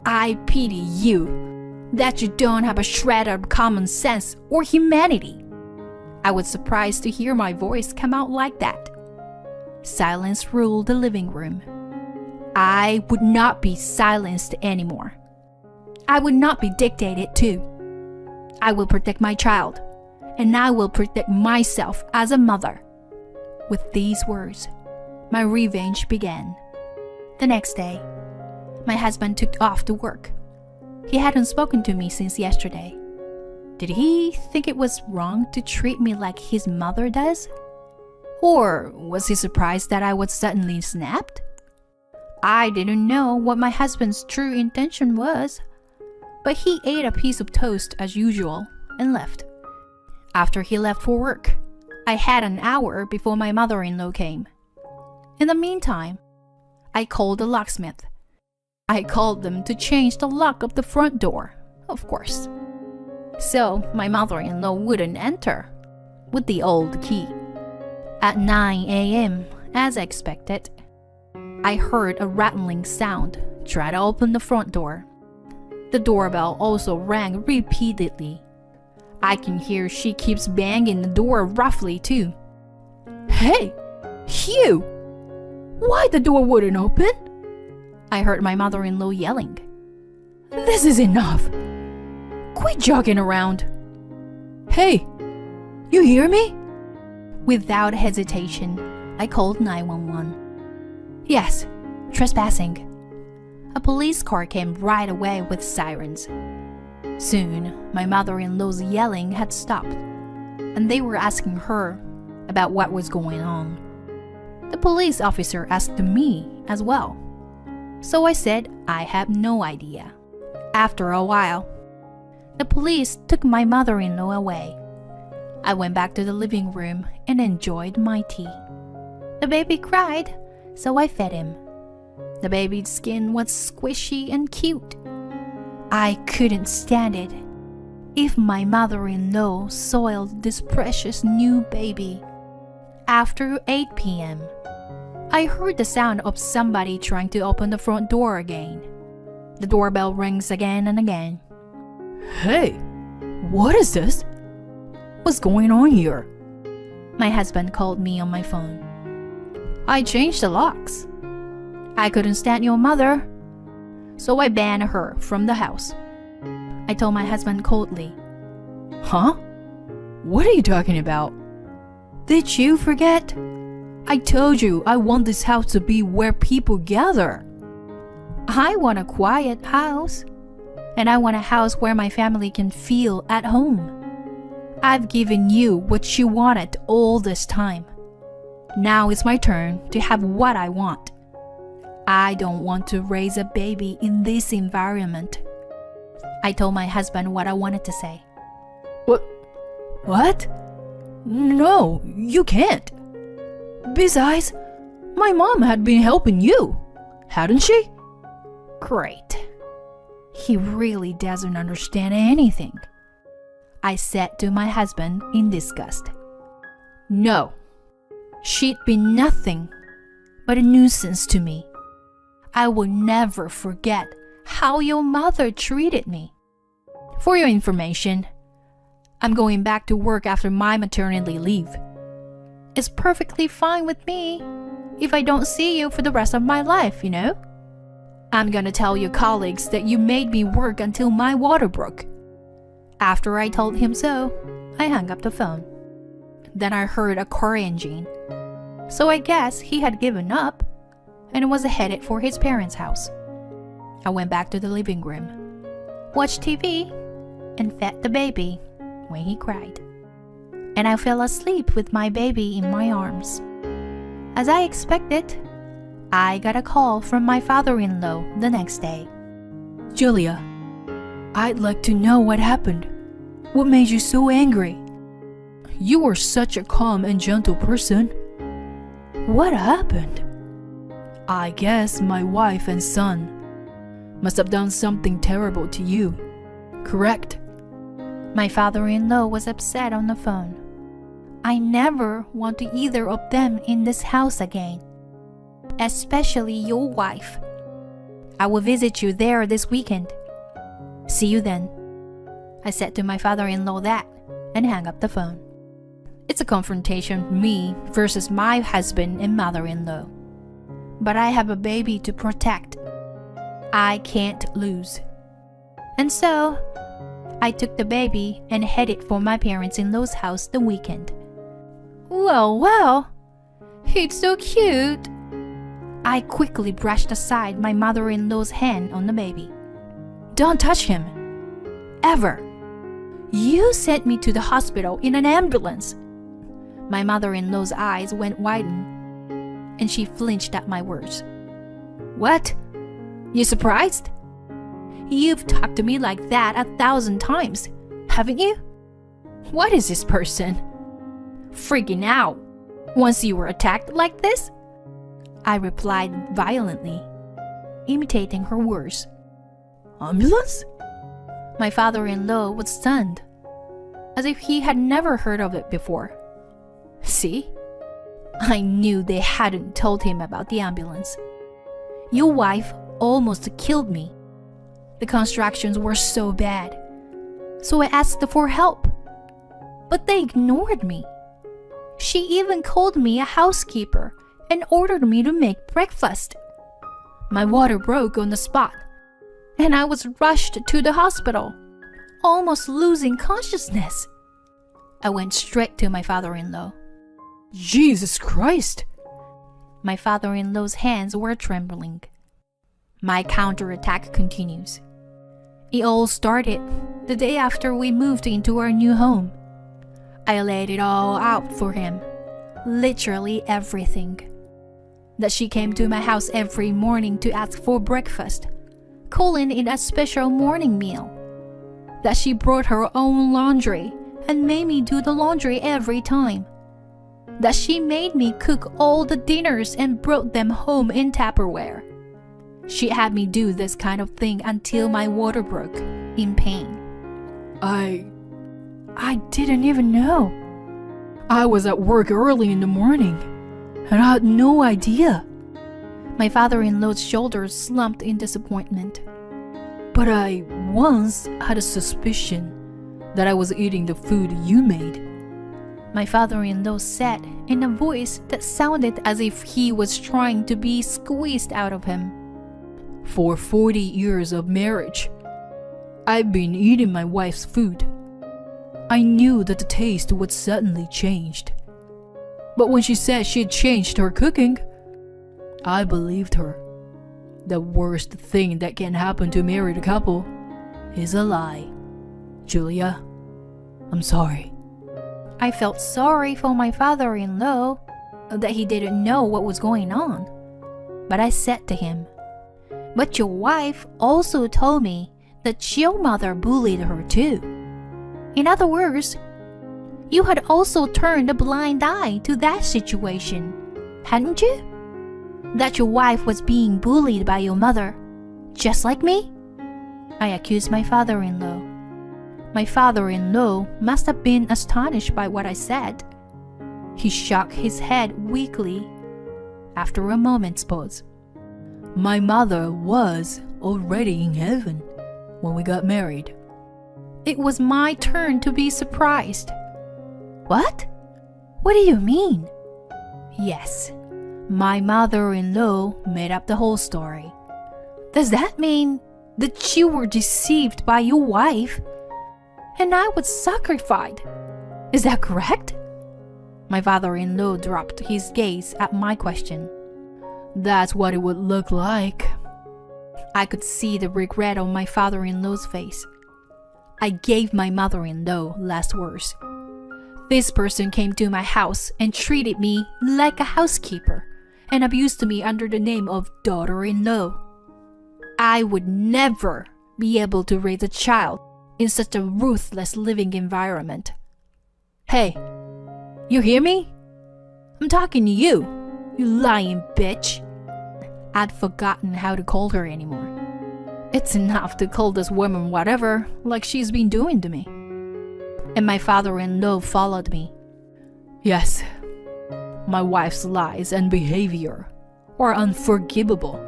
I pity you. that you don't have a shred of common sense or humanity. I was surprised to hear my voice come out like that. Silence ruled the living room. I would not be silenced anymore. I would not be dictated to. I will protect my child, and I will protect myself as a mother. With these words, my revenge began. The next day, my husband took off to work. He hadn't spoken to me since yesterday. Did he think it was wrong to treat me like his mother does? Or was he surprised that I was suddenly snapped? I didn't know what my husband's true intention was, but he ate a piece of toast as usual and left. After he left for work, I had an hour before my mother-in-law came. In the meantime, I called the locksmith. I called them to change the lock of the front door, of course. So my mother-in-law wouldn't enter with the old key. At 9 a.m., as expected, I heard a rattling sound try to open the front door. The doorbell also rang repeatedly. I can hear she keeps banging the door roughly too. Hey, Hugh! Why the door wouldn't open? I heard my mother-in-law yelling. This is enough. Quit jogging around. Hey, you hear me? Without hesitation, I called 911. Yes, trespassing. A police car came right away with sirens. Soon, my mother-in-law's yelling had stopped, and they were asking her about what was going on. The police officer asked me as well, so I said I had no idea. After a while, the police took my mother-in-law away. I went back to the living room and enjoyed my tea. The baby cried, so I fed him. The baby's skin was squishy and cute. I couldn't stand it. If my mother-in-law soiled this precious new baby. After 8 p.m., I heard the sound of somebody trying to open the front door again. The doorbell rings again and again. Hey, what is this? What's going on here? My husband called me on my phone. I changed the locks. I couldn't stand your mother, so I banned her from the house. I told my husband coldly. Huh? What are you talking about? Did you forget? I told you I want this house to be where people gather. I want a quiet house, and I want a house where my family can feel at home. I've given you what you wanted all this time. Now it's my turn to have what I want. I don't want to raise a baby in this environment. I told my husband what I wanted to say. What? No, you can't. Besides, my mom had been helping you, hadn't she? Great. He really doesn't understand anything. I said to my husband in disgust. No, she'd be nothing but a nuisance to me. I will never forget how your mother treated me. For your information, I'm going back to work after my maternity leave. It's perfectly fine with me if I don't see you for the rest of my life, you know? I'm gonna tell your colleagues that you made me work until my water broke. After I told him so, I hung up the phone. Then I heard a car engine. So I guess he had given up and was headed for his parents' house. I went back to the living room, watched TV, and fed the baby when he cried. And I fell asleep with my baby in my arms. As I expected, I got a call from my father-in-law the next day. Julia, I'd like to know what happened. What made you so angry? You were such a calm and gentle person. What happened? I guess my wife and son must have done something terrible to you, correct? My father-in-law was upset on the phone. I never want to either of them in this house again, especially your wife. I will visit you there this weekend. See you then. I said to my father-in-law that and hung up the phone. It's a confrontation, me versus my husband and mother-in-law. But I have a baby to protect. I can't lose. And so, I took the baby and headed for my parents-in-law's house the weekend. Well, it's so cute. I quickly brushed aside my mother-in-law's hand on the baby. Don't touch him. Ever. You sent me to the hospital in an ambulance. My mother-in-law's eyes went wide, and she flinched at my words. What? You surprised? You've talked to me like that 1,000 times, haven't you? What is this person? Freaking out once you were attacked like this? I replied violently, imitating her words. Ambulance? My father-in-law was stunned, as if he had never heard of it before. See? I knew they hadn't told him about the ambulance. Your wife almost killed me. The contractions were so bad, so I asked for help, but they ignored me. She even called me a housekeeper and ordered me to make breakfast. My water broke on the spot, and I was rushed to the hospital, almost losing consciousness. I went straight to my father-in-law. Jesus Christ! My father-in-law's hands were trembling. My counterattack continues. It all started the day after we moved into our new home. I laid it all out for him, literally everything. That she came to my house every morning to ask for breakfast, calling it a special morning meal. That she brought her own laundry and made me do the laundry every time. That she made me cook all the dinners and brought them home in Tupperware. She had me do this kind of thing until my water broke, in pain. I didn't even know. I was at work early in the morning, and I had no idea. My father-in-law's shoulders slumped in disappointment. But I once had a suspicion that I was eating the food you made. My father-in-law said in a voice that sounded as if he was trying to be squeezed out of him. For 40 years of marriage, I've been eating my wife's food. I knew that the taste would suddenly change. But when she said she'd changed her cooking, I believed her. The worst thing that can happen to a married couple is a lie. Julia, I'm sorry. I felt sorry for my father-in-law, that he didn't know what was going on. But I said to him, but your wife also told me that your mother bullied her too. In other words, you had also turned a blind eye to that situation, hadn't you? That your wife was being bullied by your mother, just like me? I accused my father-in-law. My father-in-law must have been astonished by what I said. He shook his head weakly after a moment's pause. My mother was already in heaven when we got married. It was my turn to be surprised. What? What do you mean? Yes, my mother-in-law made up the whole story. Does that mean that you were deceived by your wife and I was sacrificed? Is that correct? My father-in-law dropped his gaze at my question. That's what it would look like. I could see the regret on my father-in-law's face. I gave my mother-in-law last words. This person came to my house and treated me like a housekeeper and abused me under the name of daughter-in-law. I would never be able to raise a child in such a ruthless living environment. Hey, you hear me? I'm talking to you, you lying bitch. I'd forgotten how to call her anymore. It's enough to call this woman whatever, like she's been doing to me. And my father-in-law followed me. Yes, my wife's lies and behavior are unforgivable.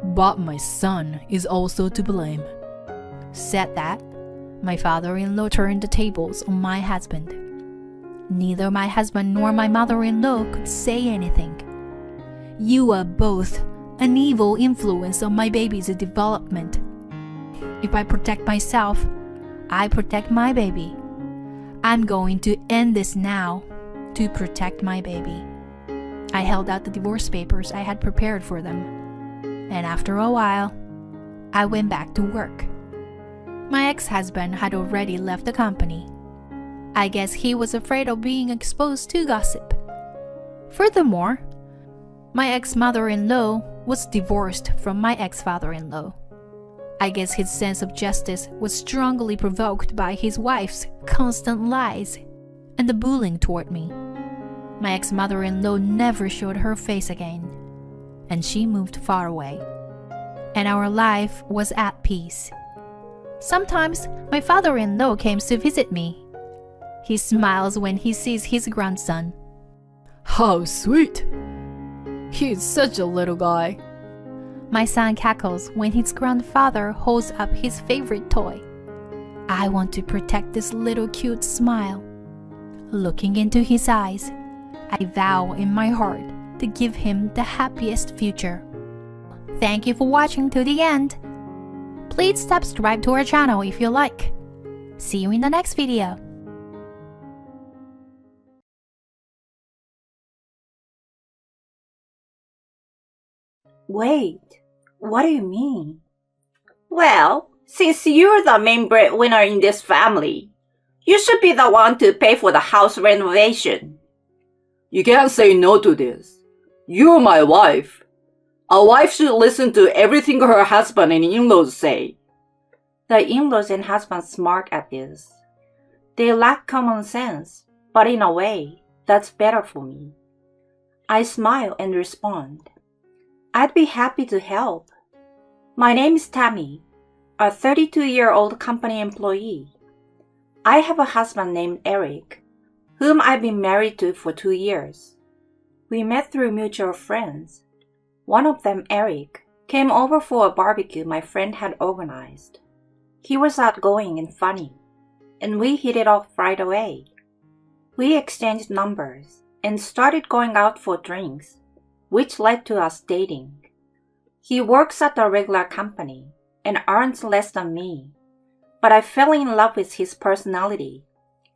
But my son is also to blame. Said that, My father-in-law turned the tables on my husband. Neither my husband nor my mother-in-law could say anything. You are both an evil influence on my baby's development. If I protect myself, I protect my baby. I'm going to end this now to protect my baby. I held out the divorce papers I had prepared for them, and after a while, I went back to work. My ex-husband had already left the company. I guess he was afraid of being exposed to gossip. Furthermore, my ex-mother-in-law was divorced from my ex-father-in-law. I guess his sense of justice was strongly provoked by his wife's constant lies and the bullying toward me. My ex-mother-in-law never showed her face again, and she moved far away, and our life was at peace. Sometimes my father-in-law came to visit me. He smiles when he sees his grandson. How sweet! He's such a little guy. My son cackles when his grandfather holds up his favorite toy. I want to protect this little cute smile. Looking into his eyes, I vow in my heart to give him the happiest future. Thank you for watching to the end. Please subscribe to our channel if you like. See you in the next video. Wait, what do you mean? Well, since you're the main breadwinner in this family, you should be the one to pay for the house renovation. You can't say no to this. You're my wife. A wife should listen to everything her husband and in-laws say. The in-laws and husband smirk at this. They lack common sense, but in a way, that's better for me. I smile and respond. I'd be happy to help. My name is Tammy, a 32-year-old company employee. I have a husband named Eric, whom I've been married to for 2 years. We met through mutual friends. One of them, Eric, came over for a barbecue my friend had organized. He was outgoing and funny, and we hit it off right away. We exchanged numbers and started going out for drinks, which led to us dating. He works at a regular company and earns less than me, but I fell in love with his personality,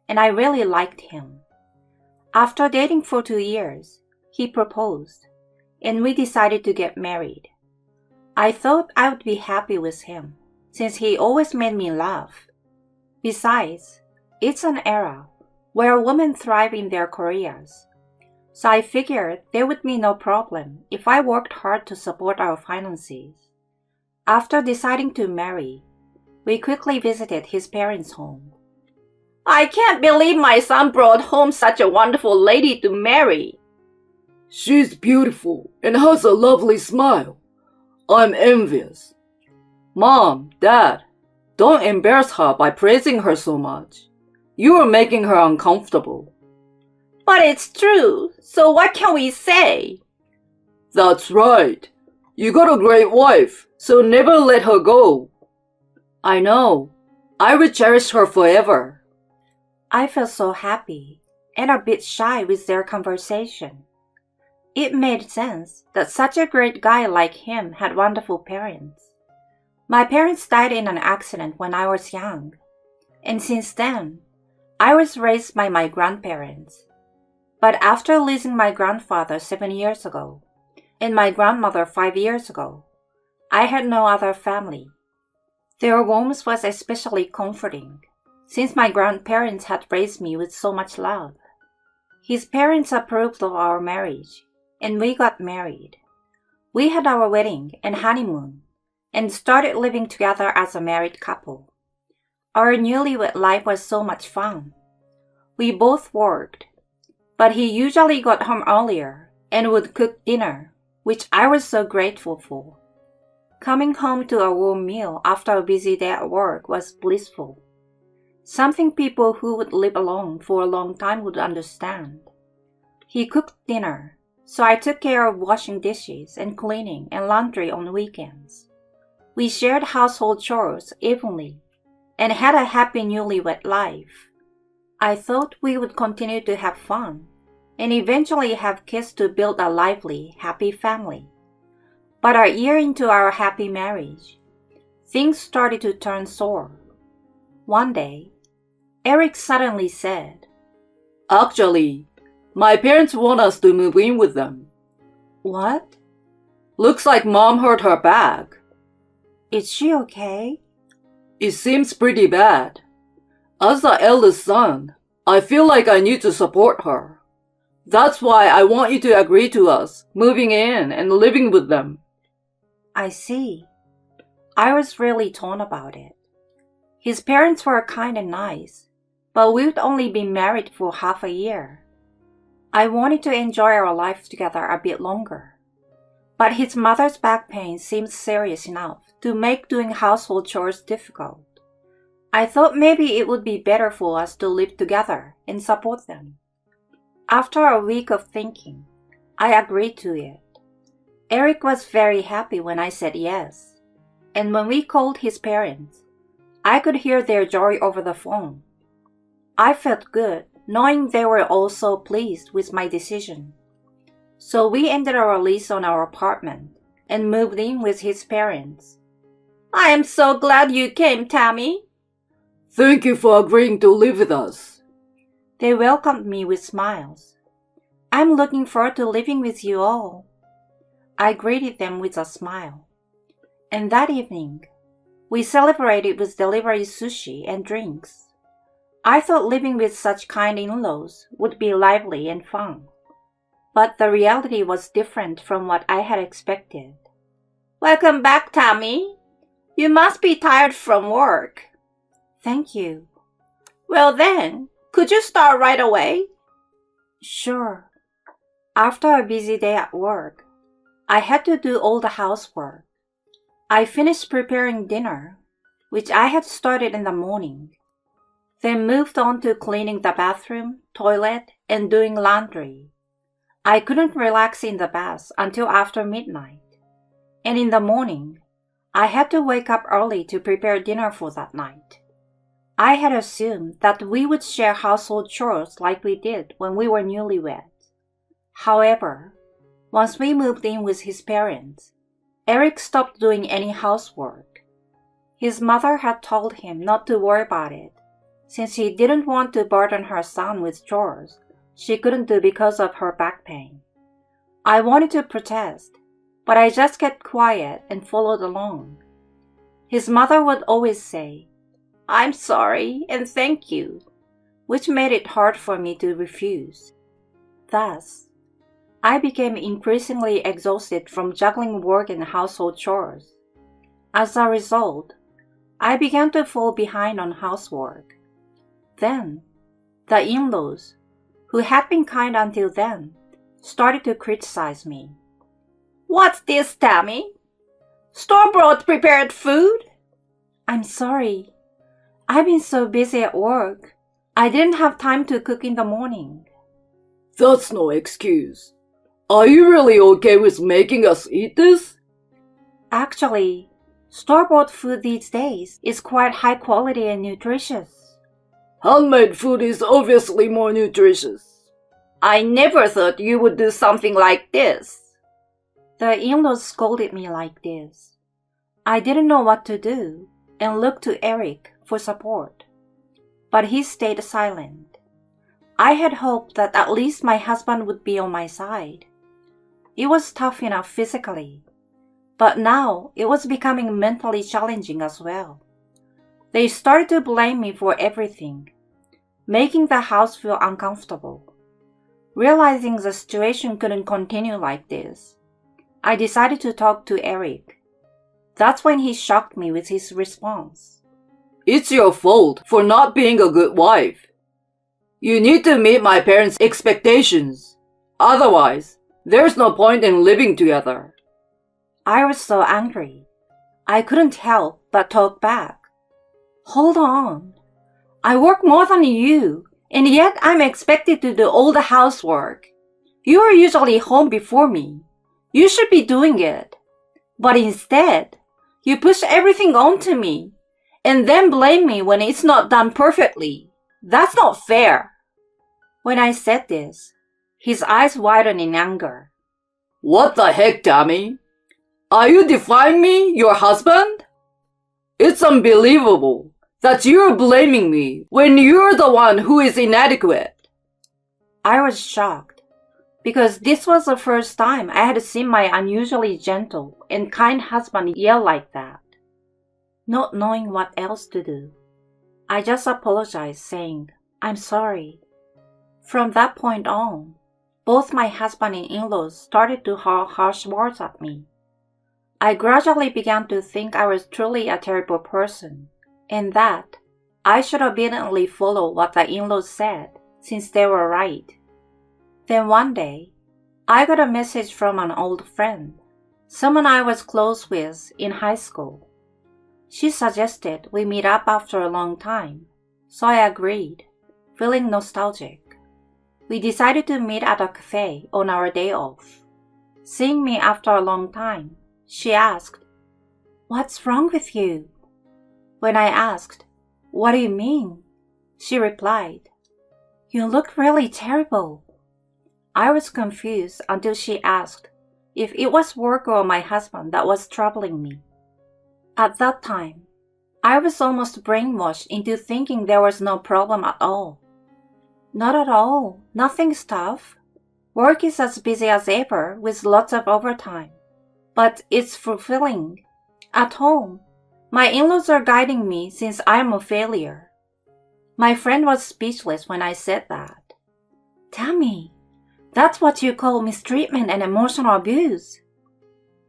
and I really liked him. After dating for 2 years, he proposed, and we decided to get married. I thought I would be happy with him, since he always made me laugh. Besides, it's an era where women thrive in their careers, so I figured there would be no problem if I worked hard to support our finances. After deciding to marry, we quickly visited his parents' home. I can't believe my son brought home such a wonderful lady to marry. She's beautiful and has a lovely smile. I'm envious. Mom, Dad, don't embarrass her by praising her so much. You are making her uncomfortable. But it's true, so what can we say? That's right. You got a great wife, so never let her go. I know. I will cherish her forever. I felt so happy and a bit shy with their conversation. It made sense that such a great guy like him had wonderful parents. My parents died in an accident when I was young, and since then, I was raised by my grandparents. But after losing my grandfather 7 years ago, and my grandmother 5 years ago, I had no other family. Their warmth was especially comforting, since my grandparents had raised me with so much love. His parents approved of our marriage, and we got married. We had our wedding and honeymoon, and started living together as a married couple. Our newlywed life was so much fun. We both worked, but he usually got home earlier and would cook dinner, which I was so grateful for. Coming home to a warm meal after a busy day at work was blissful. Something people who would live alone for a long time would understand. He cooked dinner, so I took care of washing dishes and cleaning and laundry on weekends. We shared household chores evenly, and had a happy newlywed life. I thought we would continue to have fun and eventually have kids to build a lively, happy family. But a year into our happy marriage, things started to turn sour. One day, Eric suddenly said, Actually, my parents want us to move in with them. "What? Looks like Mom hurt her back. Is she okay?" It seems pretty bad. As the eldest son, I feel like I need to support her. That's why I want you to agree to us moving in and living with them. I see. I was really torn about it. His parents were kind and nice, but we'd only been married for half a year. I wanted to enjoy our life together a bit longer. But his mother's back pain seemed serious enough to make doing household chores difficult. I thought maybe it would be better for us to live together and support them. After a week of thinking, I agreed to it. Eric was very happy when I said yes, and when we called his parents, I could hear their joy over the phone. I felt good knowing they were also pleased with my decision. So we ended our lease on our apartment and moved in with his parents. "I am so glad you came, Tammy." Thank you for agreeing to live with us. They welcomed me with smiles. "I'm looking forward to living with you all." I greeted them with a smile. And that evening, we celebrated with delivery sushi and drinks. I thought living with such kind in-laws would be lively and fun. But the reality was different from what I had expected. "Welcome back, Tammy. You must be tired from work." "Thank you." "Well then, could you start right away?" "Sure." After a busy day at work, I had to do all the housework. I finished preparing dinner, which I had started in the morning, then moved on to cleaning the bathroom, toilet, and doing laundry. I couldn't relax in the bath until after midnight, and in the morning, I had to wake up early to prepare dinner for that night. I had assumed that we would share household chores like we did when we were newlyweds. However, once we moved in with his parents, Eric stopped doing any housework. His mother had told him not to worry about it, since he didn't want to burden her son with chores she couldn't do because of her back pain. I wanted to protest, but I just kept quiet and followed along. His mother would always say, "I'm sorry and thank you," which made it hard for me to refuse. Thus, I became increasingly exhausted from juggling work and household chores. As a result, I began to fall behind on housework. Then, the in-laws, who had been kind until then, started to criticize me. "What's this, Tammy? Store-bought prepared food?" "I'm sorry. I've been so busy at work. I didn't have time to cook in the morning." That's no excuse. Are you really okay with making us eat this? Actually, store-bought food these days is quite high quality and nutritious. Handmade food is obviously more nutritious. I never thought you would do something like this. The in-laws scolded me like this. I didn't know what to do and looked to Eric for support. But he stayed silent. I had hoped that at least my husband would be on my side. It was tough enough physically, but now it was becoming mentally challenging as well. They started to blame me for everything, making the house feel uncomfortable. Realizing the situation couldn't continue like this, I decided to talk to Eric. That's when he shocked me with his response. It's your fault for not being a good wife. You need to meet my parents' expectations. Otherwise, there's no point in living together. I was so angry. I couldn't help but talk back. Hold on. I work more than you, and yet I'm expected to do all the housework. You are usually home before me. You should be doing it. But instead, you push everything onto me, and then blame me when it's not done perfectly. That's not fair. When I said this, his eyes widened in anger. What the heck, Tammy? Are you defying me, your husband? It's unbelievable that you're blaming me when you're the one who is inadequate. I was shocked, because this was the first time I had seen my unusually gentle and kind husband yell like that. Not knowing what else to do, I just apologized, saying, "I'm sorry." From that point on, both my husband and in-laws started to hurl harsh words at me. I gradually began to think I was truly a terrible person, and that I should obediently follow what the in-laws said, since they were right. Then one day, I got a message from an old friend, someone I was close with in high school. She suggested we meet up after a long time, so I agreed, feeling nostalgic. We decided to meet at a cafe on our day off. Seeing me after a long time, she asked, "What's wrong with you?" When I asked, "What do you mean?" she replied, "You look really terrible." I was confused until she asked if it was work or my husband that was troubling me. At that time, I was almost brainwashed into thinking there was no problem at all. Not at all, nothing's tough. Work is as busy as ever with lots of overtime, but it's fulfilling. At home, my in-laws are guiding me since I am a failure. My friend was speechless when I said that. "Tammy, that's what you call mistreatment and emotional abuse."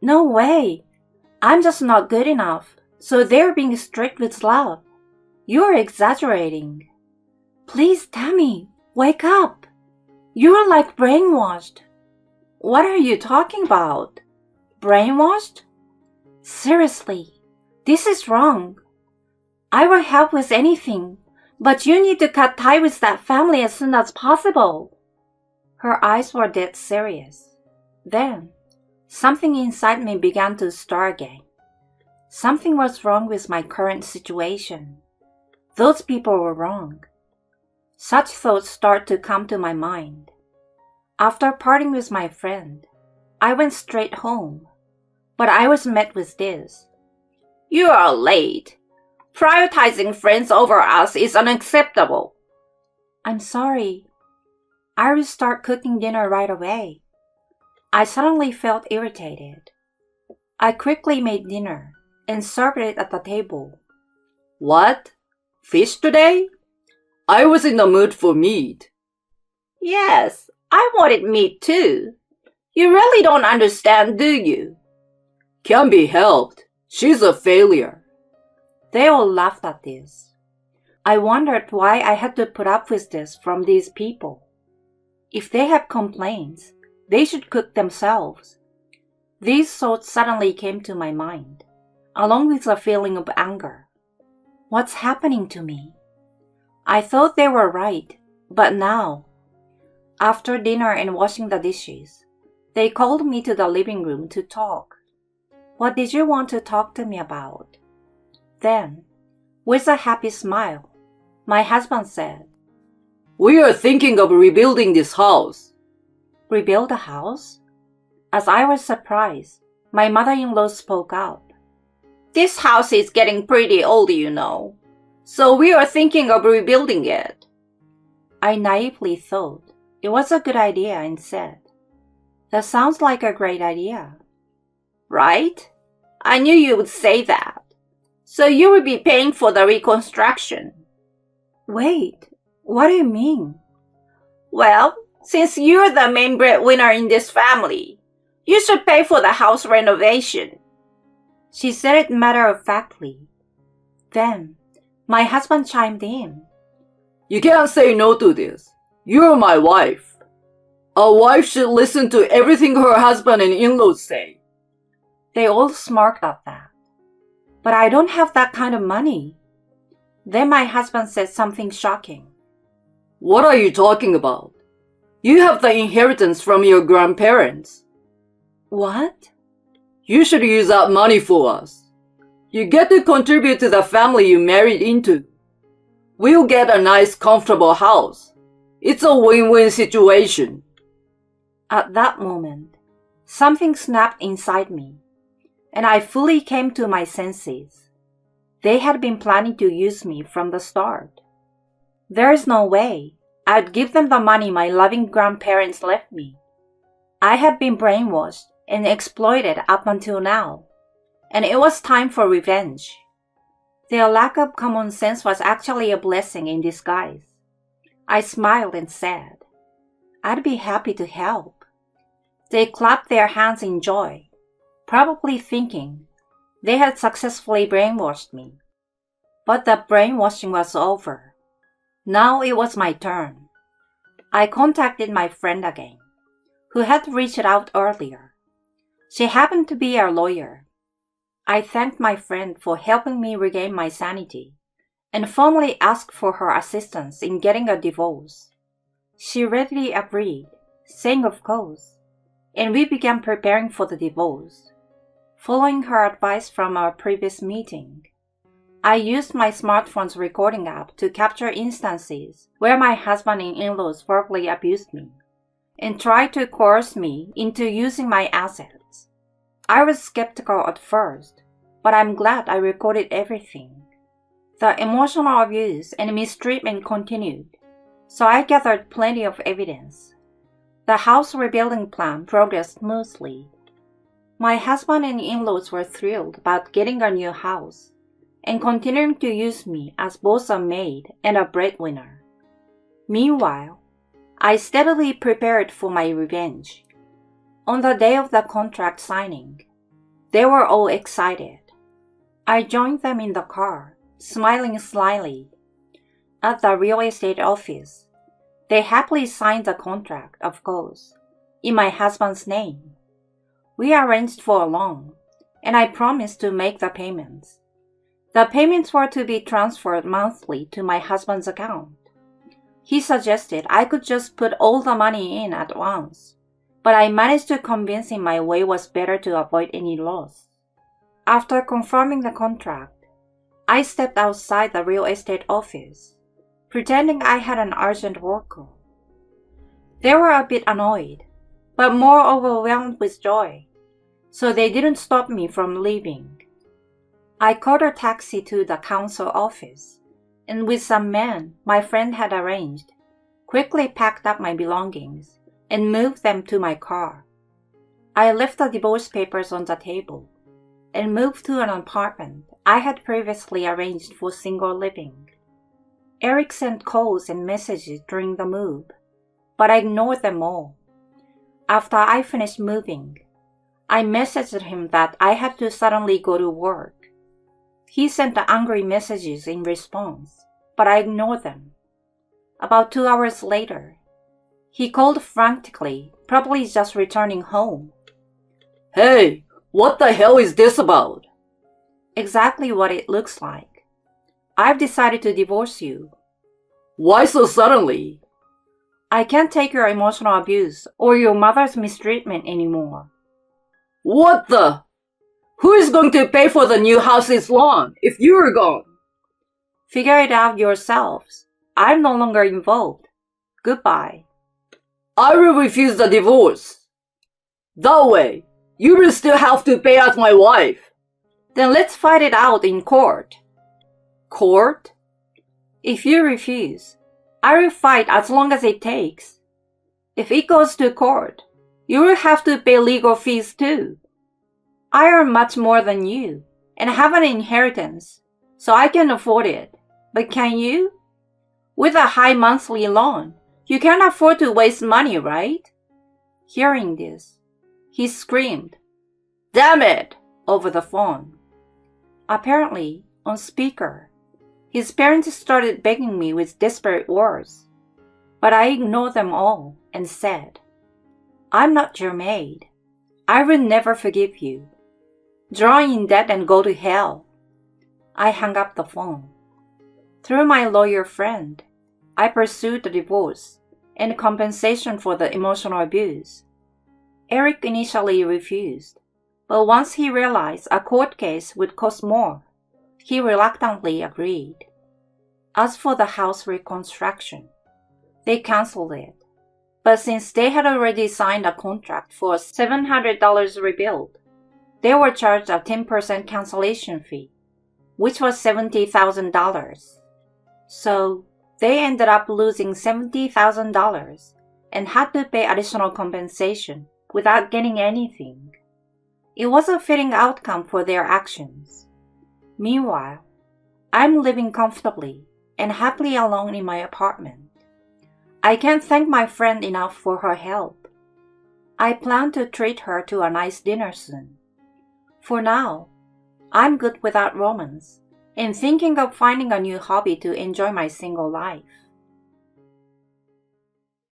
"No way. I'm just not good enough, so they're being strict with love. You're exaggerating." "Please, Tammy, wake up. You're like brainwashed." "What are you talking about? Brainwashed? Seriously, this is wrong. I will help with anything, but you need to cut ties with that family as soon as possible." Her eyes were dead serious. Then, something inside me began to stir again. Something was wrong with my current situation. Those people were wrong. Such thoughts started to come to my mind. After parting with my friend, I went straight home, but I was met with this: "You are late. Prioritizing friends over us is unacceptable." "I'm sorry. I will start cooking dinner right away." I suddenly felt irritated. I quickly made dinner and served it at the table. What? Fish today? I was in the mood for meat. "Yes, I wanted meat too. You really don't understand, do you?" Can't be helped. She's a failure. They all laughed at this. I wondered why I had to put up with this from these people. If they have complaints, they should cook themselves. These thoughts suddenly came to my mind, along with a feeling of anger. What's happening to me? I thought they were right, but now, after dinner and washing the dishes, they called me to the living room to talk. "What did you want to talk to me about?" Then, with a happy smile, my husband said, We are thinking of rebuilding this house. "Rebuild the house?" As I was surprised, my mother-in-law spoke up. "This house is getting pretty old, you know, so we are thinking of rebuilding it." I naively thought it was a good idea and said, "That sounds like a great idea." "Right? I knew you would say that. So you will be paying for the reconstruction." "Wait, what do you mean?" "Well, since you're the main breadwinner in this family, you should pay for the house renovation." She said it matter-of-factly. Then, my husband chimed in. You can't say no to this. You're my wife. A wife should listen to everything her husband and in-laws say. They all smirked at that. "But I don't have that kind of money." Then my husband said something shocking. What are you talking about? You have the inheritance from your grandparents. "What?" You should use that money for us. You get to contribute to the family you married into. We'll get a nice, comfortable house. It's a win-win situation. At that moment, something snapped inside me, and I fully came to my senses. They had been planning to use me from the start. There is no way I'd give them the money my loving grandparents left me. I had been brainwashed and exploited up until now, and it was time for revenge. Their lack of common sense was actually a blessing in disguise. I smiled and said, I'd be happy to help. They clapped their hands in joy, probably thinking they had successfully brainwashed me. But the brainwashing was over. Now it was my turn. I contacted my friend again, who had reached out earlier. She happened to be a lawyer. I thanked my friend for helping me regain my sanity and formally asked for her assistance in getting a divorce. She readily agreed, saying of course, and we began preparing for the divorce. Following her advice from our previous meeting, I used my smartphone's recording app to capture instances where my husband and in-laws verbally abused me and tried to coerce me into using my assets. I was skeptical at first, but I'm glad I recorded everything. The emotional abuse and mistreatment continued, so I gathered plenty of evidence. The house rebuilding plan progressed smoothly. My husband and in-laws were thrilled about getting a new house and continuing to use me as both a maid and a breadwinner. Meanwhile, I steadily prepared for my revenge. On the day of the contract signing, they were all excited. I joined them in the car, smiling slyly. At the real estate office, they happily signed the contract, of course, in my husband's name. We arranged for a loan, and I promised to make the payments. The payments were to be transferred monthly to my husband's account. He suggested I could just put all the money in at once, but I managed to convince him my way was better to avoid any loss. After confirming the contract, I stepped outside the real estate office, pretending I had an urgent work call. They were a bit annoyed, but more overwhelmed with joy, so they didn't stop me from leaving. I called a taxi to the council office, and with some men my friend had arranged, quickly packed up my belongings and moved them to my car. I left the divorce papers on the table and moved to an apartment I had previously arranged for single living. Eric sent calls and messages during the move, but I ignored them all. After I finished moving, I messaged him that I had to suddenly go to work. He sent angry messages in response, but I ignored them. About 2 hours later, he called frantically, probably just returning home. Hey, what the hell is this about? Exactly what it looks like. I've decided to divorce you. Why so suddenly? I can't take your emotional abuse or your mother's mistreatment anymore. What the? Who is going to pay for the new house's loan if you're gone? Figure it out yourselves. I'm no longer involved. Goodbye. I will refuse the divorce. That way, you will still have to pay as my wife. Then let's fight it out in court. Court? If you refuse, I will fight as long as it takes. If it goes to court, you will have to pay legal fees too. I earn much more than you and have an inheritance, so I can afford it. But can you? With a high monthly loan, you can't afford to waste money, right? Hearing this, he screamed, "Damn it!" over the phone. Apparently, on speaker, his parents started begging me with desperate words, but I ignored them all and said, "I'm not your maid. I will never forgive you. Drown in debt and go to hell." I hung up the phone. Through my lawyer friend, I pursued the divorce and compensation for the emotional abuse. Eric initially refused, But once he realized a court case would cost more, he reluctantly agreed. As for the house reconstruction, they canceled it. But since they had already signed a contract for a $700 rebuild, they were charged a 10% cancellation fee, which was $70,000. So they ended up losing $70,000 and had to pay additional compensation without getting anything. It was a fitting outcome for their actions. Meanwhile, I'm living comfortably and happily alone in my apartment. I can't thank my friend enough for her help. I plan to treat her to a nice dinner soon. For now, I'm good without romance and thinking of finding a new hobby to enjoy my single life.